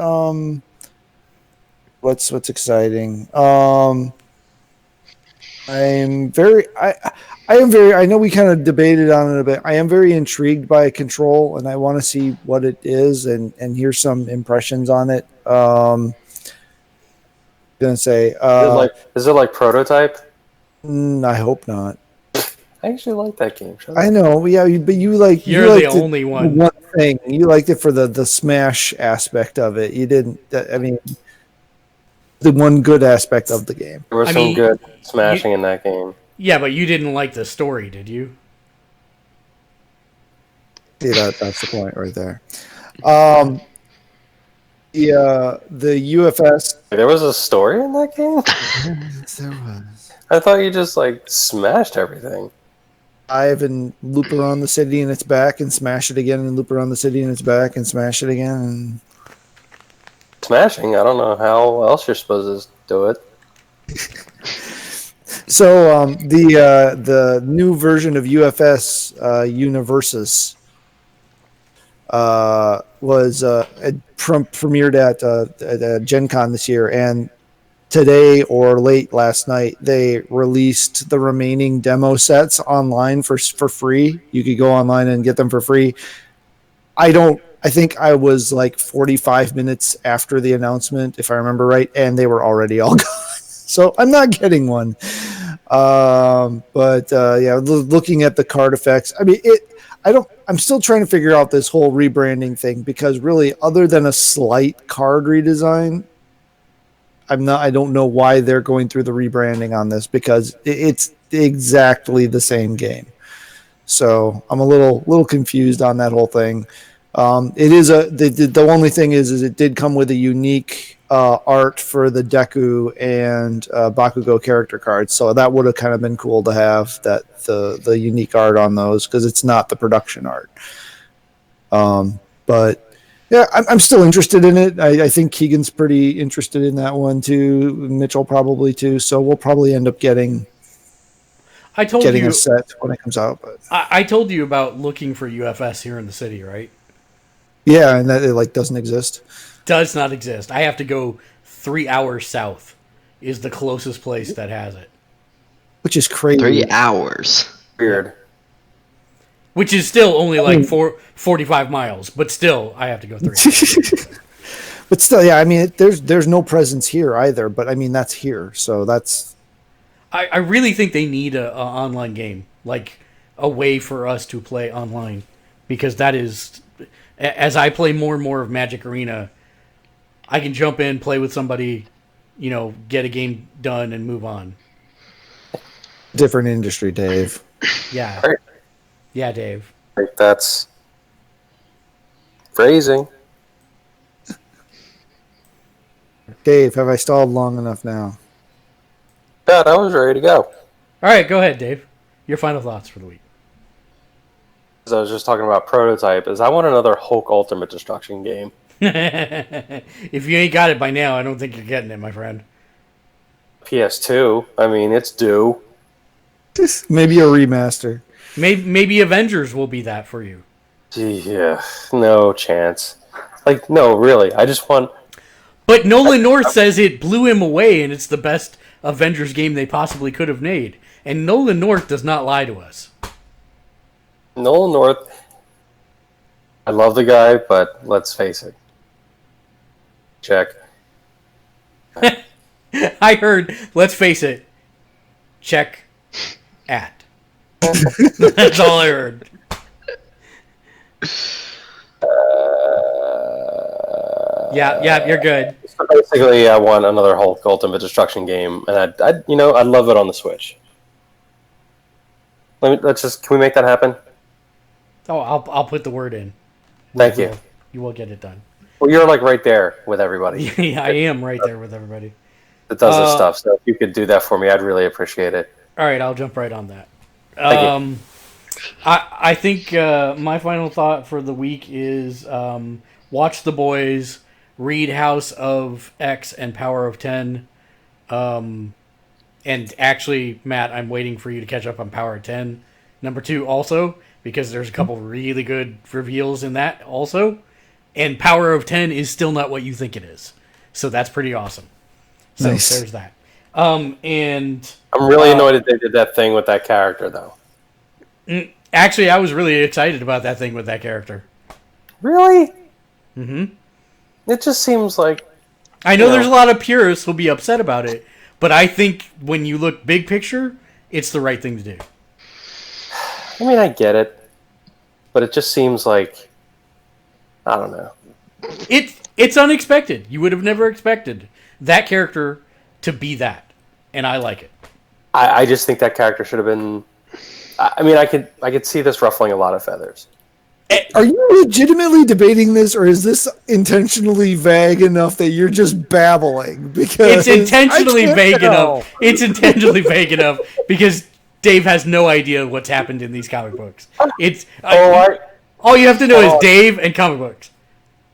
[SPEAKER 3] What's exciting? I am very. I know we kind of debated on it a bit. I am very intrigued by Control, and I want to see what it is and hear some impressions on it. Gonna say,
[SPEAKER 2] Is it like Prototype?
[SPEAKER 3] I hope not.
[SPEAKER 2] I I actually like that game. Shut
[SPEAKER 3] I
[SPEAKER 2] up.
[SPEAKER 3] know, yeah, but you liked
[SPEAKER 1] You're the
[SPEAKER 3] liked it
[SPEAKER 1] only
[SPEAKER 3] for
[SPEAKER 1] one.
[SPEAKER 3] one thing. You liked it for the Smash aspect of it. You didn't. I mean, the one good aspect of the game.
[SPEAKER 2] There was
[SPEAKER 1] I
[SPEAKER 2] some
[SPEAKER 1] mean,
[SPEAKER 2] good smashing in that game.
[SPEAKER 1] Yeah, but you didn't like the story, did you?
[SPEAKER 3] See, that's the point right there. The UFS.
[SPEAKER 2] There was a story in that game?
[SPEAKER 3] Yes, there was.
[SPEAKER 2] I thought you just, like, smashed everything.
[SPEAKER 3] Dive and loop around the city and its back, and smash it again, and loop around the city and its back, and smash it again. And
[SPEAKER 2] Smashing? I don't know how else you're supposed to do it.
[SPEAKER 3] so the new version of UFS Universus was premiered at Gen Con this year, and today or late last night they released the remaining demo sets online for free. You could go online and get them for free. I think I was like 45 minutes after the announcement, if I remember right, and they were already all gone. So I'm not getting one. Looking at the card effects, I mean, I'm still trying to figure out this whole rebranding thing, because really, other than a slight card redesign, I don't know why they're going through the rebranding on this, because it's exactly the same game. So I'm a little confused on that whole thing. It is the only thing is it did come with a unique art for the Deku and Bakugo character cards, so that would have kind of been cool to have the unique art on those, because it's not the production art. But yeah, I'm still interested in it. I think Keegan's pretty interested in that one too. Mitchell probably too. So we'll probably end up getting a set when it comes out. But
[SPEAKER 1] I told you about looking for UFS here in the city, right?
[SPEAKER 3] yeah, and that it doesn't exist.
[SPEAKER 1] Does not exist. I have to go 3 hours south. Is the closest place that has it.
[SPEAKER 3] Which is crazy.
[SPEAKER 4] 3 hours.
[SPEAKER 2] Weird.
[SPEAKER 1] Which is still only like 45 miles, but still, I have to go 3 hours.
[SPEAKER 3] But still, yeah, I mean, there's no presence here either. But I mean, that's here, so that's.
[SPEAKER 1] I really think they need a online game, like a way for us to play online, because that is, as I play more and more of Magic Arena, I can jump in, play with somebody, get a game done, and move on.
[SPEAKER 3] Different industry, Dave.
[SPEAKER 1] Yeah.
[SPEAKER 2] Right.
[SPEAKER 1] Yeah, Dave.
[SPEAKER 2] Like, that's phrasing.
[SPEAKER 3] Dave, have I stalled long enough now?
[SPEAKER 2] Yeah, I was ready to go.
[SPEAKER 1] All right, go ahead, Dave. Your final thoughts for the week.
[SPEAKER 2] As I was just talking about Prototype, I want another Hulk Ultimate Destruction game.
[SPEAKER 1] If you ain't got it by now, I don't think you're getting it, my friend.
[SPEAKER 2] PS2, I mean, it's due.
[SPEAKER 3] Maybe a remaster.
[SPEAKER 1] Maybe Avengers will be that for you.
[SPEAKER 2] Yeah, no chance. Like, no, really. I just want...
[SPEAKER 1] But Nolan North says it blew him away and it's the best Avengers game they possibly could have made. And Nolan North does not lie to us.
[SPEAKER 2] Nolan North, I love the guy, but let's face it. Check.
[SPEAKER 1] I heard, let's face it, check at. That's all I heard. Yeah, you're good.
[SPEAKER 2] So basically, I want another Hulk Ultimate Destruction game, and I'd love it on the Switch. Can we make that happen?
[SPEAKER 1] Oh, I'll put the word in.
[SPEAKER 2] Thank you.
[SPEAKER 1] You will get it done.
[SPEAKER 2] Well, you're like right there with everybody
[SPEAKER 1] Yeah, I am right there with everybody.
[SPEAKER 2] that does this stuff. So if you could do that for me, I'd really appreciate it.
[SPEAKER 1] All right, I'll jump right on that.
[SPEAKER 2] Thank you.
[SPEAKER 1] I think my final thought for the week is watch The Boys, read House of X and Power of 10. And actually, Matt, I'm waiting for you to catch up on Power of 10. Number 2 also, because there's a couple really good reveals in that also. And Power of 10 is still not what you think it is. So that's pretty awesome. So
[SPEAKER 3] Nice.
[SPEAKER 1] There's that. And
[SPEAKER 2] I'm really annoyed that they did that thing with that character, though.
[SPEAKER 1] actually, I was really excited about that thing with that character.
[SPEAKER 2] Really?
[SPEAKER 1] Mm-hmm.
[SPEAKER 2] It just seems like...
[SPEAKER 1] I know there's a lot of purists who'll be upset about it, but I think when you look big picture, it's the right thing to do.
[SPEAKER 2] I mean, I get it, but it just seems like, I don't know.
[SPEAKER 1] It's unexpected. You would have never expected that character to be that, and I like it.
[SPEAKER 2] I just think that character should have been. I mean, I could see this ruffling a lot of feathers.
[SPEAKER 3] Are you legitimately debating this, or is this intentionally vague enough that you're just babbling? Because
[SPEAKER 1] It's intentionally vague enough. It's intentionally vague enough because Dave has no idea what's happened in these comic books. All you have to know is Dave and comic books.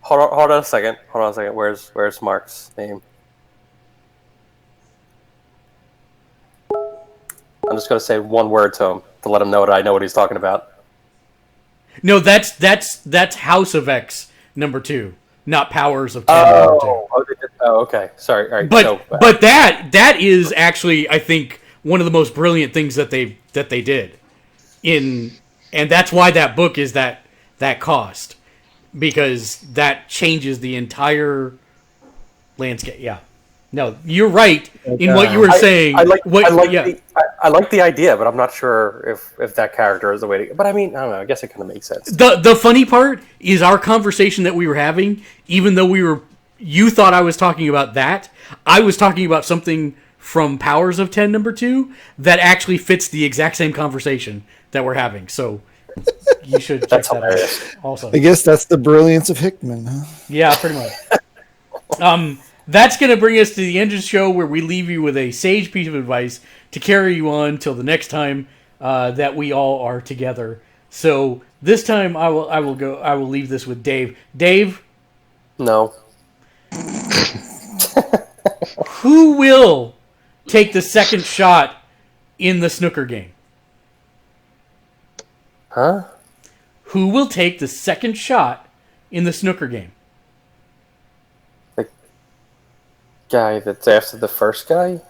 [SPEAKER 2] Hold on a second. Where's Mark's name? I'm just gonna say one word to him to let him know that I know what he's talking about.
[SPEAKER 1] No, that's House of X #2, not Powers of 10 #2.
[SPEAKER 2] Okay. Sorry. All right.
[SPEAKER 1] But that is actually, I think, one of the most brilliant things that they did, and that's why that book is that cost, because that changes the entire landscape. Yeah. No, you're right in what you were saying.
[SPEAKER 2] I like the idea, but I'm not sure if that character is the way to. But I mean, I don't know. I guess it kind of makes sense.
[SPEAKER 1] The funny part is our conversation that we were having. Even though you thought I was talking about that, I was talking about something from Powers of 10 #2 that actually fits the exact same conversation that we're having. So you should check
[SPEAKER 2] That's
[SPEAKER 1] that
[SPEAKER 2] hilarious.
[SPEAKER 1] out. Also,
[SPEAKER 3] I guess that's the brilliance of Hickman, huh?
[SPEAKER 1] yeah, pretty much. That's going to bring us to the end of the show, where we leave you with a sage piece of advice to carry you on till the next time that we all are together. So this time I will leave this with Dave. Dave?
[SPEAKER 2] No.
[SPEAKER 1] Who will take the second shot in the snooker game?
[SPEAKER 2] Huh?
[SPEAKER 1] Who will take the second shot in the snooker game?
[SPEAKER 2] Guy that's after the first guy?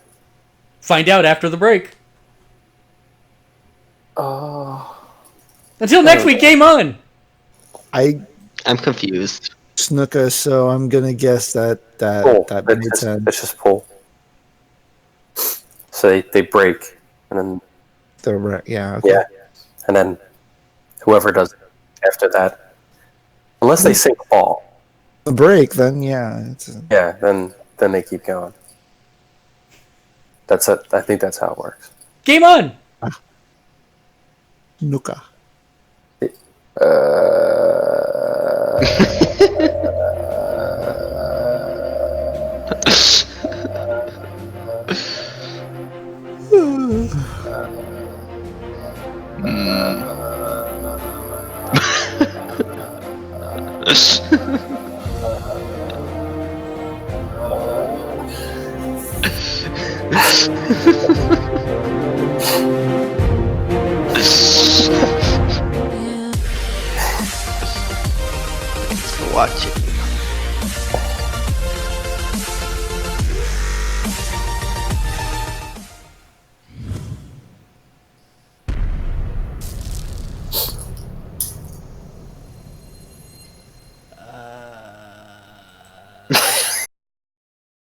[SPEAKER 1] Find out after the break.
[SPEAKER 2] Oh.
[SPEAKER 1] Until next week, game on!
[SPEAKER 4] I'm confused.
[SPEAKER 3] Snuka, so I'm gonna guess that made sense.
[SPEAKER 2] It's just pull. So they break, and then
[SPEAKER 3] Yeah. Okay.
[SPEAKER 2] yeah, and then whoever does it after that, unless they sink a ball,
[SPEAKER 3] The break, then yeah.
[SPEAKER 2] yeah, then they keep going. That's it. I think that's how it works.
[SPEAKER 1] Game on!
[SPEAKER 3] Nuka.
[SPEAKER 4] Watch it.